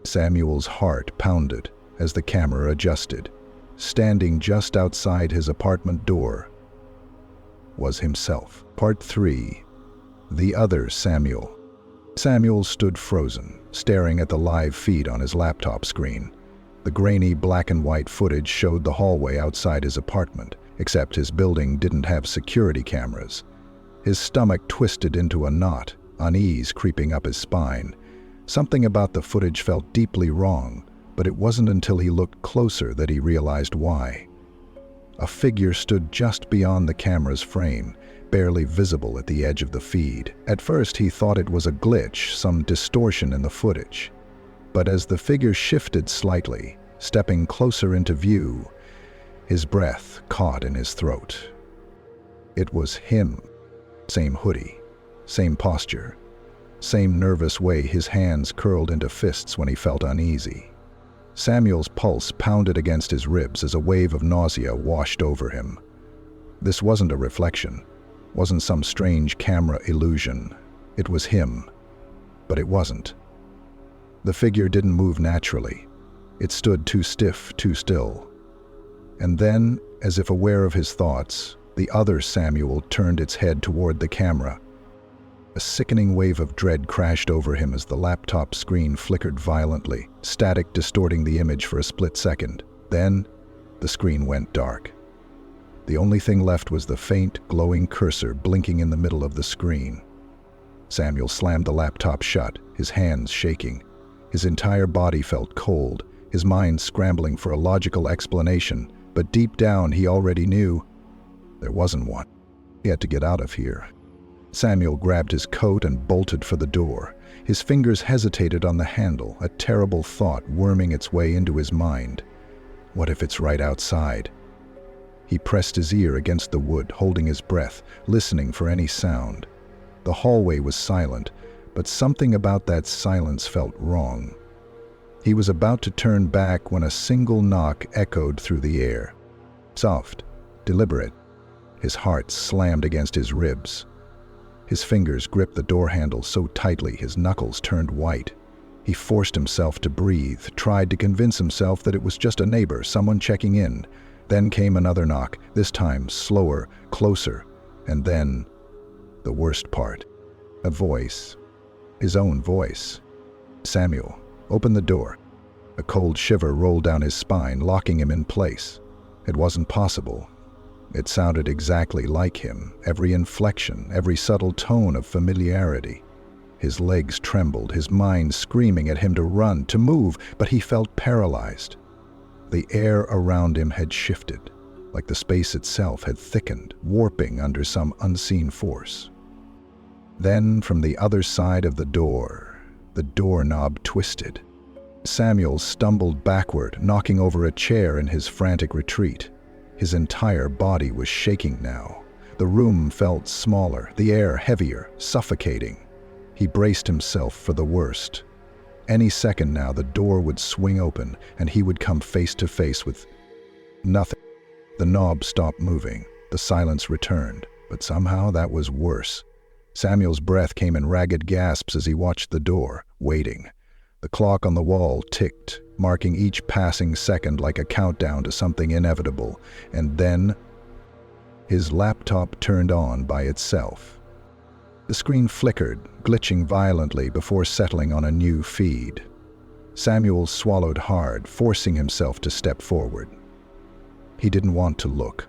Samuel's heart pounded as the camera adjusted. Standing just outside his apartment door was himself. Part 3. The Other Samuel. Samuel stood frozen, staring at the live feed on his laptop screen. The grainy black and white footage showed the hallway outside his apartment, except his building didn't have security cameras. His stomach twisted into a knot, unease creeping up his spine. Something about the footage felt deeply wrong, but it wasn't until he looked closer that he realized why. A figure stood just beyond the camera's frame, barely visible at the edge of the feed. At first he thought it was a glitch, some distortion in the footage. But as the figure shifted slightly, stepping closer into view, his breath caught in his throat. It was him. Same hoodie, same posture, same nervous way his hands curled into fists when he felt uneasy. Samuel's pulse pounded against his ribs as a wave of nausea washed over him. This wasn't a reflection, wasn't some strange camera illusion. It was him, but it wasn't. The figure didn't move naturally. It stood too stiff, too still. And then, as if aware of his thoughts, the other Samuel turned its head toward the camera. A sickening wave of dread crashed over him as the laptop screen flickered violently, static distorting the image for a split second. Then, the screen went dark. The only thing left was the faint, glowing cursor blinking in the middle of the screen. Samuel slammed the laptop shut, his hands shaking. His entire body felt cold, his mind scrambling for a logical explanation, but deep down he already knew there wasn't one. He had to get out of here. Samuel grabbed his coat and bolted for the door. His fingers hesitated on the handle, a terrible thought worming its way into his mind. What if it's right outside? He pressed his ear against the wood, holding his breath, listening for any sound. The hallway was silent, but something about that silence felt wrong. He was about to turn back when a single knock echoed through the air. Soft, deliberate. His heart slammed against his ribs. His fingers gripped the door handle so tightly his knuckles turned white. He forced himself to breathe, tried to convince himself that it was just a neighbor, someone checking in. Then came another knock, this time slower, closer, and then the worst part. A voice. His own voice. "Samuel, open the door." A cold shiver rolled down his spine, locking him in place. It wasn't possible. It sounded exactly like him, every inflection, every subtle tone of familiarity. His legs trembled, his mind screaming at him to run, to move, but he felt paralyzed. The air around him had shifted, like the space itself had thickened, warping under some unseen force. Then, from the other side of the doorknob twisted. Samuel stumbled backward, knocking over a chair in his frantic retreat. His entire body was shaking now. The room felt smaller, the air heavier, suffocating. He braced himself for the worst. Any second now, the door would swing open, and he would come face to face with nothing. The knob stopped moving. The silence returned, but somehow that was worse. Samuel's breath came in ragged gasps as he watched the door, waiting. The clock on the wall ticked, marking each passing second like a countdown to something inevitable, and then his laptop turned on by itself. The screen flickered, glitching violently before settling on a new feed. Samuel swallowed hard, forcing himself to step forward. He didn't want to look,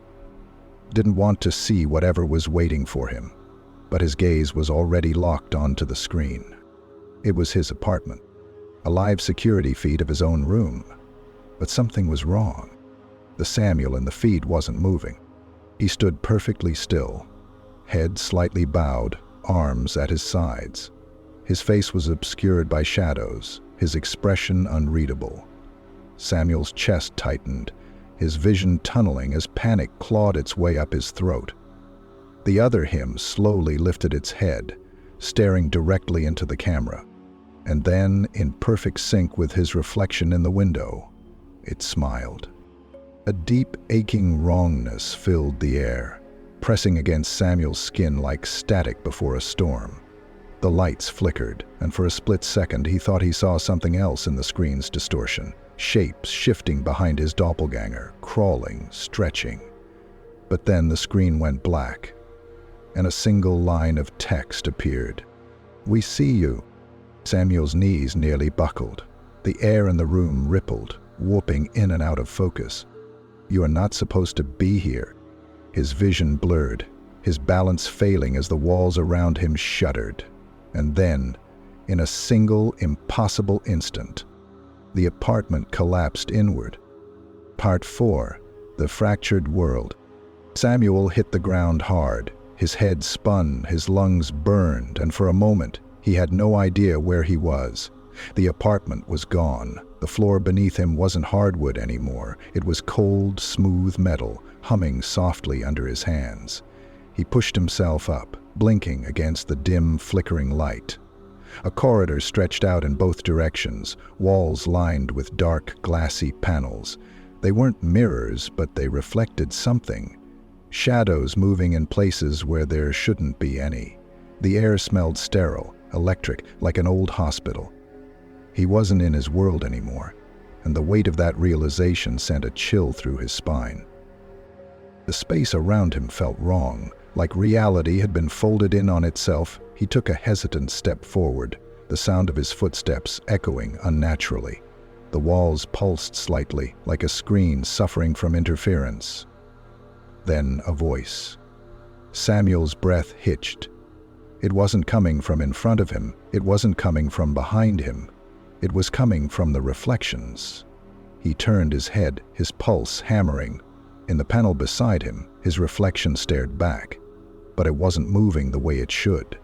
didn't want to see whatever was waiting for him, but his gaze was already locked onto the screen. It was his apartment, a live security feed of his own room. But something was wrong. The Samuel in the feed wasn't moving. He stood perfectly still, head slightly bowed, arms at his sides. His face was obscured by shadows, his expression unreadable. Samuel's chest tightened, his vision tunneling as panic clawed its way up his throat. The other him slowly lifted its head, staring directly into the camera. And then, in perfect sync with his reflection in the window, it smiled. A deep, aching wrongness filled the air, pressing against Samuel's skin like static before a storm. The lights flickered, and for a split second he thought he saw something else in the screen's distortion, shapes shifting behind his doppelganger, crawling, stretching. But then the screen went black, and a single line of text appeared. "We see you." Samuel's knees nearly buckled. The air in the room rippled, warping in and out of focus. "You are not supposed to be here." His vision blurred, his balance failing as the walls around him shuddered. And then, in a single, impossible instant, the apartment collapsed inward. Part 4. The Fractured World. Samuel hit the ground hard. His head spun, his lungs burned, and for a moment, he had no idea where he was. The apartment was gone. The floor beneath him wasn't hardwood anymore. It was cold, smooth metal, humming softly under his hands. He pushed himself up, blinking against the dim, flickering light. A corridor stretched out in both directions, walls lined with dark, glassy panels. They weren't mirrors, but they reflected something. Shadows moving in places where there shouldn't be any. The air smelled sterile, electric, like an old hospital. He wasn't in his world anymore, and the weight of that realization sent a chill through his spine. The space around him felt wrong, like reality had been folded in on itself. He took a hesitant step forward, the sound of his footsteps echoing unnaturally. The walls pulsed slightly, like a screen suffering from interference. Then a voice. Samuel's breath hitched. It wasn't coming from in front of him. It wasn't coming from behind him. It was coming from the reflections. He turned his head, his pulse hammering. In the panel beside him, his reflection stared back, but it wasn't moving the way it should.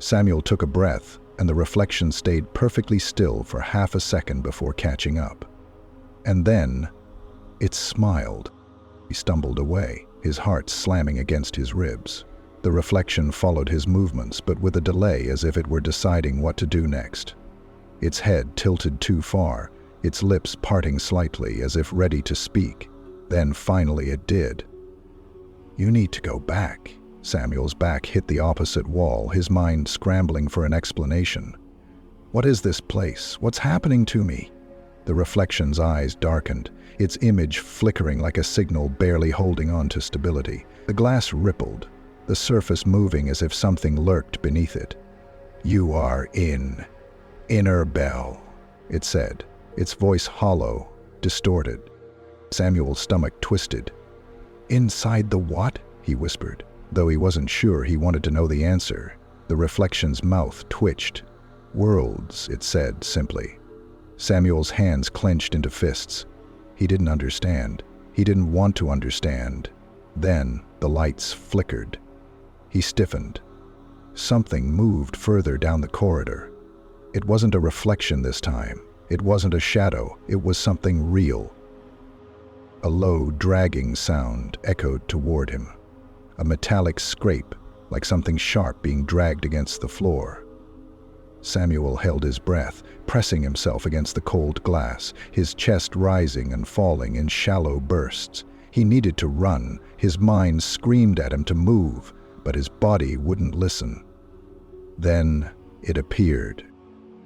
Samuel took a breath, and the reflection stayed perfectly still for half a second before catching up. And then, it smiled. He stumbled away, his heart slamming against his ribs. The reflection followed his movements, but with a delay, as if it were deciding what to do next. Its head tilted too far, its lips parting slightly, as if ready to speak. Then finally it did. "You need to go back." Samuel's back hit the opposite wall, his mind scrambling for an explanation. "What is this place? What's happening to me?" The reflection's eyes darkened, its image flickering like a signal barely holding on to stability. The glass rippled, the surface moving as if something lurked beneath it. "You are in Inner Bell," it said, its voice hollow, distorted. Samuel's stomach twisted. "Inside the what?" he whispered, though he wasn't sure he wanted to know the answer. The reflection's mouth twitched. "Worlds," it said simply. Samuel's hands clenched into fists. He didn't understand. He didn't want to understand. Then the lights flickered. He stiffened. Something moved further down the corridor. It wasn't a reflection this time. It wasn't a shadow. It was something real. A low, dragging sound echoed toward him. A metallic scrape, like something sharp being dragged against the floor. Samuel held his breath, pressing himself against the cold glass, his chest rising and falling in shallow bursts. He needed to run. His mind screamed at him to move, but his body wouldn't listen. Then it appeared.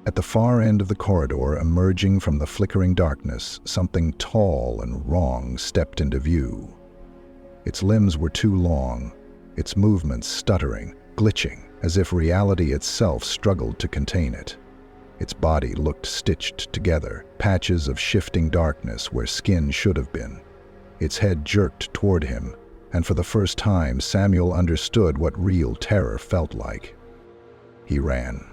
At the far end of the corridor, emerging from the flickering darkness, something tall and wrong stepped into view. Its limbs were too long, its movements stuttering, glitching, as if reality itself struggled to contain it. Its body looked stitched together, patches of shifting darkness where skin should have been. Its head jerked toward him, and for the first time Samuel understood what real terror felt like. He ran.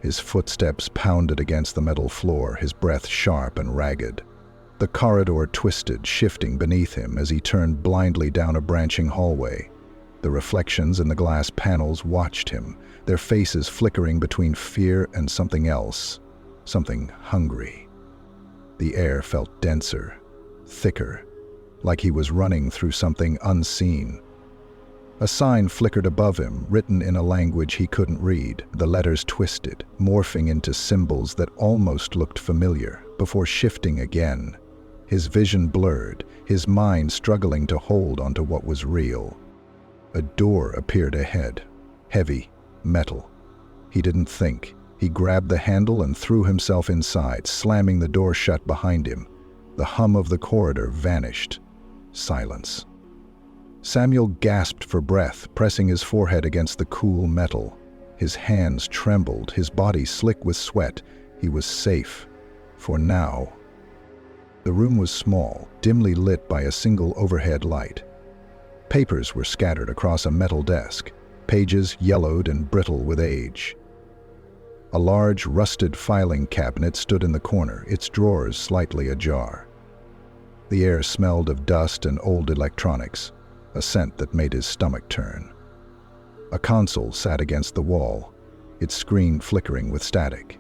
His footsteps pounded against the metal floor, his breath sharp and ragged. The corridor twisted, shifting beneath him as he turned blindly down a branching hallway. The reflections in the glass panels watched him, their faces flickering between fear and something else, something hungry. The air felt denser, thicker, like he was running through something unseen. A sign flickered above him, written in a language he couldn't read. The letters twisted, morphing into symbols that almost looked familiar, before shifting again. His vision blurred, his mind struggling to hold onto what was real. A door appeared ahead, heavy, metal. He didn't think. He grabbed the handle and threw himself inside, slamming the door shut behind him. The hum of the corridor vanished. Silence. Samuel gasped for breath, pressing his forehead against the cool metal. His hands trembled, his body slick with sweat. He was safe. For now. The room was small, dimly lit by a single overhead light. Papers were scattered across a metal desk, pages yellowed and brittle with age. A large, rusted filing cabinet stood in the corner, its drawers slightly ajar. The air smelled of dust and old electronics, a scent that made his stomach turn. A console sat against the wall, its screen flickering with static.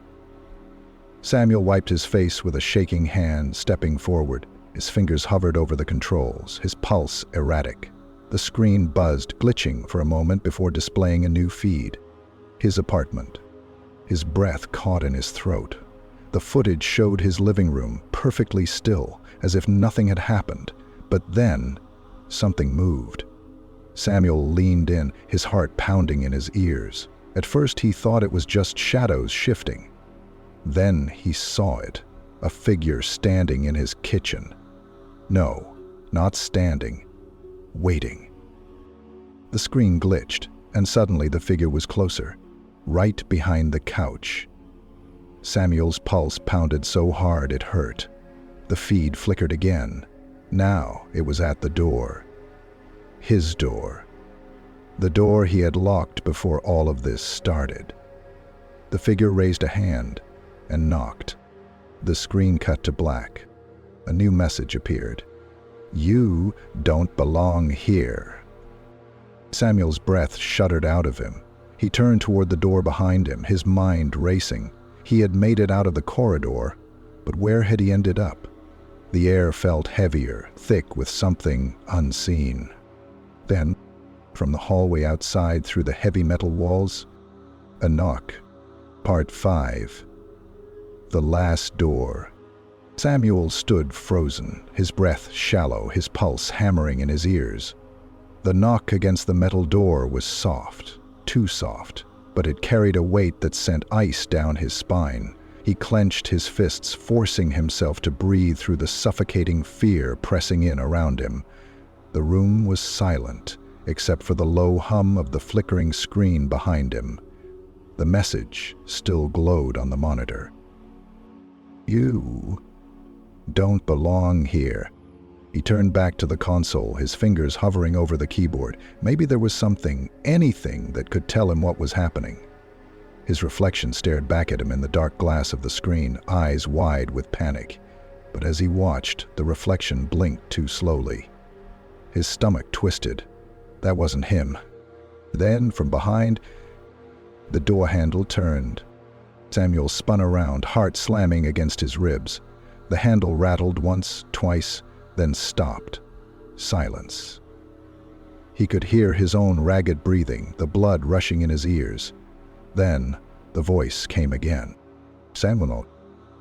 Samuel wiped his face with a shaking hand, stepping forward. His fingers hovered over the controls, his pulse erratic. The screen buzzed, glitching for a moment before displaying a new feed. His apartment. His breath caught in his throat. The footage showed his living room, perfectly still, as if nothing had happened. But then, something moved. Samuel leaned in, his heart pounding in his ears. At first he thought it was just shadows shifting. Then he saw it, a figure standing in his kitchen. No, not standing, waiting. The screen glitched, and suddenly the figure was closer, right behind the couch. Samuel's pulse pounded so hard it hurt. The feed flickered again. Now it was at the door. His door. The door he had locked before all of this started. The figure raised a hand and knocked. The screen cut to black. A new message appeared. "You don't belong here." Samuel's breath shuddered out of him. He turned toward the door behind him, his mind racing. He had made it out of the corridor, but where had he ended up? The air felt heavier, thick with something unseen. Then, from the hallway outside through the heavy metal walls, a knock. Part 5. The last door. Samuel stood frozen, his breath shallow, his pulse hammering in his ears. The knock against the metal door was soft, too soft, but it carried a weight that sent ice down his spine. He clenched his fists, forcing himself to breathe through the suffocating fear pressing in around him. The room was silent, except for the low hum of the flickering screen behind him. The message still glowed on the monitor. "You don't belong here." He turned back to the console, his fingers hovering over the keyboard. Maybe there was something, anything, that could tell him what was happening. His reflection stared back at him in the dark glass of the screen, eyes wide with panic. But as he watched, the reflection blinked too slowly. His stomach twisted. That wasn't him. Then, from behind, the door handle turned. Samuel spun around, heart slamming against his ribs. The handle rattled once, twice, then stopped. Silence. He could hear his own ragged breathing, the blood rushing in his ears. Then the voice came again. Samuel.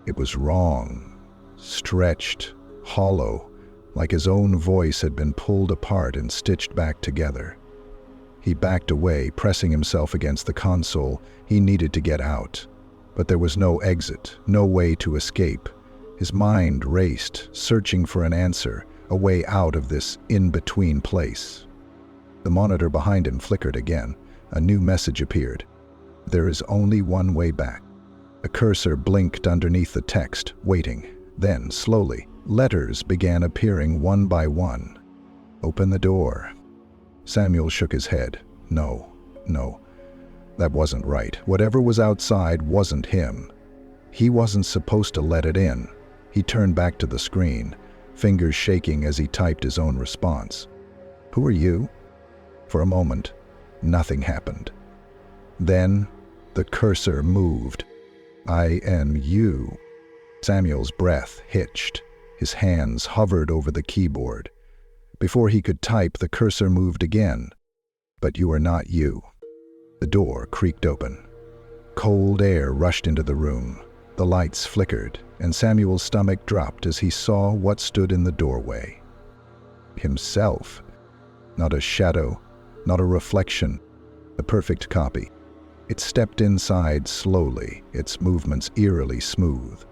It was wrong, stretched, hollow, like his own voice had been pulled apart and stitched back together. He backed away, pressing himself against the console. He needed to get out. But there was no exit, no way to escape. His mind raced, searching for an answer, a way out of this in-between place. The monitor behind him flickered again. A new message appeared. There is only one way back. A cursor blinked underneath the text, waiting. Then, slowly, letters began appearing one by one. "Open the door." Samuel shook his head. No. That wasn't right. Whatever was outside wasn't him. He wasn't supposed to let it in. He turned back to the screen, fingers shaking as he typed his own response. "Who are you?" For a moment, nothing happened. Then, the cursor moved. "I am you." Samuel's breath hitched. His hands hovered over the keyboard. Before he could type, the cursor moved again. "But you are not you." The door creaked open. Cold air rushed into the room. The lights flickered, and Samuel's stomach dropped as he saw what stood in the doorway. Himself. Not a shadow, not a reflection, a perfect copy. It stepped inside slowly, its movements eerily smooth.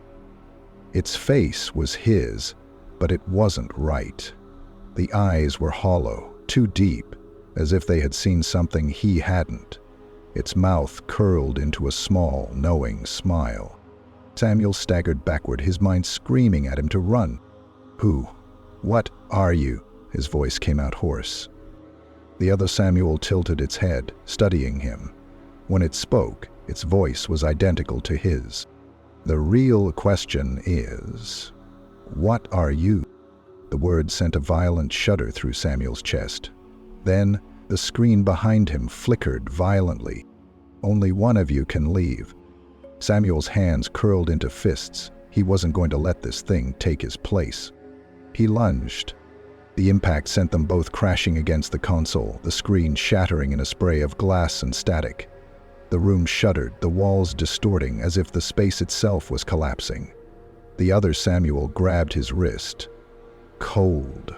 Its face was his, but it wasn't right. The eyes were hollow, too deep, as if they had seen something he hadn't. Its mouth curled into a small, knowing smile. Samuel staggered backward, his mind screaming at him to run. "Who? What are you?" His voice came out hoarse. The other Samuel tilted its head, studying him. When it spoke, its voice was identical to his. "The real question is, what are you?" The word sent a violent shudder through Samuel's chest. Then, the screen behind him flickered violently. "Only one of you can leave." Samuel's hands curled into fists. He wasn't going to let this thing take his place. He lunged. The impact sent them both crashing against the console, the screen shattering in a spray of glass and static. The room shuddered, the walls distorting as if the space itself was collapsing. The other Samuel grabbed his wrist. Cold.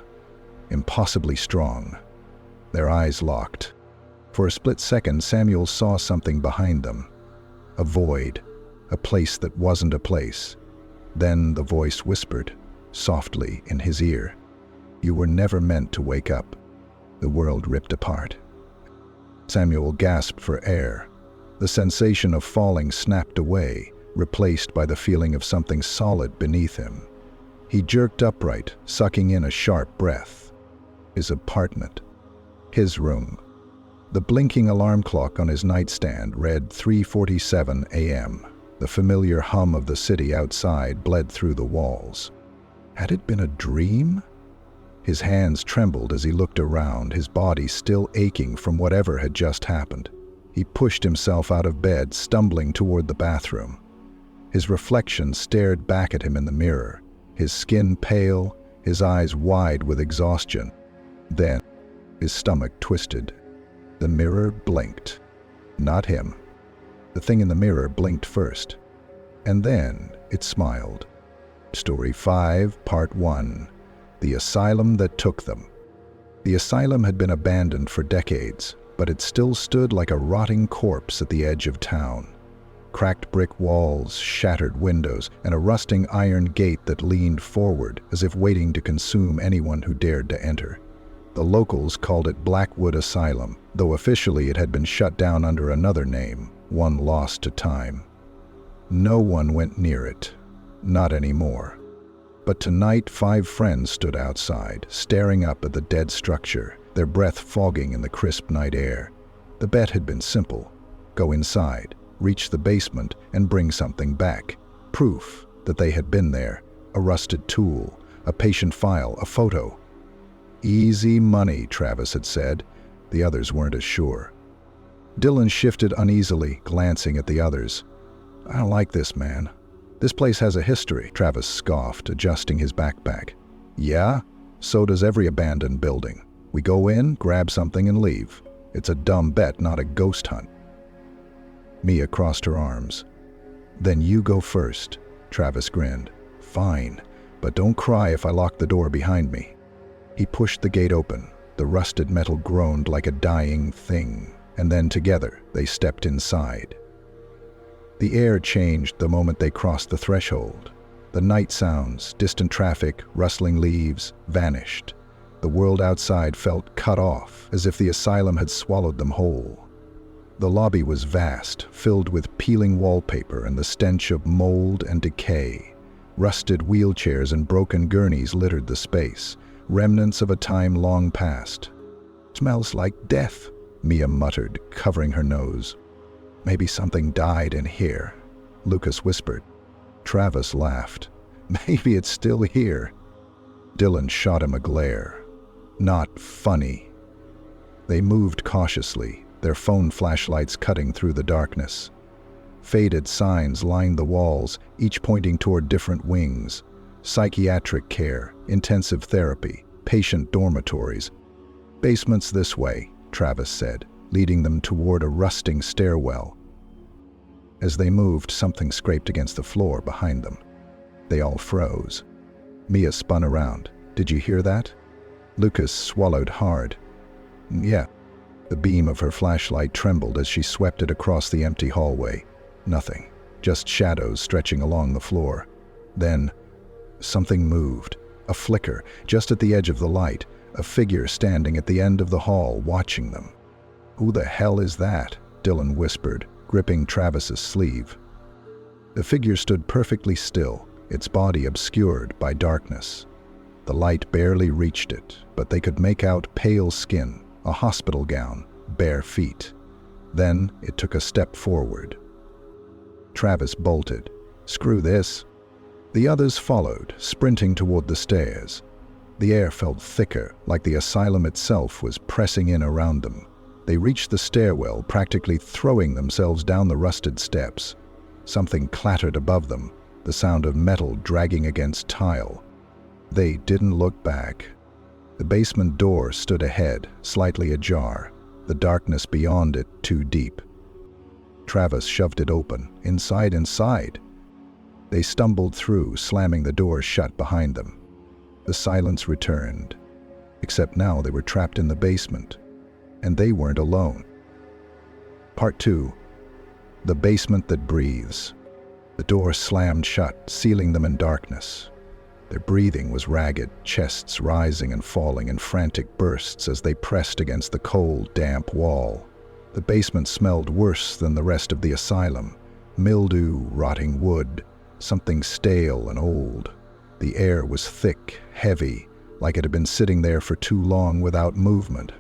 Impossibly strong. Their eyes locked. For a split second, Samuel saw something behind them. A void. A place that wasn't a place. Then the voice whispered, softly in his ear, "You were never meant to wake up." The world ripped apart. Samuel gasped for air. The sensation of falling snapped away, replaced by the feeling of something solid beneath him. He jerked upright, sucking in a sharp breath. His apartment. His room. The blinking alarm clock on his nightstand read 3:47 a.m. The familiar hum of the city outside bled through the walls. Had it been a dream? His hands trembled as he looked around, his body still aching from whatever had just happened. He pushed himself out of bed, stumbling toward the bathroom. His reflection stared back at him in the mirror, his skin pale, his eyes wide with exhaustion. Then, his stomach twisted. The mirror blinked. Not him. The thing in the mirror blinked first. And then it smiled. Story 5, Part 1. The Asylum That Took Them. The asylum had been abandoned for decades, but it still stood like a rotting corpse at the edge of town. Cracked brick walls, shattered windows, and a rusting iron gate that leaned forward as if waiting to consume anyone who dared to enter. The locals called it Blackwood Asylum, though officially it had been shut down under another name, one lost to time. No one went near it. Not anymore. But tonight 5 friends stood outside, staring up at the dead structure, their breath fogging in the crisp night air. The bet had been simple. Go inside, reach the basement, and bring something back. Proof that they had been there. A rusted tool, a patient file, a photo. Easy money, Travis had said. The others weren't as sure. Dylan shifted uneasily, glancing at the others. "I don't like this, man. This place has a history," Travis scoffed, adjusting his backpack. "Yeah? So does every abandoned building. We go in, grab something, and leave. It's a dumb bet, not a ghost hunt." Mia crossed her arms. "Then you go first," Travis grinned. "Fine, but don't cry if I lock the door behind me." He pushed the gate open. The rusted metal groaned like a dying thing, and then together they stepped inside. The air changed the moment they crossed the threshold. The night sounds, distant traffic, rustling leaves, vanished. The world outside felt cut off, as if the asylum had swallowed them whole. The lobby was vast, filled with peeling wallpaper and the stench of mold and decay. Rusted wheelchairs and broken gurneys littered the space, remnants of a time long past. "Smells like death," Mia muttered, covering her nose. "Maybe something died in here," Lucas whispered. Travis laughed. "Maybe it's still here." Dylan shot him a glare. "Not funny." They moved cautiously, their phone flashlights cutting through the darkness. Faded signs lined the walls, each pointing toward different wings. Psychiatric care, intensive therapy, patient dormitories. "Basements this way," Travis said, leading them toward a rusting stairwell. As they moved, something scraped against the floor behind them. They all froze. Mia spun around. "Did you hear that?" Lucas swallowed hard. "Yeah." The beam of her flashlight trembled as she swept it across the empty hallway. Nothing. Just shadows stretching along the floor. Then, something moved. A flicker, just at the edge of the light. A figure standing at the end of the hall, watching them. "Who the hell is that?" Dylan whispered, gripping Travis's sleeve. The figure stood perfectly still, its body obscured by darkness. The light barely reached it, but they could make out pale skin, a hospital gown, bare feet. Then it took a step forward. Travis bolted. "Screw this." The others followed, sprinting toward the stairs. The air felt thicker, like the asylum itself was pressing in around them. They reached the stairwell, practically throwing themselves down the rusted steps. Something clattered above them, the sound of metal dragging against tile. They didn't look back. The basement door stood ahead, slightly ajar, the darkness beyond it too deep. Travis shoved it open, inside. They stumbled through, slamming the door shut behind them. The silence returned, except now they were trapped in the basement, and they weren't alone. Part 2. The basement that breathes. The door slammed shut, sealing them in darkness. Their breathing was ragged, chests rising and falling in frantic bursts as they pressed against the cold, damp wall. The basement smelled worse than the rest of the asylum. Mildew, rotting wood, something stale and old. The air was thick, heavy, like it had been sitting there for too long without movement.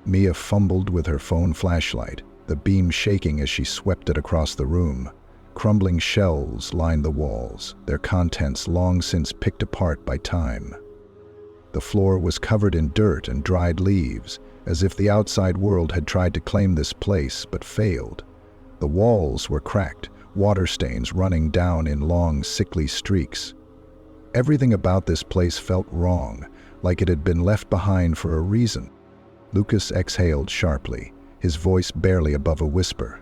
Mia fumbled with her phone flashlight, the beam shaking as she swept it across the room. Crumbling shelves lined the walls, their contents long since picked apart by time. The floor was covered in dirt and dried leaves, as if the outside world had tried to claim this place but failed. The walls were cracked, water stains running down in long, sickly streaks. Everything about this place felt wrong, like it had been left behind for a reason. Lucas exhaled sharply, his voice barely above a whisper.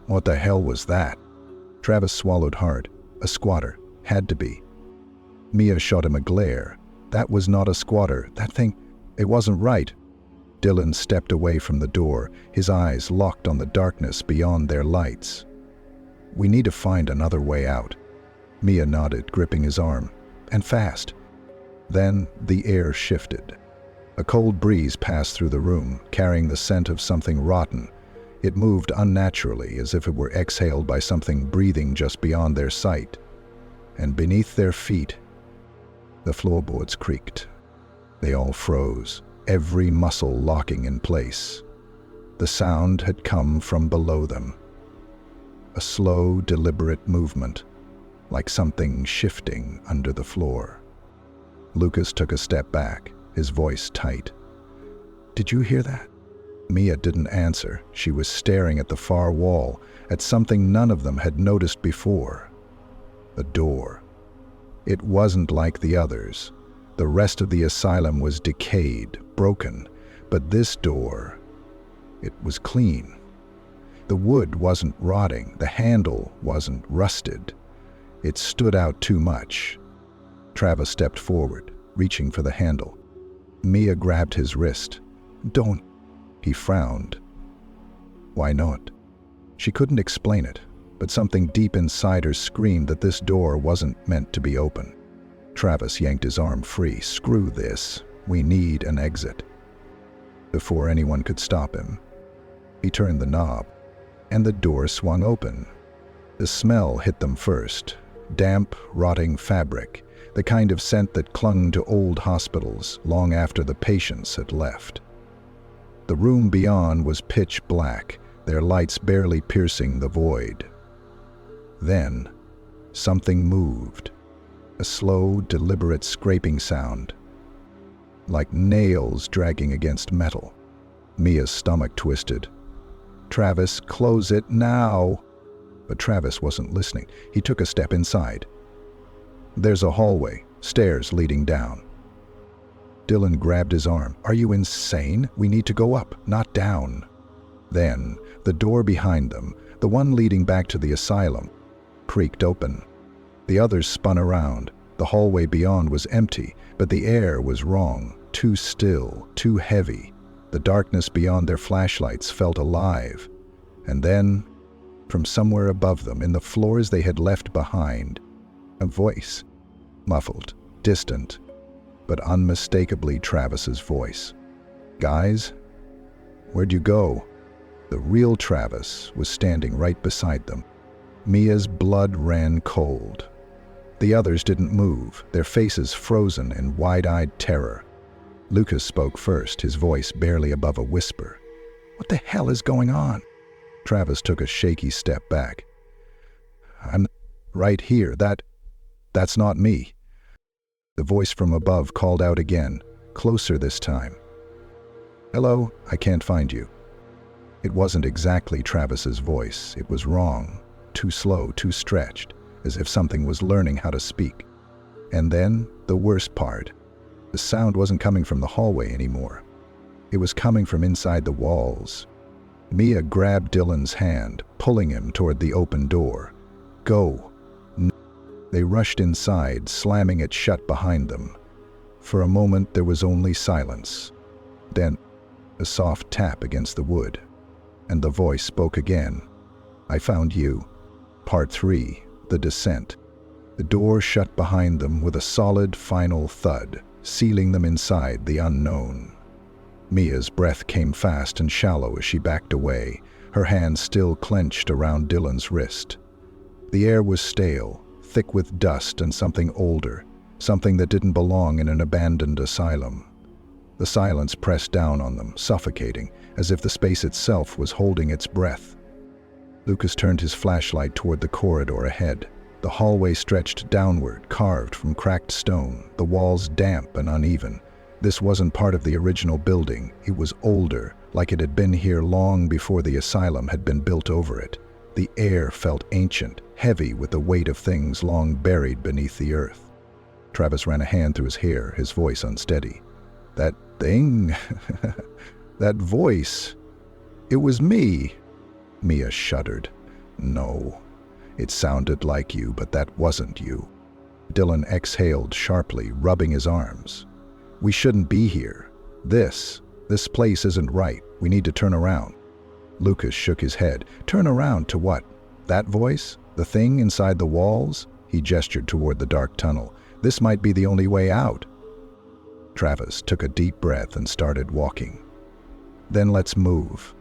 "What the hell was that?" Travis swallowed hard. A squatter. Had to be. Mia shot him a glare. That was not a squatter. That thing, it wasn't right. Dylan stepped away from the door, his eyes locked on the darkness beyond their lights. "We need to find another way out." Mia nodded, gripping his arm. "And fast." Then the air shifted. A cold breeze passed through the room, carrying the scent of something rotten. It moved unnaturally, as if it were exhaled by something breathing just beyond their sight. And beneath their feet, the floorboards creaked. They all froze, every muscle locking in place. The sound had come from below them. A slow, deliberate movement, like something shifting under the floor. Lucas took a step back, his voice tight. "Did you hear that?" Mia didn't answer. She was staring at the far wall, at something none of them had noticed before. A door. It wasn't like the others. The rest of the asylum was decayed, broken, but this door, it was clean. The wood wasn't rotting, the handle wasn't rusted. It stood out too much. Travis stepped forward, reaching for the handle. Mia grabbed his wrist. "Don't." He frowned. Why not? She couldn't explain it, but something deep inside her screamed that this door wasn't meant to be open. Travis yanked his arm free. "Screw this. We need an exit." Before anyone could stop him, he turned the knob, and the door swung open. The smell hit them first. Damp, rotting fabric, the kind of scent that clung to old hospitals long after the patients had left. The room beyond was pitch black, their lights barely piercing the void. Then, something moved. A slow, deliberate scraping sound, like nails dragging against metal. Mia's stomach twisted. "Travis, close it now!" But Travis wasn't listening. He took a step inside. "There's a hallway, stairs leading down." Dylan grabbed his arm. "Are you insane? We need to go up, not down." Then, the door behind them, the one leading back to the asylum, creaked open. The others spun around. The hallway beyond was empty, but the air was wrong, too still, too heavy. The darkness beyond their flashlights felt alive. And then, from somewhere above them, in the floors they had left behind, a voice, muffled, distant, but unmistakably Travis's voice. "Guys, where'd you go?" The real Travis was standing right beside them. Mia's blood ran cold. The others didn't move, their faces frozen in wide-eyed terror. Lucas spoke first, his voice barely above a whisper. "What the hell is going on?" Travis took a shaky step back. "I'm right here. That's not me." The voice from above called out again, closer this time. "Hello, I can't find you." It wasn't exactly Travis's voice. It was wrong, too slow, too stretched, as if something was learning how to speak. And then, the worst part. The sound wasn't coming from the hallway anymore. It was coming from inside the walls. Mia grabbed Dylan's hand, pulling him toward the open door. "Go." They rushed inside, slamming it shut behind them. For a moment there was only silence. Then, a soft tap against the wood. And the voice spoke again. "I found you." Part 3, The Descent. The door shut behind them with a solid final thud, sealing them inside the unknown. Mia's breath came fast and shallow as she backed away, her hand still clenched around Dylan's wrist. The air was stale, thick with dust and something older, something that didn't belong in an abandoned asylum. The silence pressed down on them, suffocating, as if the space itself was holding its breath. Lucas turned his flashlight toward the corridor ahead. The hallway stretched downward, carved from cracked stone, the walls damp and uneven. This wasn't part of the original building. It was older, like it had been here long before the asylum had been built over it. The air felt ancient, heavy with the weight of things long buried beneath the earth. Travis ran a hand through his hair, his voice unsteady. "That thing? That voice? It was me." Mia shuddered. "No. It sounded like you, but that wasn't you." Dylan exhaled sharply, rubbing his arms. "We shouldn't be here. This place isn't right. We need to turn around." Lucas shook his head. "Turn around to what? That voice? The thing inside the walls?" He gestured toward the dark tunnel. "This might be the only way out." Travis took a deep breath and started walking. "Then let's move."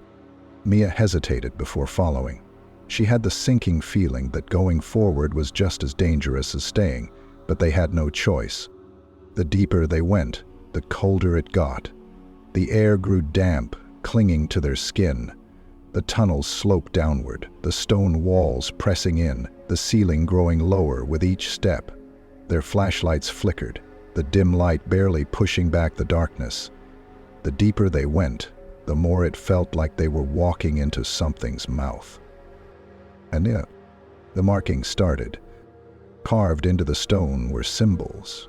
Mia hesitated before following. She had the sinking feeling that going forward was just as dangerous as staying, but they had no choice. The deeper they went, the colder it got. The air grew damp, clinging to their skin. The tunnels sloped downward, the stone walls pressing in, the ceiling growing lower with each step. Their flashlights flickered, the dim light barely pushing back the darkness. The deeper they went, the more it felt like they were walking into something's mouth. And the markings started. Carved into the stone were symbols,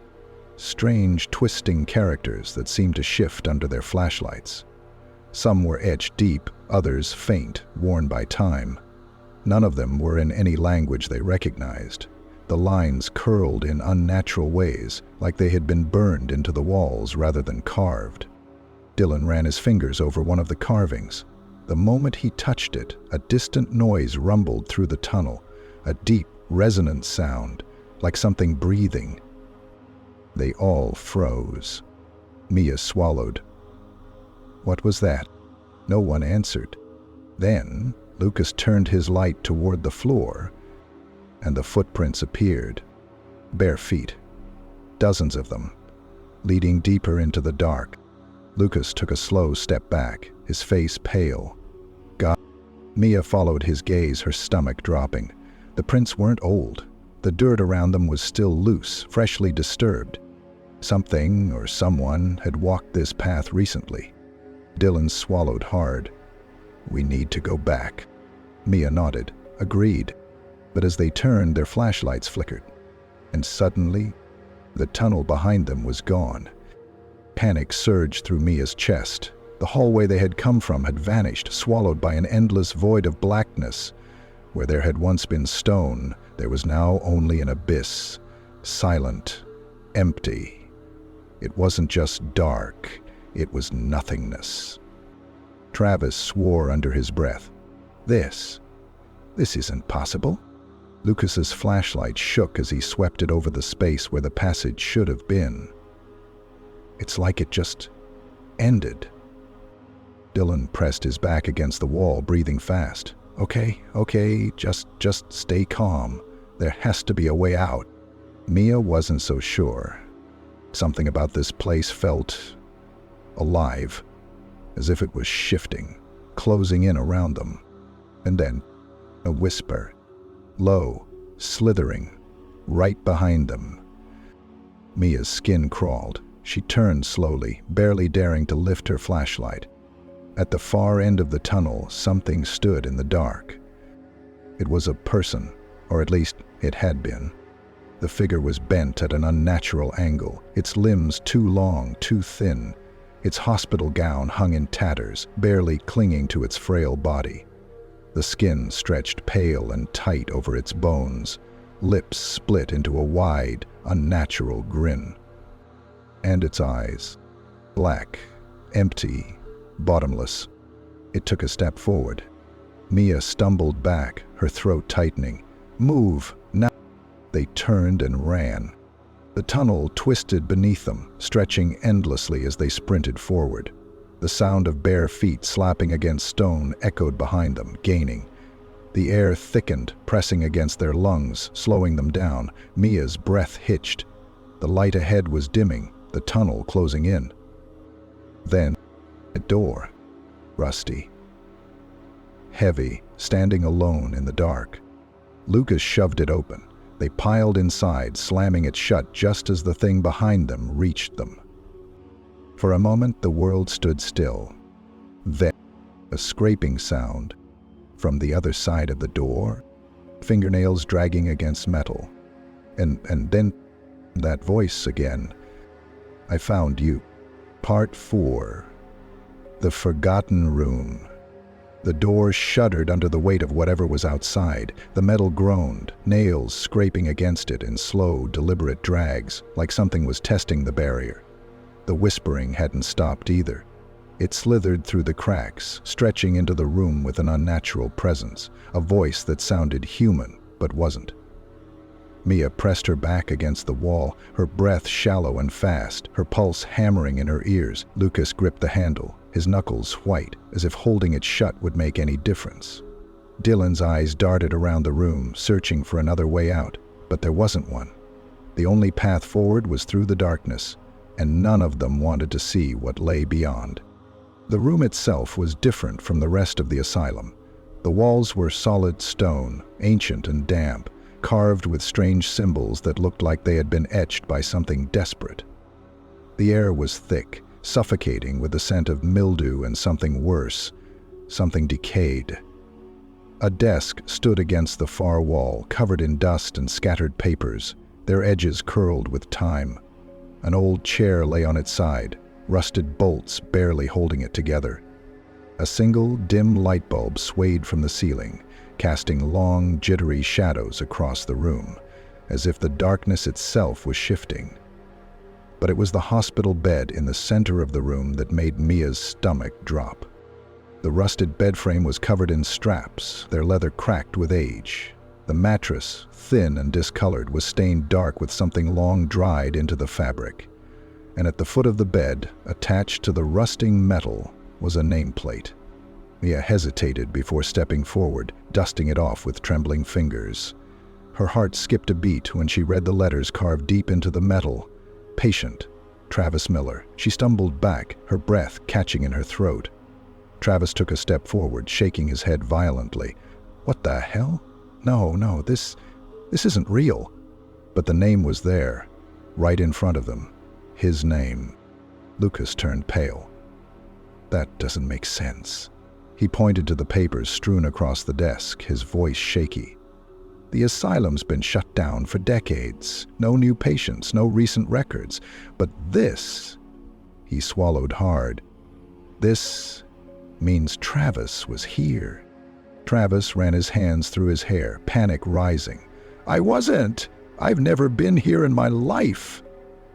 strange twisting characters that seemed to shift under their flashlights. Some were etched deep, others faint, worn by time. None of them were in any language they recognized. The lines curled in unnatural ways, like they had been burned into the walls rather than carved. Dylan ran his fingers over one of the carvings. The moment he touched it, a distant noise rumbled through the tunnel, a deep, resonant sound, like something breathing. They all froze. Mia swallowed. What was that? No one answered. Then, Lucas turned his light toward the floor, and the footprints appeared. Bare feet. Dozens of them, leading deeper into the dark. Lucas took a slow step back, his face pale. God. Mia followed his gaze, her stomach dropping. The prints weren't old. The dirt around them was still loose, freshly disturbed. Something or someone had walked this path recently. Dylan swallowed hard. "We need to go back." Mia nodded, agreed. But as they turned, their flashlights flickered. And suddenly, the tunnel behind them was gone. Panic surged through Mia's chest. The hallway they had come from had vanished, swallowed by an endless void of blackness. Where there had once been stone, there was now only an abyss, silent, empty. It wasn't just dark, it was nothingness. Travis swore under his breath. This isn't possible." Lucas's flashlight shook as he swept it over the space where the passage should have been. "It's like it just ended." Dylan pressed his back against the wall, breathing fast. Okay, just stay calm. There has to be a way out." Mia wasn't so sure. Something about this place felt alive, as if it was shifting, closing in around them. And then, a whisper, low, slithering, right behind them. Mia's skin crawled. She turned slowly, barely daring to lift her flashlight. At the far end of the tunnel, something stood in the dark. It was a person, or at least it had been. The figure was bent at an unnatural angle, its limbs too long, too thin. Its hospital gown hung in tatters, barely clinging to its frail body. The skin stretched pale and tight over its bones, lips split into a wide, unnatural grin. And its eyes, black, empty, bottomless. It took a step forward. Mia stumbled back, her throat tightening. "Move, now!" They turned and ran. The tunnel twisted beneath them, stretching endlessly as they sprinted forward. The sound of bare feet slapping against stone echoed behind them, gaining. The air thickened, pressing against their lungs, slowing them down. Mia's breath hitched. The light ahead was dimming, the tunnel closing in. Then, a door. Rusty. Heavy, standing alone in the dark. Lucas shoved it open. They piled inside, slamming it shut just as the thing behind them reached them. For a moment, the world stood still. Then, a scraping sound. From the other side of the door, fingernails dragging against metal. And then, that voice again. "I found you." Part 4. The Forgotten Room. The door shuddered under the weight of whatever was outside. The metal groaned, nails scraping against it in slow, deliberate drags, like something was testing the barrier. The whispering hadn't stopped either. It slithered through the cracks, stretching into the room with an unnatural presence, a voice that sounded human, but wasn't. Mia pressed her back against the wall, her breath shallow and fast, her pulse hammering in her ears. Lucas gripped the handle, his knuckles white, as if holding it shut would make any difference. Dylan's eyes darted around the room, searching for another way out, but there wasn't one. The only path forward was through the darkness, and none of them wanted to see what lay beyond. The room itself was different from the rest of the asylum. The walls were solid stone, ancient and damp, carved with strange symbols that looked like they had been etched by something desperate. The air was thick, suffocating with the scent of mildew and something worse, something decayed. A desk stood against the far wall, covered in dust and scattered papers, their edges curled with time. An old chair lay on its side, rusted bolts barely holding it together. A single, dim light bulb swayed from the ceiling, casting long, jittery shadows across the room, as if the darkness itself was shifting. But it was the hospital bed in the center of the room that made Mia's stomach drop. The rusted bed frame was covered in straps, their leather cracked with age. The mattress, thin and discolored, was stained dark with something long dried into the fabric. And at the foot of the bed, attached to the rusting metal, was a nameplate. Mia hesitated before stepping forward, dusting it off with trembling fingers. Her heart skipped a beat when she read the letters carved deep into the metal. Patient, Travis Miller. She stumbled back, her breath catching in her throat. Travis took a step forward, shaking his head violently. "What the hell? No, this isn't real." But the name was there, right in front of them. His name. Lucas turned pale. "That doesn't make sense." He pointed to the papers strewn across the desk, his voice shaky. "The asylum's been shut down for decades. No new patients, no recent records. But this," he swallowed hard, "this means Travis was here." Travis ran his hands through his hair, panic rising. "I wasn't! I've never been here in my life!"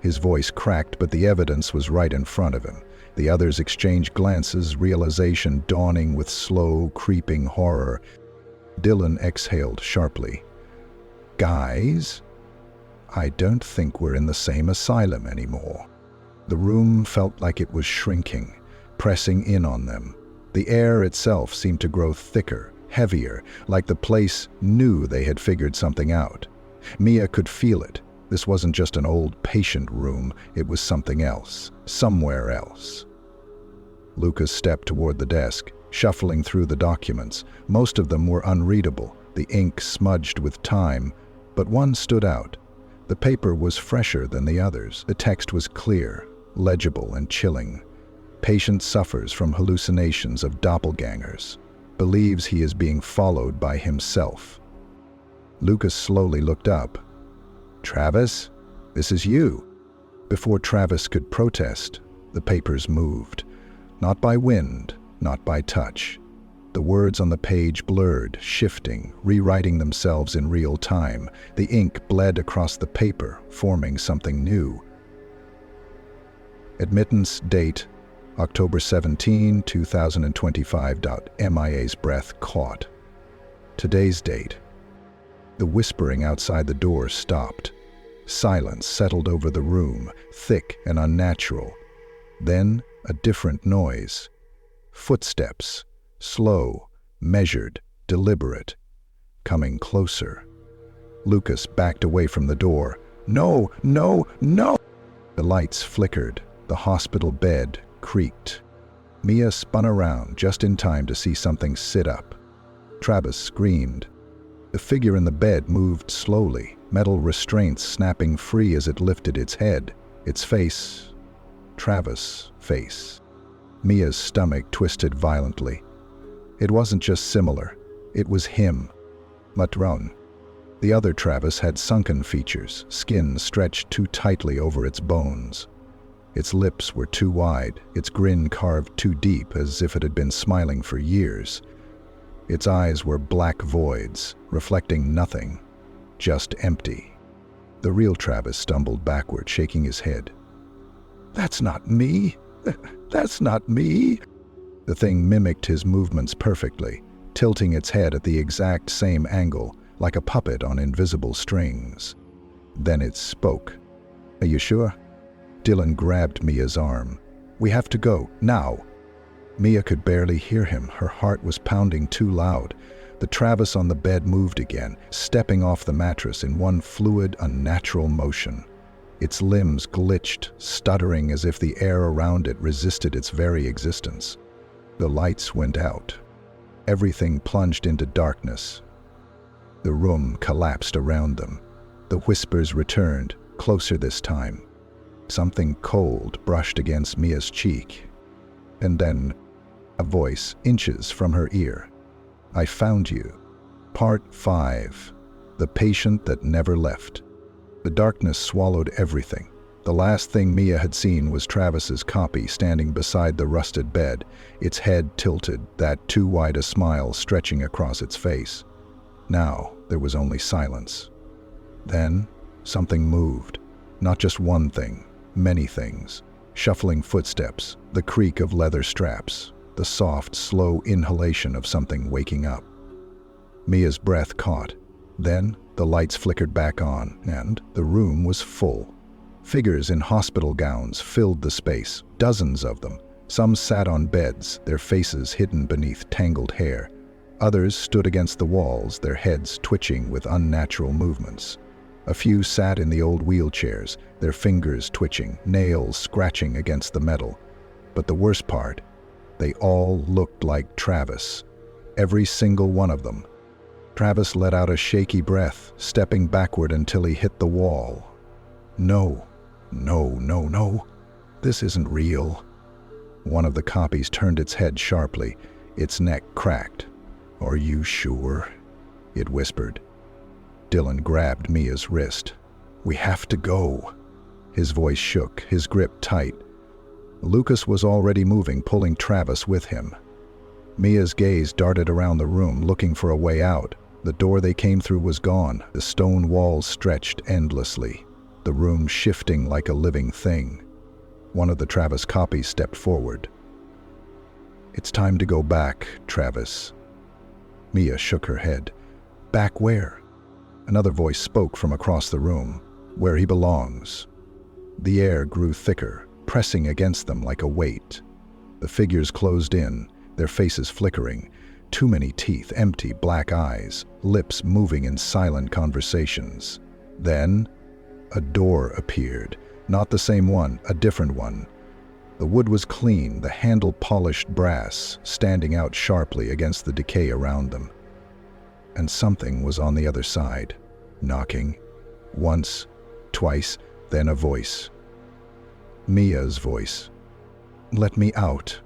His voice cracked, but the evidence was right in front of him. The others exchanged glances, realization dawning with slow, creeping horror. Dylan exhaled sharply. "Guys, I don't think we're in the same asylum anymore." The room felt like it was shrinking, pressing in on them. The air itself seemed to grow thicker, heavier, like the place knew they had figured something out. Mia could feel it, This wasn't just an old patient room, it was something else, somewhere else. Lucas stepped toward the desk, shuffling through the documents. Most of them were unreadable, the ink smudged with time, but one stood out. The paper was fresher than the others. The text was clear, legible, and chilling. Patient suffers from hallucinations of doppelgangers. Believes he is being followed by himself. Lucas slowly looked up. "Travis, this is you." Before Travis could protest, the papers moved. Not by wind, not by touch. The words on the page blurred, shifting, rewriting themselves in real time. The ink bled across the paper, forming something new. Admittance date, October 17, 2025. MIA's breath caught. Today's date. The whispering outside the door stopped. Silence settled over the room, thick and unnatural. Then a different noise. Footsteps, slow, measured, deliberate, coming closer. Lucas backed away from the door. "No, no, no!" The lights flickered. The hospital bed creaked. Mia spun around just in time to see something sit up. Travis screamed. The figure in the bed moved slowly, metal restraints snapping free as it lifted its head. Its face, Travis' face. Mia's stomach twisted violently. It wasn't just similar, it was him. Matron. The other Travis had sunken features, skin stretched too tightly over its bones. Its lips were too wide, its grin carved too deep as if it had been smiling for years. Its eyes were black voids, reflecting nothing, just empty. The real Travis stumbled backward, shaking his head. "That's not me! That's not me!" The thing mimicked his movements perfectly, tilting its head at the exact same angle, like a puppet on invisible strings. Then it spoke. "Are you sure?" Dylan grabbed Mia's arm. "We have to go, now." Mia could barely hear him. Her heart was pounding too loud. The Travis on the bed moved again, stepping off the mattress in one fluid, unnatural motion. Its limbs glitched, stuttering as if the air around it resisted its very existence. The lights went out. Everything plunged into darkness. The room collapsed around them. The whispers returned, closer this time. Something cold brushed against Mia's cheek. And then, a voice inches from her ear. "I found you." Part 5. The Patient That Never Left. The darkness swallowed everything. The last thing Mia had seen was Travis's copy standing beside the rusted bed, its head tilted, that too wide a smile stretching across its face. Now there was only silence. Then something moved. Not just one thing, many things. Shuffling footsteps, the creak of leather straps, the soft, slow inhalation of something waking up. Mia's breath caught. Then the lights flickered back on, and the room was full. Figures in hospital gowns filled the space, dozens of them. Some sat on beds, their faces hidden beneath tangled hair. Others stood against the walls, their heads twitching with unnatural movements. A few sat in the old wheelchairs, their fingers twitching, nails scratching against the metal. But the worst part, they all looked like Travis. Every single one of them. Travis let out a shaky breath, stepping backward until he hit the wall. "No, no, no, no. This isn't real." One of the copies turned its head sharply, its neck cracked. "Are you sure?" it whispered. Dylan grabbed Mia's wrist. "We have to go." His voice shook, his grip tight. Lucas was already moving, pulling Travis with him. Mia's gaze darted around the room, looking for a way out. The door they came through was gone, the stone walls stretched endlessly, the room shifting like a living thing. One of the Travis copies stepped forward. "It's time to go back, Travis." Mia shook her head. "Back where?" Another voice spoke from across the room. "Where he belongs." The air grew thicker, pressing against them like a weight. The figures closed in, their faces flickering. Too many teeth, empty black eyes, lips moving in silent conversations. Then, a door appeared. Not the same one, a different one. The wood was clean, the handle polished brass, standing out sharply against the decay around them. And something was on the other side, knocking. Once, twice, then a voice. Mia's voice. "Let me out."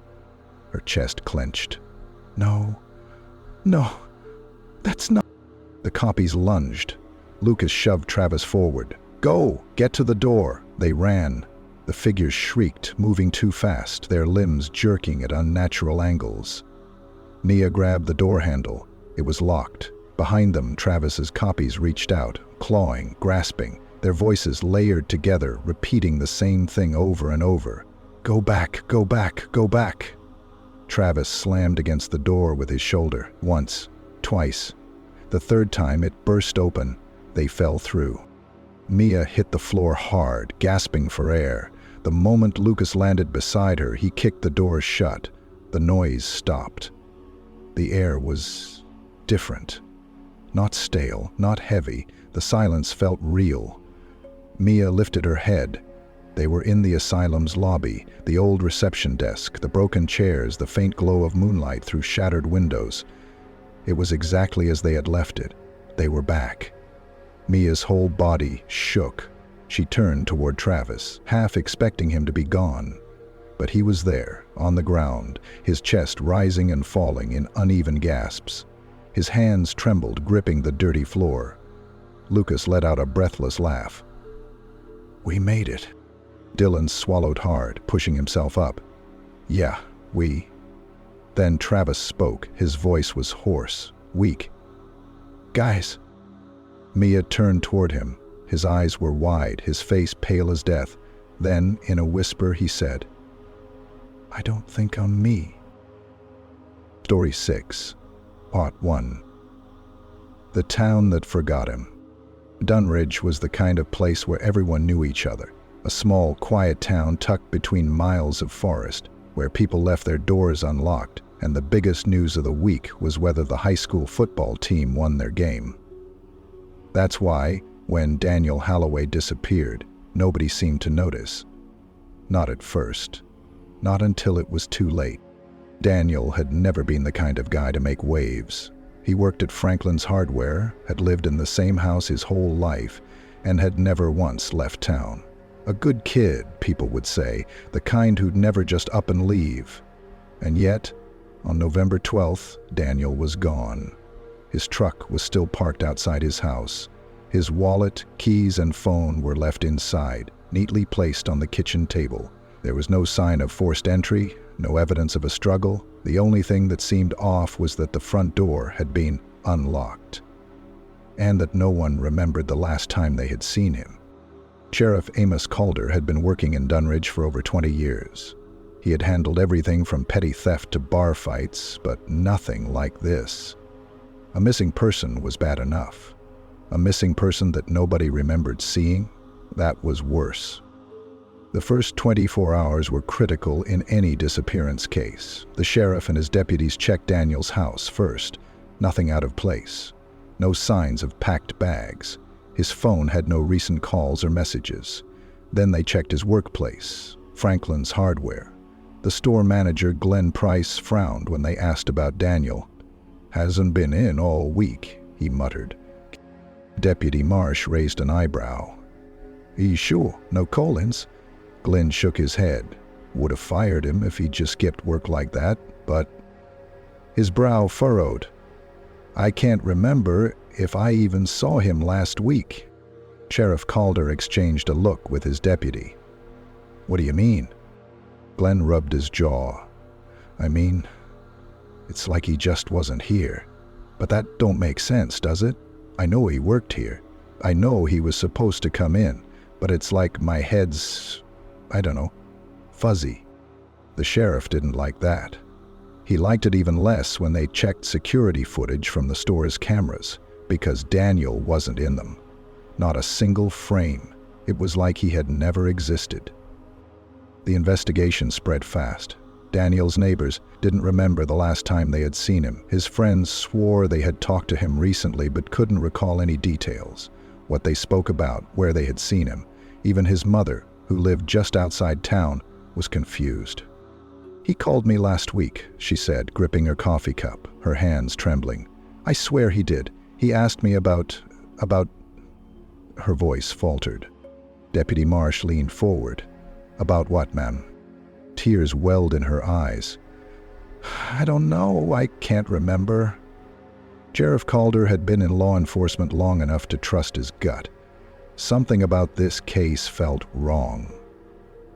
Her chest clenched. "No, no, that's not..." The copies lunged. Lucas shoved Travis forward. "Go! Get to the door!" They ran. The figures shrieked, moving too fast, their limbs jerking at unnatural angles. Mia grabbed the door handle. It was locked. Behind them, Travis's copies reached out, clawing, grasping, their voices layered together, repeating the same thing over and over. "Go back, go back, go back!" Travis slammed against the door with his shoulder, once, twice. The third time it burst open. They fell through. Mia hit the floor hard, gasping for air. The moment Lucas landed beside her, he kicked the door shut. The noise stopped. The air was different. Not stale, not heavy. The silence felt real. Mia lifted her head. They were in the asylum's lobby, the old reception desk, the broken chairs, the faint glow of moonlight through shattered windows. It was exactly as they had left it. They were back. Mia's whole body shook. She turned toward Travis, half expecting him to be gone. But he was there, on the ground, his chest rising and falling in uneven gasps. His hands trembled, gripping the dirty floor. Lucas let out a breathless laugh. "We made it." Dylan swallowed hard, pushing himself up. "Yeah, we..." Then Travis spoke. His voice was hoarse, weak. "Guys." Mia turned toward him. His eyes were wide, his face pale as death. Then, in a whisper, he said, "I don't think I'm me." Story 6, Part 1. The town that forgot him. Dunridge was the kind of place where everyone knew each other. A small, quiet town tucked between miles of forest, where people left their doors unlocked, and the biggest news of the week was whether the high school football team won their game. That's why, when Daniel Holloway disappeared, nobody seemed to notice. Not at first. Not until it was too late. Daniel had never been the kind of guy to make waves. He worked at Franklin's Hardware, had lived in the same house his whole life, and had never once left town. A good kid, people would say, the kind who'd never just up and leave. And yet, on November 12th, Daniel was gone. His truck was still parked outside his house. His wallet, keys, and phone were left inside, neatly placed on the kitchen table. There was no sign of forced entry, no evidence of a struggle. The only thing that seemed off was that the front door had been unlocked, and that no one remembered the last time they had seen him. Sheriff Amos Calder had been working in Dunridge for over 20 years. He had handled everything from petty theft to bar fights, but nothing like this. A missing person was bad enough. A missing person that nobody remembered seeing, that was worse. The first 24 hours were critical in any disappearance case. The sheriff and his deputies checked Daniel's house first. Nothing out of place. No signs of packed bags. His phone had no recent calls or messages. Then they checked his workplace, Franklin's Hardware. The store manager, Glenn Price, frowned when they asked about Daniel. "Hasn't been in all week," he muttered. Deputy Marsh raised an eyebrow. "You sure? No call-ins?" Glenn shook his head. Would have fired him if he'd just skipped work like that, but... His brow furrowed. "I can't remember if I even saw him last week." Sheriff Calder exchanged a look with his deputy. "What do you mean?" Glenn rubbed his jaw. "I mean, it's like he just wasn't here. But that don't make sense, does it? I know he worked here. I know he was supposed to come in, but it's like my head's, I don't know, fuzzy." The sheriff didn't like that. He liked it even less when they checked security footage from the store's cameras, because Daniel wasn't in them. Not a single frame. It was like he had never existed. The investigation spread fast. Daniel's neighbors didn't remember the last time they had seen him. His friends swore they had talked to him recently but couldn't recall any details. what they spoke about, where they had seen him. Even his mother, who lived just outside town, was confused. "He called me last week," she said, gripping her coffee cup, her hands trembling. "I swear he did. He asked me about... Her voice faltered. Deputy Marsh leaned forward. "About what, ma'am?" Tears welled in her eyes. "I don't know. I can't remember." Sheriff Calder had been in law enforcement long enough to trust his gut. Something about this case felt wrong.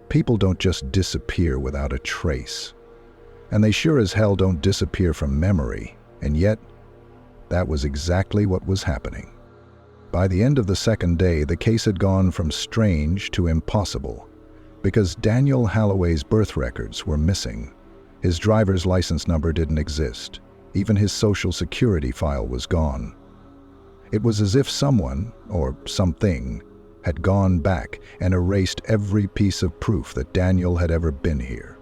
People don't just disappear without a trace. And they sure as hell don't disappear from memory. And yet, that was exactly what was happening. By the end of the second day, the case had gone from strange to impossible, because Daniel Holloway's birth records were missing. His driver's license number didn't exist. Even his social security file was gone. It was as if someone, or something, had gone back and erased every piece of proof that Daniel had ever been here.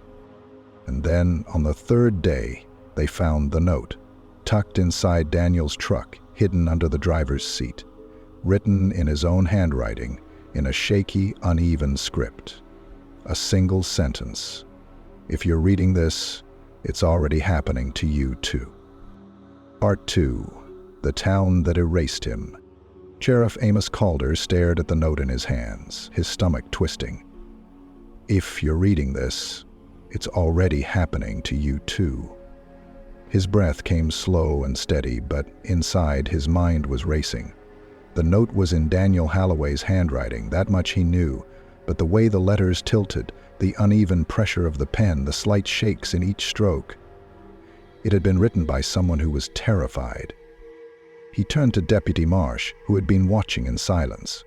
And then, on the third day, they found the note, tucked inside Daniel's truck, hidden under the driver's seat, written in his own handwriting, in a shaky, uneven script. A single sentence. "If you're reading this, it's already happening to you too." Part 2. The Town That Erased Him. Sheriff Amos Calder stared at the note in his hands, his stomach twisting. "If you're reading this, it's already happening to you too." His breath came slow and steady, but inside his mind was racing. The note was in Daniel Holloway's handwriting, that much he knew, but the way the letters tilted, the uneven pressure of the pen, the slight shakes in each stroke. It had been written by someone who was terrified. He turned to Deputy Marsh, who had been watching in silence.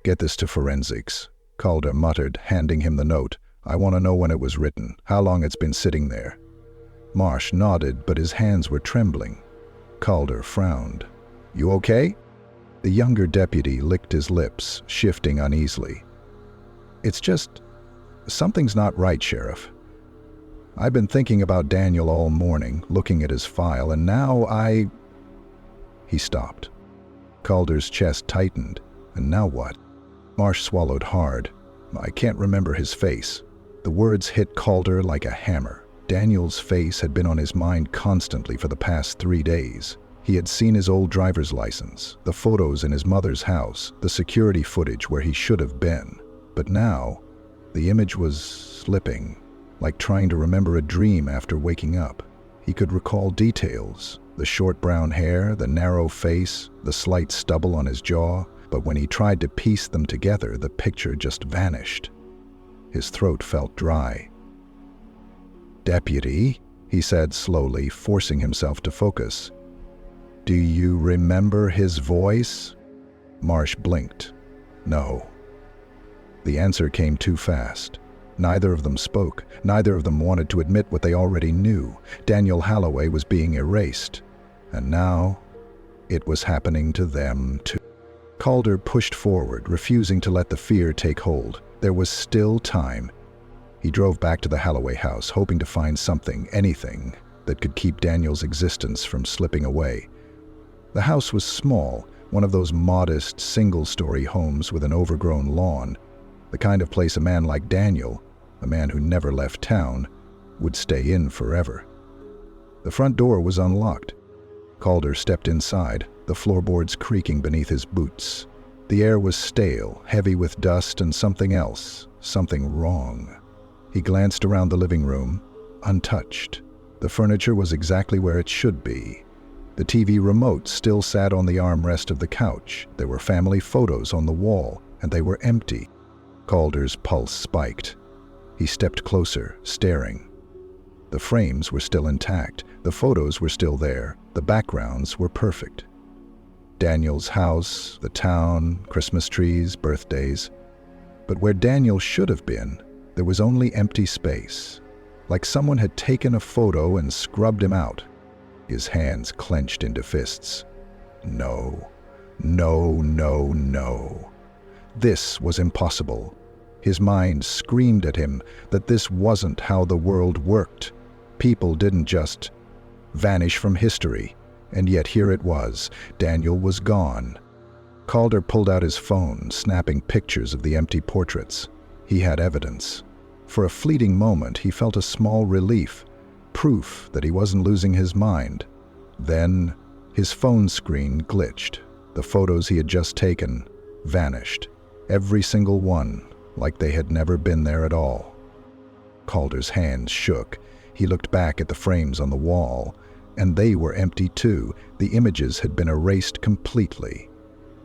"Get this to forensics," Calder muttered, handing him the note. "I want to know when it was written, how long it's been sitting there." Marsh nodded, but his hands were trembling. Calder frowned. "You okay?" The younger deputy licked his lips, shifting uneasily. "It's just... something's not right, Sheriff. I've been thinking about Daniel all morning, looking at his file, and now I..." He stopped. Calder's chest tightened. And now what? Marsh swallowed hard. "I can't remember his face." The words hit Calder like a hammer. Daniel's face had been on his mind constantly for the past 3 days. He had seen his old driver's license, the photos in his mother's house, the security footage where he should have been. But now, the image was slipping, like trying to remember a dream after waking up. He could recall details, the short brown hair, the narrow face, the slight stubble on his jaw, but when he tried to piece them together, the picture just vanished. His throat felt dry. "Deputy," he said slowly, forcing himself to focus. "Do you remember his voice?" Marsh blinked. "No." The answer came too fast. Neither of them spoke. Neither of them wanted to admit what they already knew. Daniel Holloway was being erased. And now, it was happening to them too. Calder pushed forward, refusing to let the fear take hold. There was still time. He drove back to the Holloway house, hoping to find something, anything, that could keep Daniel's existence from slipping away. The house was small, one of those modest, single-story homes with an overgrown lawn, the kind of place a man like Daniel, a man who never left town, would stay in forever. The front door was unlocked. Calder stepped inside, the floorboards creaking beneath his boots. The air was stale, heavy with dust and something else, something wrong. He glanced around the living room, untouched. The furniture was exactly where it should be. The TV remote still sat on the armrest of the couch. There were family photos on the wall, and they were empty. Calder's pulse spiked. He stepped closer, staring. The frames were still intact. The photos were still there. The backgrounds were perfect. Daniel's house, the town, Christmas trees, birthdays. But where Daniel should have been, there was only empty space. Like someone had taken a photo and scrubbed him out. His hands clenched into fists. No, no, no, no. This was impossible. His mind screamed at him that this wasn't how the world worked. People didn't just vanish from history, and yet here it was. Daniel was gone. Calder pulled out his phone, snapping pictures of the empty portraits. He had evidence. For a fleeting moment, he felt a small relief, proof that he wasn't losing his mind. Then, his phone screen glitched. The photos he had just taken vanished. Every single one, like they had never been there at all. Calder's hands shook. He looked back at the frames on the wall, and they were empty too. The images had been erased completely.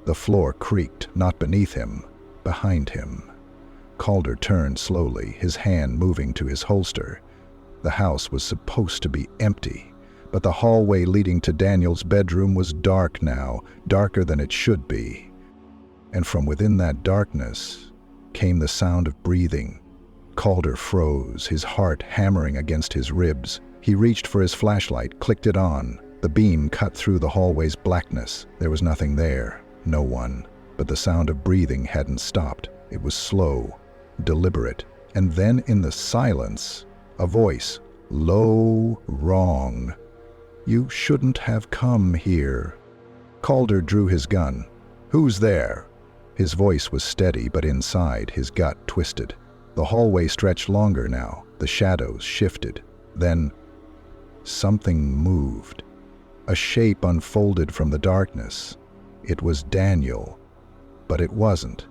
The floor creaked, not beneath him, behind him. Calder turned slowly, his hand moving to his holster. The house was supposed to be empty, but the hallway leading to Daniel's bedroom was dark now, darker than it should be. And from within that darkness came the sound of breathing. Calder froze, his heart hammering against his ribs. He reached for his flashlight, clicked it on. The beam cut through the hallway's blackness. There was nothing there, no one. But the sound of breathing hadn't stopped. It was slow, deliberate. And then in the silence, a voice, low, wrong. "You shouldn't have come here." Calder drew his gun. "Who's there?" His voice was steady, but inside, his gut twisted. The hallway stretched longer now. The shadows shifted. Then, something moved. A shape unfolded from the darkness. It was Daniel, but it wasn't.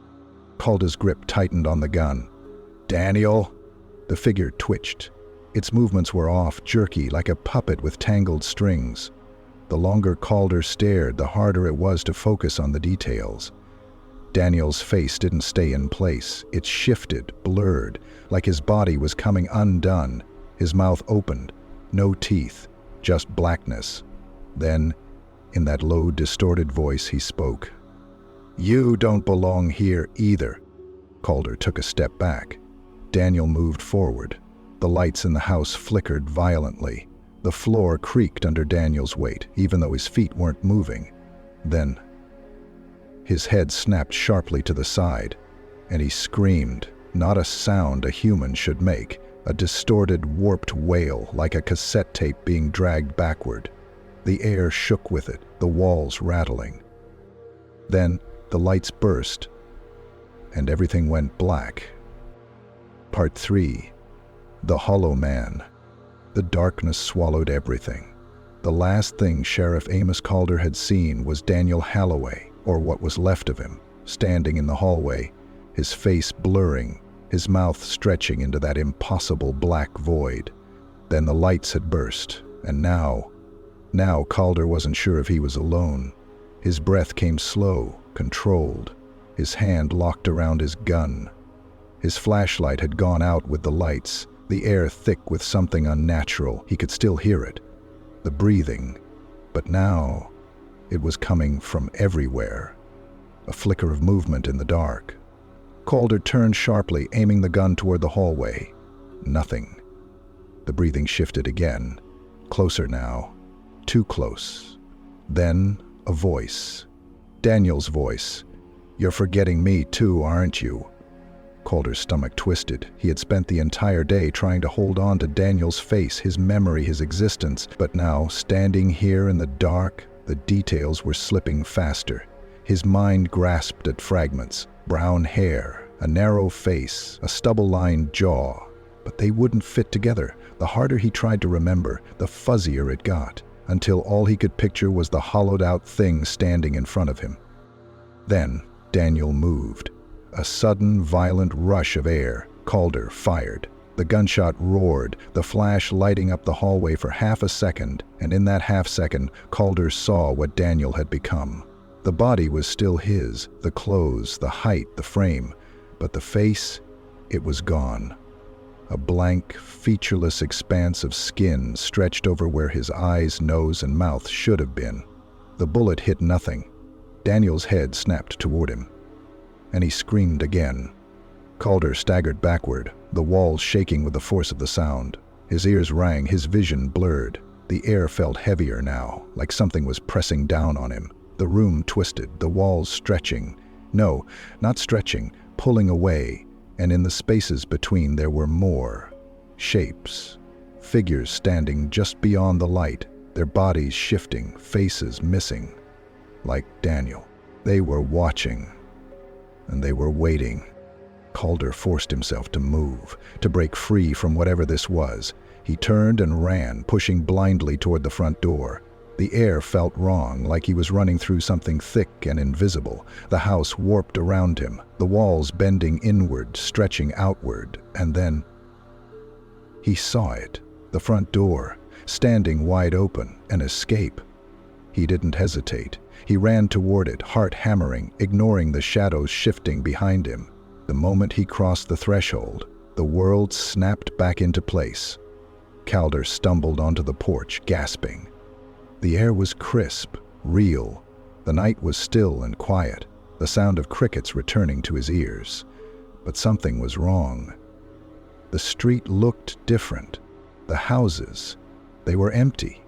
Calder's grip tightened on the gun. "Daniel?" The figure twitched. Its movements were off, jerky, like a puppet with tangled strings. The longer Calder stared, the harder it was to focus on the details. Daniel's face didn't stay in place. It shifted, blurred, like his body was coming undone. His mouth opened. No teeth, just blackness. Then, in that low, distorted voice, he spoke. "You don't belong here either." Calder took a step back. Daniel moved forward. The lights in the house flickered violently. The floor creaked under Daniel's weight, even though his feet weren't moving. Then, his head snapped sharply to the side, and he screamed, not a sound a human should make, a distorted, warped wail like a cassette tape being dragged backward. The air shook with it, the walls rattling. Then the lights burst, and everything went black. Part 3. The Hollow Man. The darkness swallowed everything. The last thing Sheriff Amos Calder had seen was Daniel Holloway, or what was left of him, standing in the hallway, his face blurring, his mouth stretching into that impossible black void. Then the lights had burst, and now Calder wasn't sure if he was alone. His breath came slow, controlled, his hand locked around his gun. His flashlight had gone out with the lights, the air thick with something unnatural. He could still hear it, the breathing, but now it was coming from everywhere. A flicker of movement in the dark. Calder turned sharply, aiming the gun toward the hallway. Nothing. The breathing shifted again. Closer now. Too close. Then a voice. Daniel's voice. "You're forgetting me too, aren't you?" Calder's stomach twisted. He had spent the entire day trying to hold on to Daniel's face, his memory, his existence. But now, standing here in the dark, the details were slipping faster. His mind grasped at fragments. Brown hair, a narrow face, a stubble-lined jaw. But they wouldn't fit together. The harder he tried to remember, the fuzzier it got, until all he could picture was the hollowed-out thing standing in front of him. Then Daniel moved. A sudden, violent rush of air. Calder fired. The gunshot roared, the flash lighting up the hallway for half a second, and in that half-second, Calder saw what Daniel had become. The body was still his, the clothes, the height, the frame, but the face, it was gone. A blank, featureless expanse of skin stretched over where his eyes, nose, and mouth should have been. The bullet hit nothing. Daniel's head snapped toward him, and he screamed again. Calder staggered backward, the walls shaking with the force of the sound. His ears rang, his vision blurred. The air felt heavier now, like something was pressing down on him. The room twisted, the walls stretching. No, not stretching, pulling away, and in the spaces between there were more. Shapes. Figures standing just beyond the light, their bodies shifting, faces missing. Like Daniel. They were watching, and they were waiting. Calder forced himself to move, to break free from whatever this was. He turned and ran, pushing blindly toward the front door. The air felt wrong, like he was running through something thick and invisible. The house warped around him, the walls bending inward, stretching outward, and then he saw it, the front door, standing wide open, an escape. He didn't hesitate. He ran toward it, heart hammering, ignoring the shadows shifting behind him. The moment he crossed the threshold, the world snapped back into place. Calder stumbled onto the porch, gasping. The air was crisp, real. The night was still and quiet, the sound of crickets returning to his ears. But something was wrong. The street looked different. The houses, they were empty.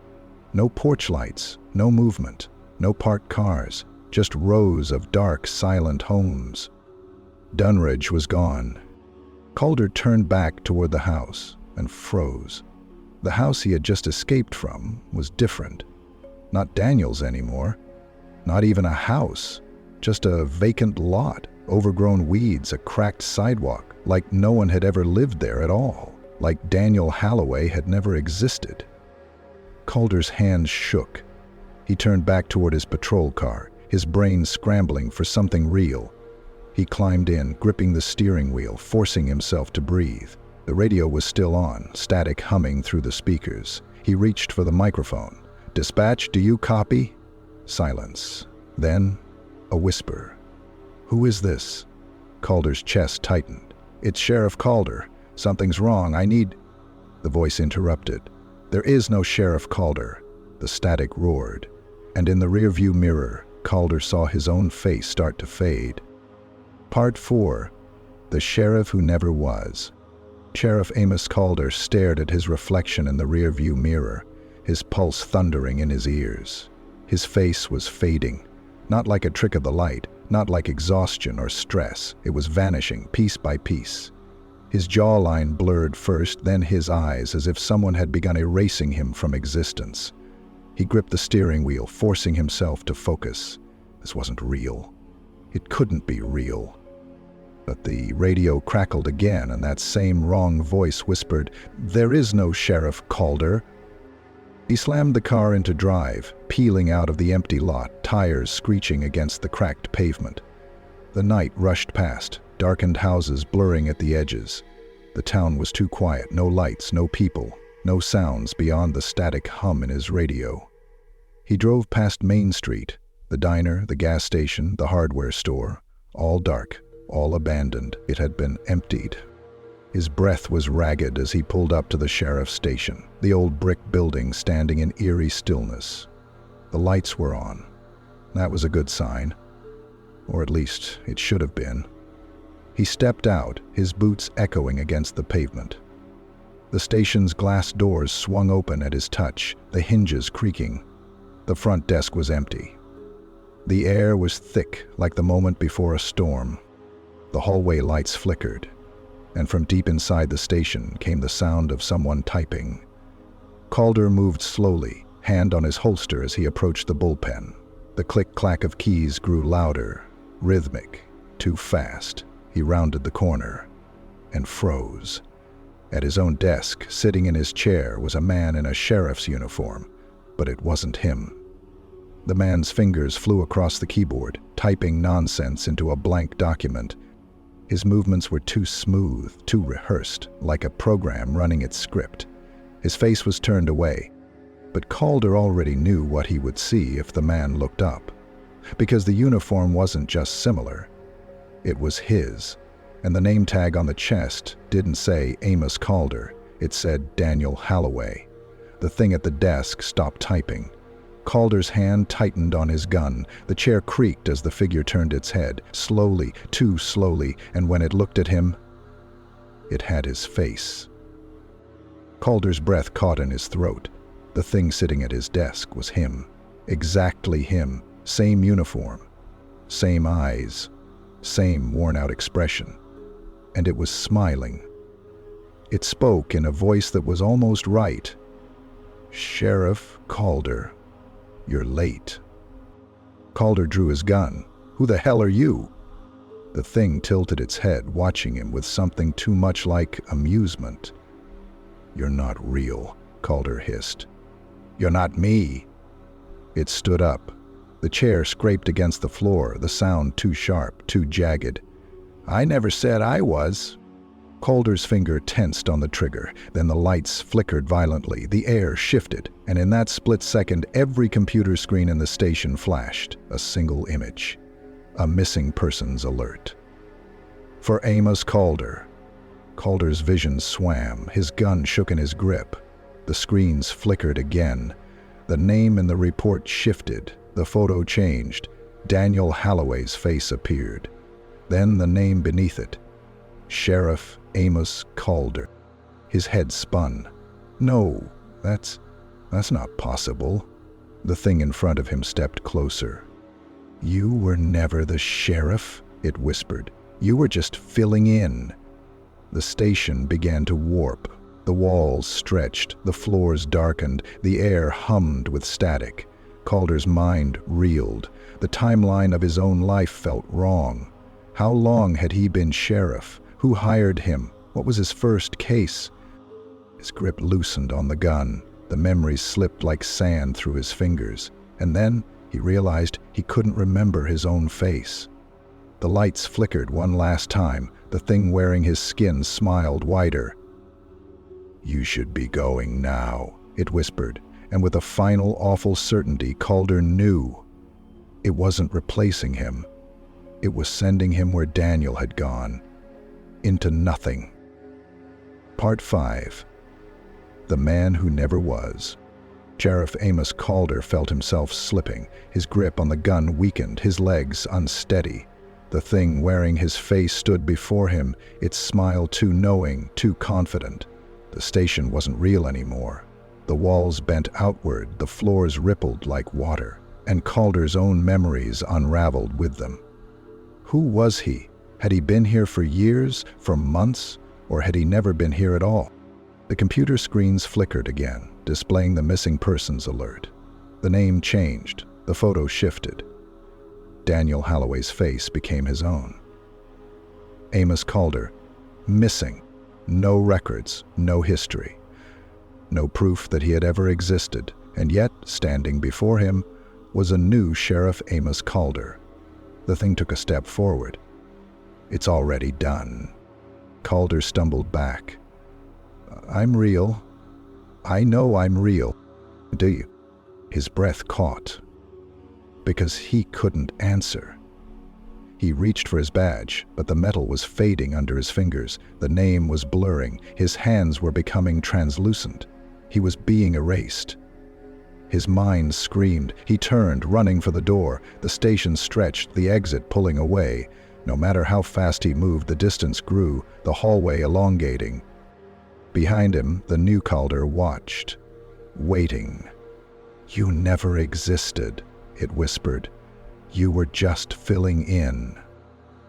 No porch lights, no movement, no parked cars, just rows of dark, silent homes. Dunridge was gone. Calder turned back toward the house and froze. The house he had just escaped from was different. Not Daniel's anymore. Not even a house. Just a vacant lot, overgrown weeds, a cracked sidewalk, like no one had ever lived there at all, like Daniel Holloway had never existed. Calder's hands shook. He turned back toward his patrol car, his brain scrambling for something real. He climbed in, gripping the steering wheel, forcing himself to breathe. The radio was still on, static humming through the speakers. He reached for the microphone. "Dispatch, do you copy?" Silence. Then, a whisper. "Who is this?" Calder's chest tightened. "It's Sheriff Calder. Something's wrong. I need—" The voice interrupted. "There is no Sheriff Calder." The static roared. And in the rearview mirror, Calder saw his own face start to fade. Part 4. The Sheriff Who Never Was. Sheriff Amos Calder stared at his reflection in the rearview mirror, his pulse thundering in his ears. His face was fading, not like a trick of the light, not like exhaustion or stress. It was vanishing piece by piece. His jawline blurred first, then his eyes, as if someone had begun erasing him from existence. He gripped the steering wheel, forcing himself to focus. This wasn't real. It couldn't be real. But the radio crackled again, and that same wrong voice whispered, "There is no Sheriff Calder." He slammed the car into drive, peeling out of the empty lot, tires screeching against the cracked pavement. The night rushed past, darkened houses blurring at the edges. The town was too quiet, no lights, no people, no sounds beyond the static hum in his radio. He drove past Main Street, the diner, the gas station, the hardware store, all dark, all abandoned. It had been emptied. His breath was ragged as he pulled up to the sheriff's station, the old brick building standing in eerie stillness. The lights were on. That was a good sign. Or at least, it should have been. He stepped out, his boots echoing against the pavement. The station's glass doors swung open at his touch, the hinges creaking. The front desk was empty. The air was thick, like the moment before a storm. The hallway lights flickered, and from deep inside the station came the sound of someone typing. Calder moved slowly, hand on his holster as he approached the bullpen. The click-clack of keys grew louder, rhythmic, too fast. He rounded the corner and froze. At his own desk, sitting in his chair, was a man in a sheriff's uniform, but it wasn't him. The man's fingers flew across the keyboard, typing nonsense into a blank document. His movements were too smooth, too rehearsed, like a program running its script. His face was turned away, but Calder already knew what he would see if the man looked up. Because the uniform wasn't just similar. It was his, and the name tag on the chest didn't say Amos Calder. It said Daniel Holloway. The thing at the desk stopped typing. Calder's hand tightened on his gun. The chair creaked as the figure turned its head, slowly, too slowly, and when it looked at him, it had his face. Calder's breath caught in his throat. The thing sitting at his desk was him. Exactly him. Same uniform. Same eyes. Same worn-out expression. And it was smiling. It spoke in a voice that was almost right. "Sheriff Calder, you're late." Calder drew his gun. Who the hell are you?" The thing tilted its head, watching him with something too much like amusement. "You're not real," Calder hissed. "You're not me." It stood up. The chair scraped against the floor, the sound too sharp, too jagged. "I never said I was." Calder's finger tensed on the trigger, then the lights flickered violently, the air shifted, and in that split second every computer screen in the station flashed, a single image. A missing persons alert. For Amos Calder. Calder's vision swam, his gun shook in his grip. The screens flickered again. The name in the report shifted, the photo changed. Daniel Holloway's face appeared. Then the name beneath it. Sheriff Amos Calder. His head spun. "No, that's not possible." The thing in front of him stepped closer. "You were never the sheriff," it whispered. "You were just filling in." The station began to warp. The walls stretched, the floors darkened, the air hummed with static. Calder's mind reeled. The timeline of his own life felt wrong. How long had he been sheriff? Who hired him? What was his first case? His grip loosened on the gun. The memories slipped like sand through his fingers. And then he realized he couldn't remember his own face. The lights flickered one last time. The thing wearing his skin smiled wider. "You should be going now," it whispered, and with a final awful certainty, Calder knew. It wasn't replacing him. It was sending him where Daniel had gone. Into nothing. Part 5. The Man Who Never Was. Sheriff Amos Calder felt himself slipping. His grip on the gun weakened, his legs unsteady. The thing wearing his face stood before him, its smile too knowing, too confident. The station wasn't real anymore. The walls bent outward, the floors rippled like water, and Calder's own memories unraveled with them. Who was he? Had he been here for years, for months, or had he never been here at all? The computer screens flickered again, displaying the missing persons alert. The name changed, the photo shifted. Daniel Holloway's face became his own. Amos Calder, missing. No records, no history. No proof that he had ever existed, and yet, standing before him, was a new Sheriff Amos Calder. The thing took a step forward. "It's already done." Calder stumbled back. "I'm real. I know I'm real. Do you?" His breath caught. Because he couldn't answer. He reached for his badge, but the metal was fading under his fingers. The name was blurring. His hands were becoming translucent. He was being erased. His mind screamed. He turned, running for the door. The station stretched, the exit pulling away. No matter how fast he moved, the distance grew, the hallway elongating. Behind him, the new Calder watched, waiting. "You never existed," it whispered. "You were just filling in."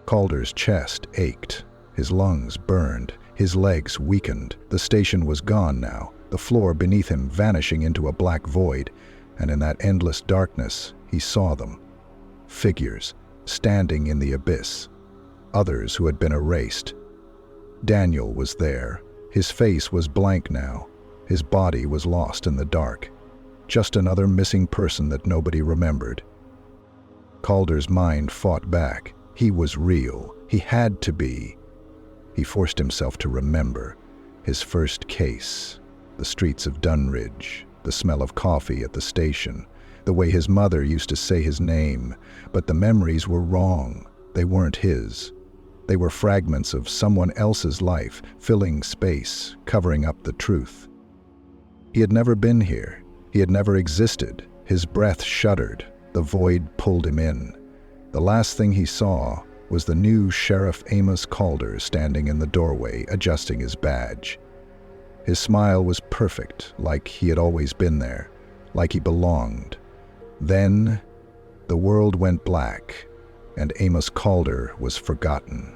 Calder's chest ached. His lungs burned. His legs weakened. The station was gone now, the floor beneath him vanishing into a black void, and in that endless darkness, he saw them. Figures, standing in the abyss. Others who had been erased. Daniel was there. His face was blank now. His body was lost in the dark. Just another missing person that nobody remembered. Calder's mind fought back. He was real. He had to be. He forced himself to remember. His first case. The streets of Dunridge. The smell of coffee at the station. The way his mother used to say his name. But the memories were wrong. They weren't his. They were fragments of someone else's life, filling space, covering up the truth. He had never been here. He had never existed. His breath shuddered. The void pulled him in. The last thing he saw was the new Sheriff Amos Calder standing in the doorway, adjusting his badge. His smile was perfect, like he had always been there, like he belonged. Then, the world went black, and Amos Calder was forgotten.